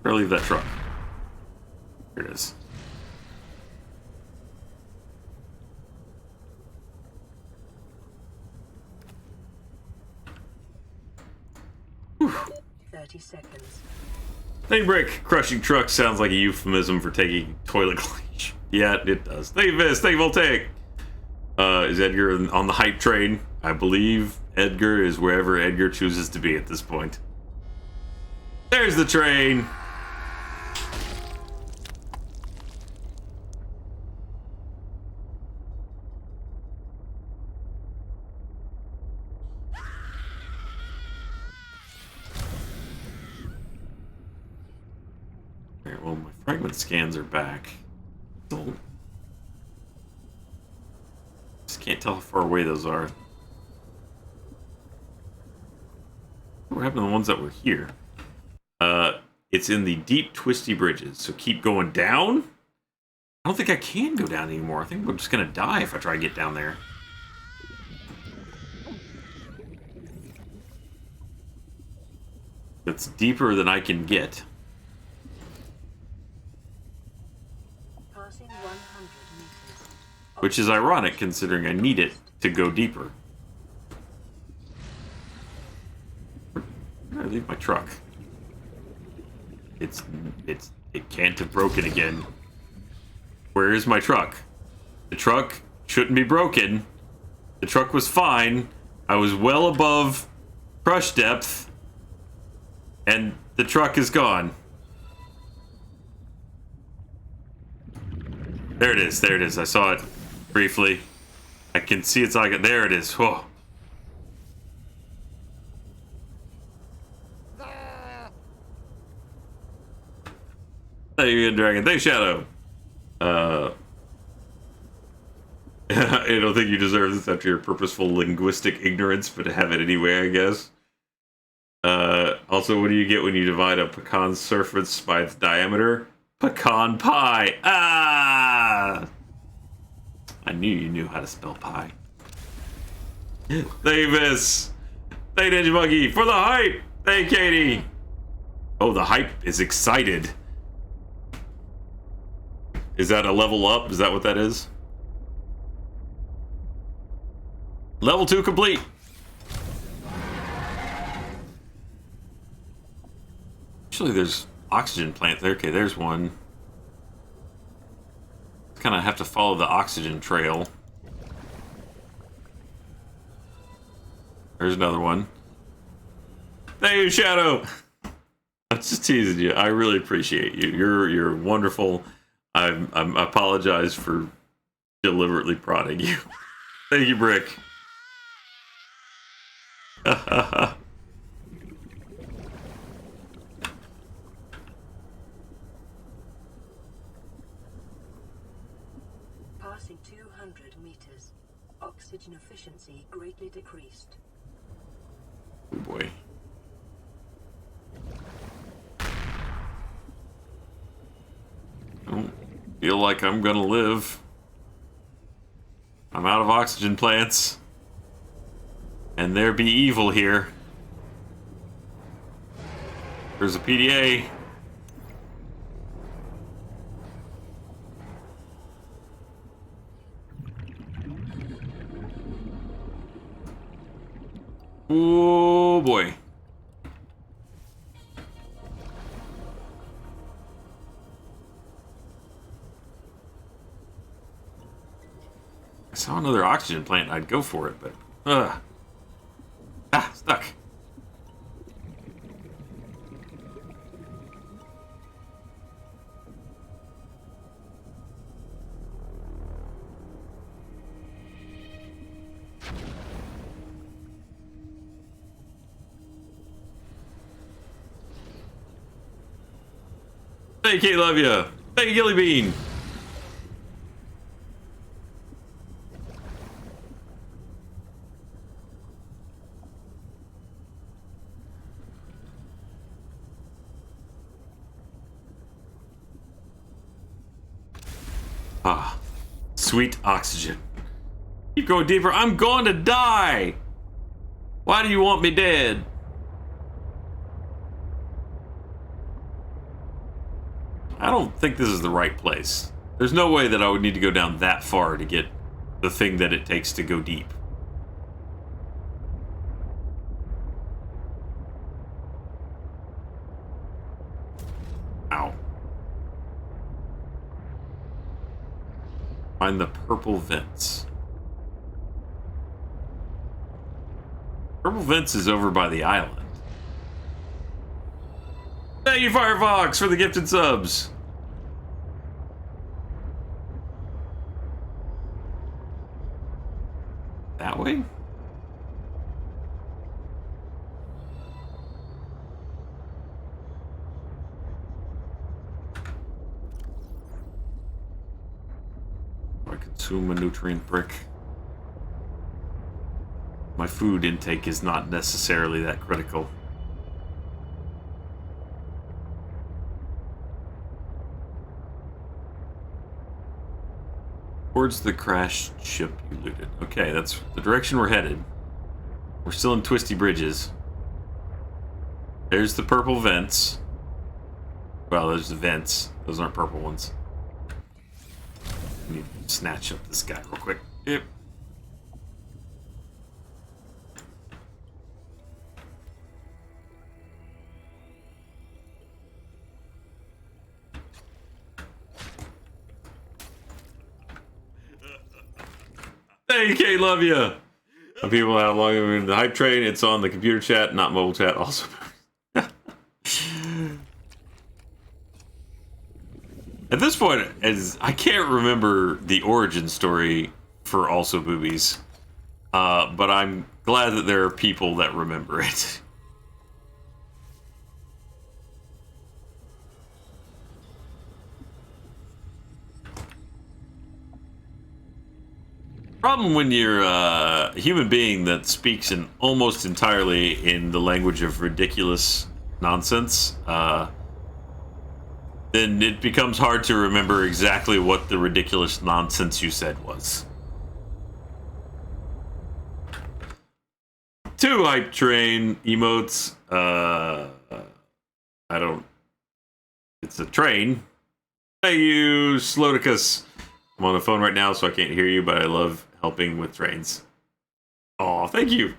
Or leave that truck. Here it is. Whew. 30 seconds. Daybreak, crushing trucks sounds like a euphemism for taking toilet clean. Yeah, it does. Thank you, Viz. Thank you, Voltaic. Is Edgar on the hype train? I believe Edgar is wherever Edgar chooses to be at this point. There's the train. Alright, well, my fragment scans are back. Still, just can't tell how far away those are. What happened to the ones that were here? it's in the deep, twisty bridges. So keep going down. I don't think I can go down anymore. I think I'm just going to die if I try to get down there. It's deeper than I can get. Passing 100 meters. Which is ironic, considering I need it to go deeper. Where did I leave my truck? It can't have broken again. Where is my truck? The truck shouldn't be broken. The truck was fine. I was well above crush depth. And the truck is gone. There it is. There it is. I saw it briefly. I can see it's like there it is. Whoa. Thank you, Dragon. Thanks, Shadow. I don't think you deserve this after your purposeful linguistic ignorance, but have it anyway, I guess. Also, what do you get when you divide a pecan surface by its diameter? Pecan pie. Ah! I knew you knew how to spell pie. Davis! Thank Ninja Monkey for the hype! Thank Katie! Oh, the hype is excited. Is that a level up? Is that what that is? Level 2 complete. Actually, there's oxygen plant there. Okay, there's one. Kind of have to follow the oxygen trail. There's another one. Thank you, Shadow. I'm just teasing you. I really appreciate you. You're wonderful. I apologize for deliberately prodding you. Thank you, Brick. Passing 200 meters. Oxygen efficiency greatly decreased. Oh boy. I don't feel like I'm gonna live. I'm out of oxygen plants. And there be evil here. There's a PDA. Oh boy. I saw another oxygen plant and I'd go for it, but stuck. Hey, Kate, love ya. Thank you, Gilly Bean. Ah, sweet oxygen. Keep going deeper. I'm going to die. Why do you want me dead? I don't think this is the right place. There's no way that I would need to go down that far to get the thing that it takes to go deep. Ow. Find the purple vents. Purple vents is over by the island. Thank you, Firefox, for the gifted subs. That way? I consume a nutrient brick. My food intake is not necessarily that critical. Towards the crashed ship you looted. Okay, that's the direction we're headed. We're still in Twisty Bridges. There's the purple vents. Well, there's the vents. Those aren't purple ones. Let me snatch up this guy real quick. Yep. Hey, Kate, love you. Some people how long in the hype train. It's on the computer chat, not mobile chat. Also, at this point, as I can't remember the origin story for Also Boobies, but I'm glad that there are people that remember it. Problem when you're a human being that speaks in almost entirely in the language of ridiculous nonsense, then it becomes hard to remember exactly what the ridiculous nonsense you said was. 2 hype train emotes. I don't. It's a train. Thank you, Sloticus. I'm on the phone right now, so I can't hear you, but I love helping with trains. Oh, thank you.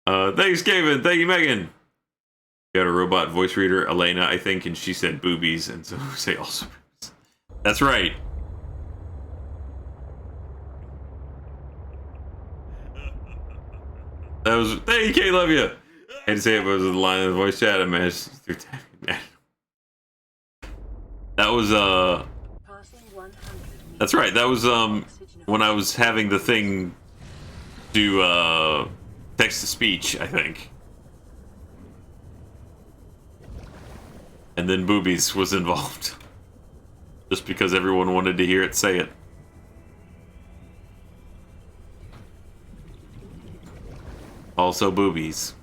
Thanks, Kevin. Thank you, Megan. You got a robot voice reader, Elena, I think, and she said boobies, and so say also boobies. That's right. That was, thank you, Kate, love you. I had to say it was the line of the voice chat. I managed through that was, that's right. That was, when I was having the thing do, text-to-speech, I think. And then boobies was involved. Just because everyone wanted to hear it say it. Also boobies.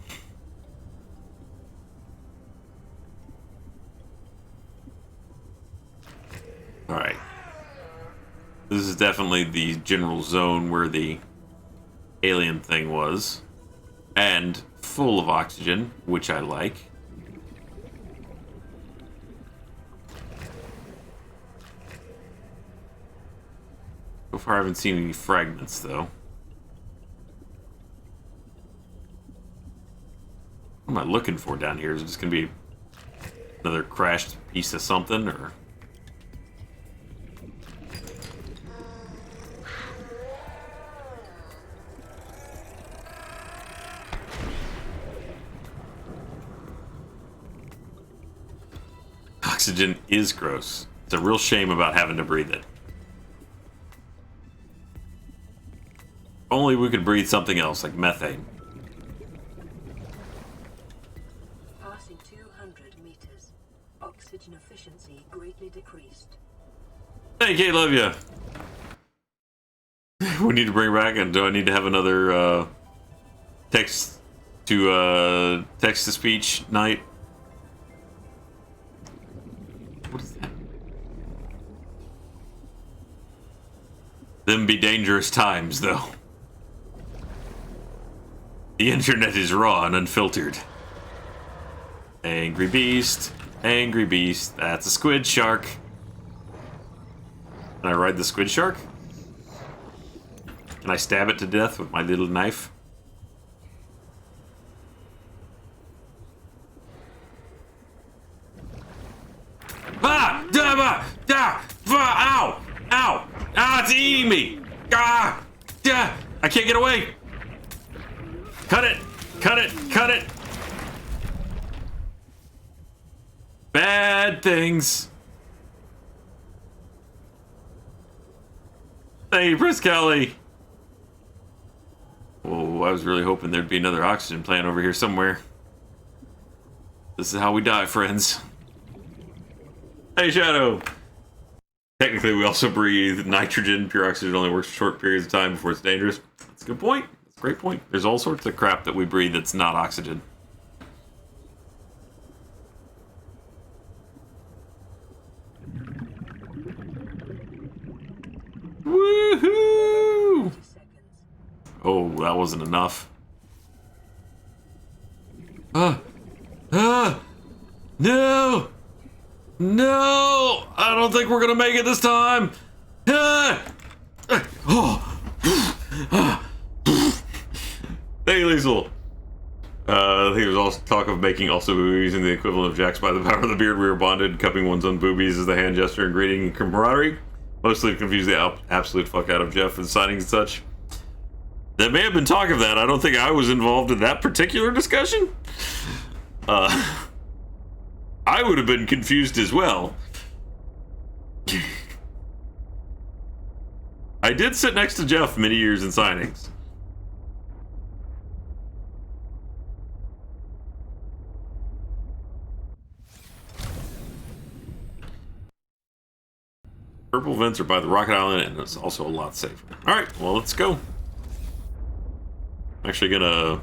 Alright. This is definitely the general zone where the alien thing was. And full of oxygen, which I like. So far I haven't seen any fragments, though. What am I looking for down here? Is it just going to be another crashed piece of something, or... Oxygen is gross. It's a real shame about having to breathe it. Only we could breathe something else, like methane. Passing 200 meters. Oxygen efficiency greatly decreased. Hey, Kate, love you. We need to bring back, and do I need to have another text-to-speech night? What is that? Them be dangerous times, though. The internet is raw and unfiltered. Angry beast. Angry beast. That's a squid shark. Can I ride the squid shark? Can I stab it to death with my little knife? Ah! Ow! Ow! Ah, it's eating me! Ah! I can't get away! Cut it! Cut it! Cut it! Bad things. Hey, Chris Kelly. Whoa, I was really hoping there'd be another oxygen plant over here somewhere. This is how we die, friends. Hey, Shadow. Technically, we also breathe nitrogen. Pure oxygen only works for short periods of time before it's dangerous. That's a good point. That's a great point. There's all sorts of crap that we breathe that's not oxygen. Woo! that wasn't enough. No! No! I don't think we're gonna make it this time! Hey, Liesel. I think there was also talk of making also using the equivalent of Jack's by the power of the beard. We were bonded, cupping one's own boobies as the hand gesture and greeting and camaraderie. Mostly to confuse the absolute fuck out of Jeff and signings and such. There may have been talk of that. I don't think I was involved in that particular discussion. I would have been confused as well. I did sit next to Jeff many years in signings. Purple vents are by the Rocket Island, and it's also a lot safer. Alright, well, let's go. I'm actually gonna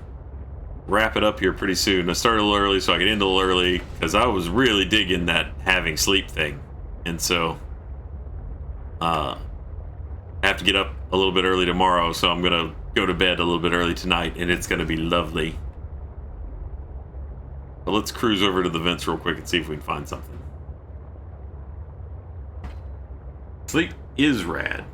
wrap it up here pretty soon. I started a little early so I could end a little early, because I was really digging that having sleep thing. And so, I have to get up a little bit early tomorrow, so I'm gonna go to bed a little bit early tonight, and it's gonna be lovely. But let's cruise over to the vents real quick and see if we can find something. Sleep is rad.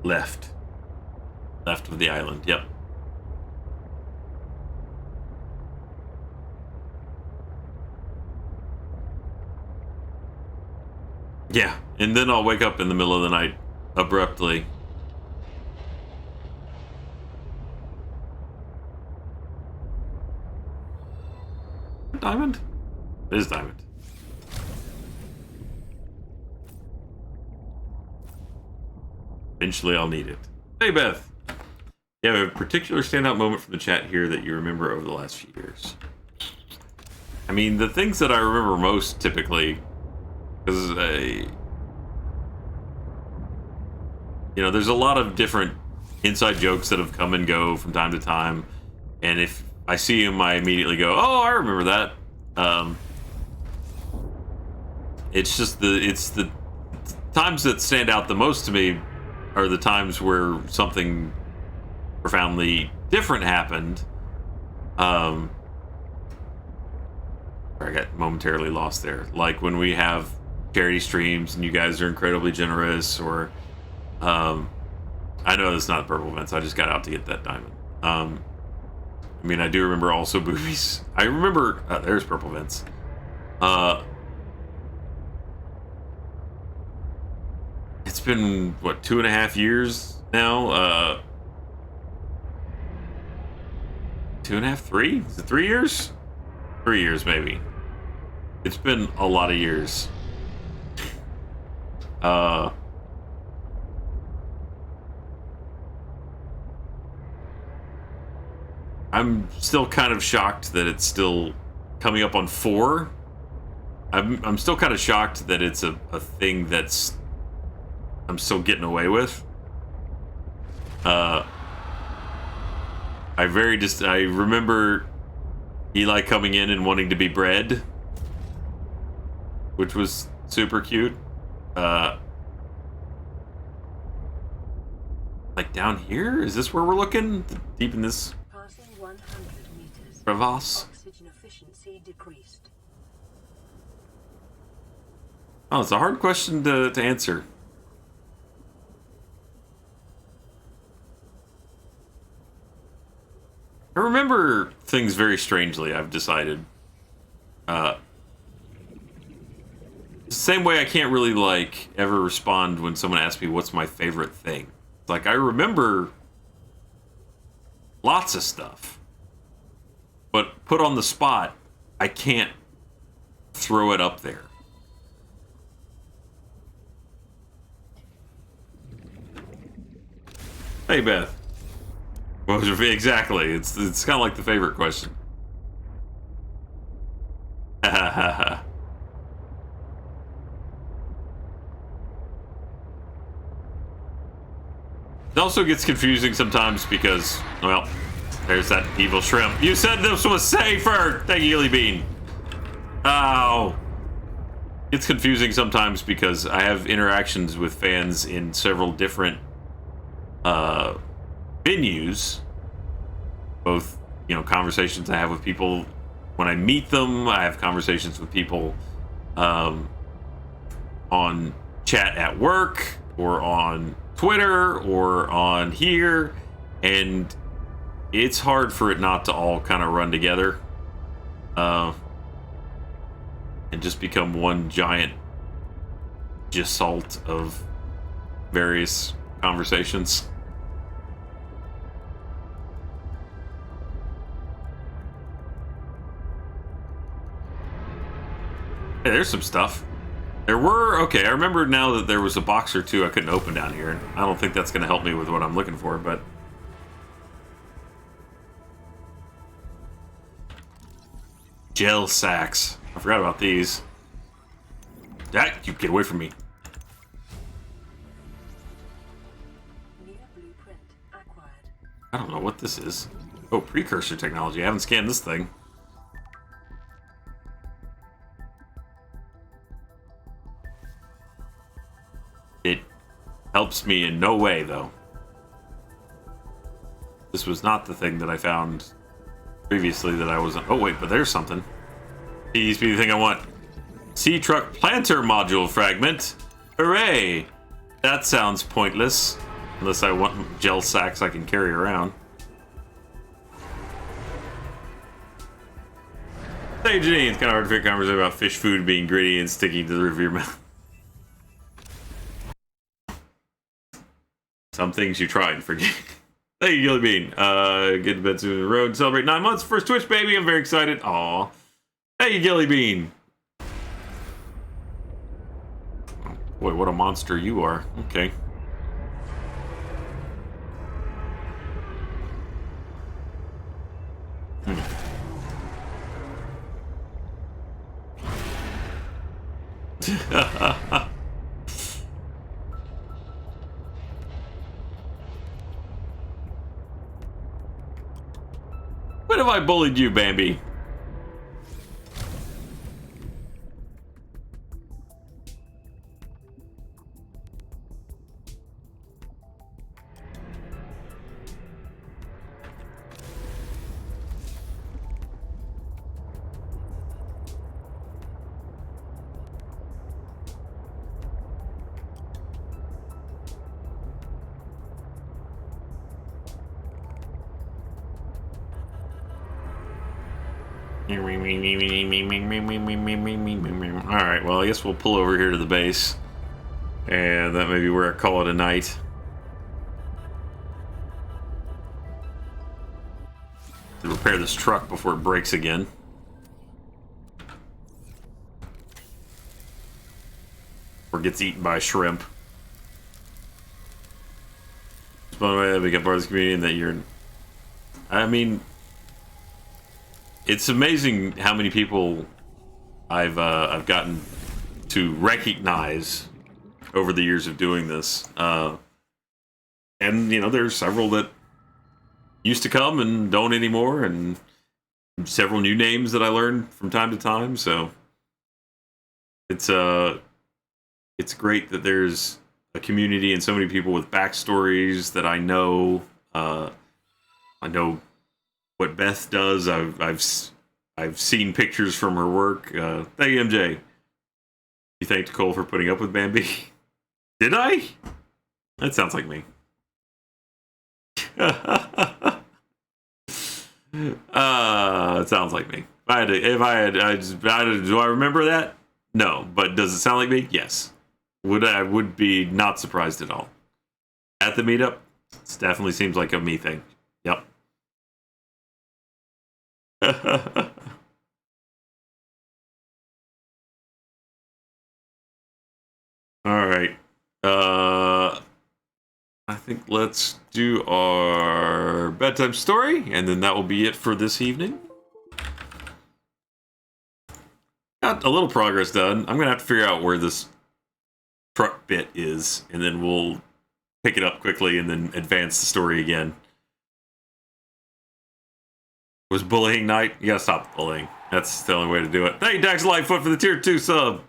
Left of the island, yep. Yeah, and then I'll wake up in the middle of the night abruptly. Diamond? It is diamond. Eventually I'll need it. Hey, Beth. You have a particular standout moment from the chat here that you remember over the last few years. I mean, the things that I remember most typically, because you know, there's a lot of different inside jokes that have come and go from time to time, and if I see him, I immediately go, "Oh, I remember that." It's just the times that stand out the most to me are the times where something profoundly different happened. I got momentarily lost there. Like when we have charity streams and you guys are incredibly generous, or I know it's not purple events. I just got out to get that diamond. I mean, I do remember also boobies. I remember there's purple vents. It's been what, 2.5 years now. 2.5, 3? Is it 3 years? 3 years maybe. It's been a lot of years. I'm still kind of shocked that it's still coming up on 4. I'm still kind of shocked that it's a thing that's I'm still getting away with. I remember Eli coming in and wanting to be bred, which was super cute. Like down here? Is this where we're looking? Deep in this Passing 100 meters. crevasse? Oxygen efficiency decreased. Oh, it's a hard question to answer. I remember things very strangely, I've decided. Same way I can't really, like, ever respond when someone asks me what's my favorite thing. It's like, I remember lots of stuff. But put on the spot, I can't throw it up there. Hey, Beth. What was your exactly? It's kind of like the favorite question. Ha ha ha ha. It also gets confusing sometimes because, well, There's that evil shrimp. You said this was safer! Thank you, Gilly Bean. Oh. It's confusing sometimes because I have interactions with fans in several different venues. Both, you know, conversations I have with people when I meet them. I have conversations with people on chat at work or on Twitter or on here. And it's hard for it not to all kind of run together. And just become one giant gestalt of various conversations. Hey, there's some stuff. There were, okay, I remember now that there was a box or two I couldn't open down here. I don't think that's going to help me with what I'm looking for, but... Gel sacks. I forgot about these. That, you get away from me. New blueprint acquired. I don't know what this is. Oh, precursor technology. I haven't scanned this thing. It helps me in no way, though. This was not the thing that I found previously that I wasn't... Oh, wait, but there's something. Please be the thing I want. Sea truck planter module fragment. Hooray! That sounds pointless. Unless I want gel sacks I can carry around. Hey, Janine, it's kind of hard to fit a conversation about fish food being gritty and sticking to the roof of your mouth. Some things you try and forget. Hey, Gilly Bean. Get to bed soon on the road. Celebrate 9 months. First Twitch, baby. I'm very excited. Aw. Hey, Gilly Bean. Oh, boy, what a monster you are. Okay. When have I bullied you, Bambi? Alright, well, I guess we'll pull over here to the base. And that may be where I call it a night. To repair this truck before it breaks again. Or gets eaten by a shrimp. By the way, that become part of this community and that you're... I mean... It's amazing how many people I've gotten to recognize over the years of doing this, and you know, there's several that used to come and don't anymore, and several new names that I learned from time to time. So it's great that there's a community and so many people with backstories that I know. I know what Beth does. I've seen pictures from her work. Thank you, MJ. You thanked Cole for putting up with Bambi. Did I? That sounds like me. It sounds like me. Do I remember that? No, but does it sound like me? Yes. I would be not surprised at all. At the meetup, it definitely seems like a me thing. Yep. All right. I think let's do our bedtime story, and then that will be it for this evening. Got a little progress done. I'm gonna have to figure out where this truck bit is, and then we'll pick it up quickly and then advance the story again. Was bullying night? You gotta stop bullying. That's the only way to do it. Thank you, Dax Lightfoot, for the tier 2 sub.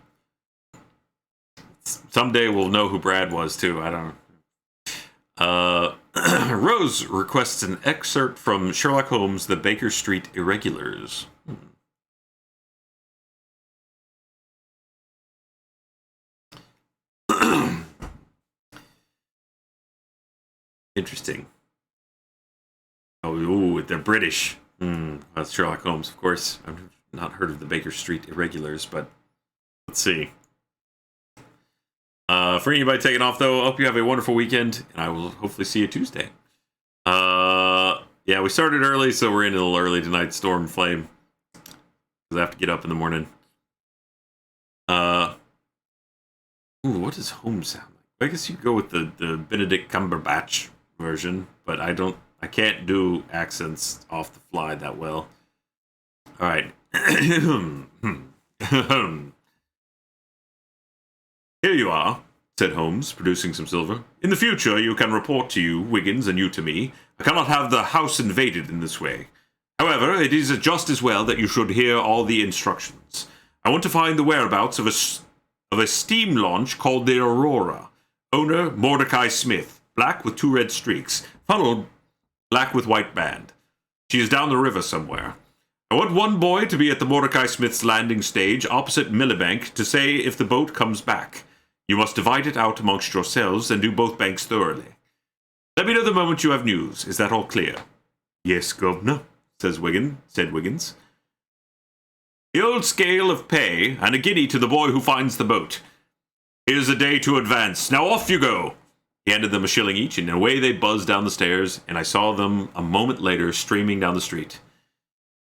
Someday we'll know who Brad was, too. I don't know. Rose requests an excerpt from Sherlock Holmes' The Baker Street Irregulars. Interesting. Oh, ooh, they're British. That's Sherlock Holmes, of course. I've not heard of the Baker Street Irregulars, but let's see. For anybody taking off, though, I hope you have a wonderful weekend, and I will hopefully see you Tuesday. Yeah, we started early, so we're in a little early tonight, Storm Flame. Because I have to get up in the morning. Ooh, what does Holmes sound like? I guess you go with the Benedict Cumberbatch version, but I can't do accents off the fly that well. All right. Here you are, said Holmes, producing some silver. In the future, you can report to you, Wiggins, and you to me. I cannot have the house invaded in this way. However, it is just as well that you should hear all the instructions. I want to find the whereabouts of a steam launch called the Aurora. Owner, Mordecai Smith, black with 2 red streaks. Funnel, black with white band. She is down the river somewhere. I want one boy to be at the Mordecai Smith's landing stage opposite Millibank to say if the boat comes back. You must divide it out amongst yourselves and do both banks thoroughly. Let me know the moment you have news. Is that all clear? Yes, Governor, said Wiggins. The old scale of pay, and a guinea to the boy who finds the boat. Here's a day to advance. Now off you go. He handed them a shilling each, and away they buzzed down the stairs, and I saw them a moment later streaming down the street.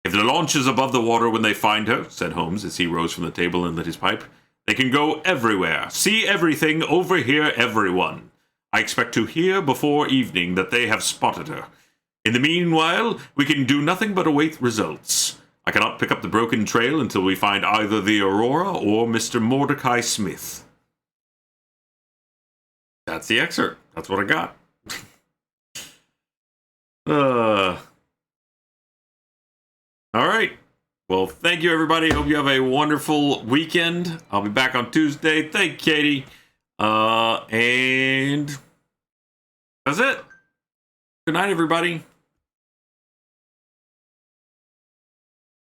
If the launch is above the water when they find her, said Holmes as he rose from the table and lit his pipe, they can go everywhere, see everything, overhear everyone. I expect to hear before evening that they have spotted her. In the meanwhile, we can do nothing but await results. I cannot pick up the broken trail until we find either the Aurora or Mr. Mordecai Smith. That's the excerpt. That's what I got. All right. Well, thank you, everybody. Hope you have a wonderful weekend. I'll be back on Tuesday. Thank you, Katie. And that's it. Good night, everybody.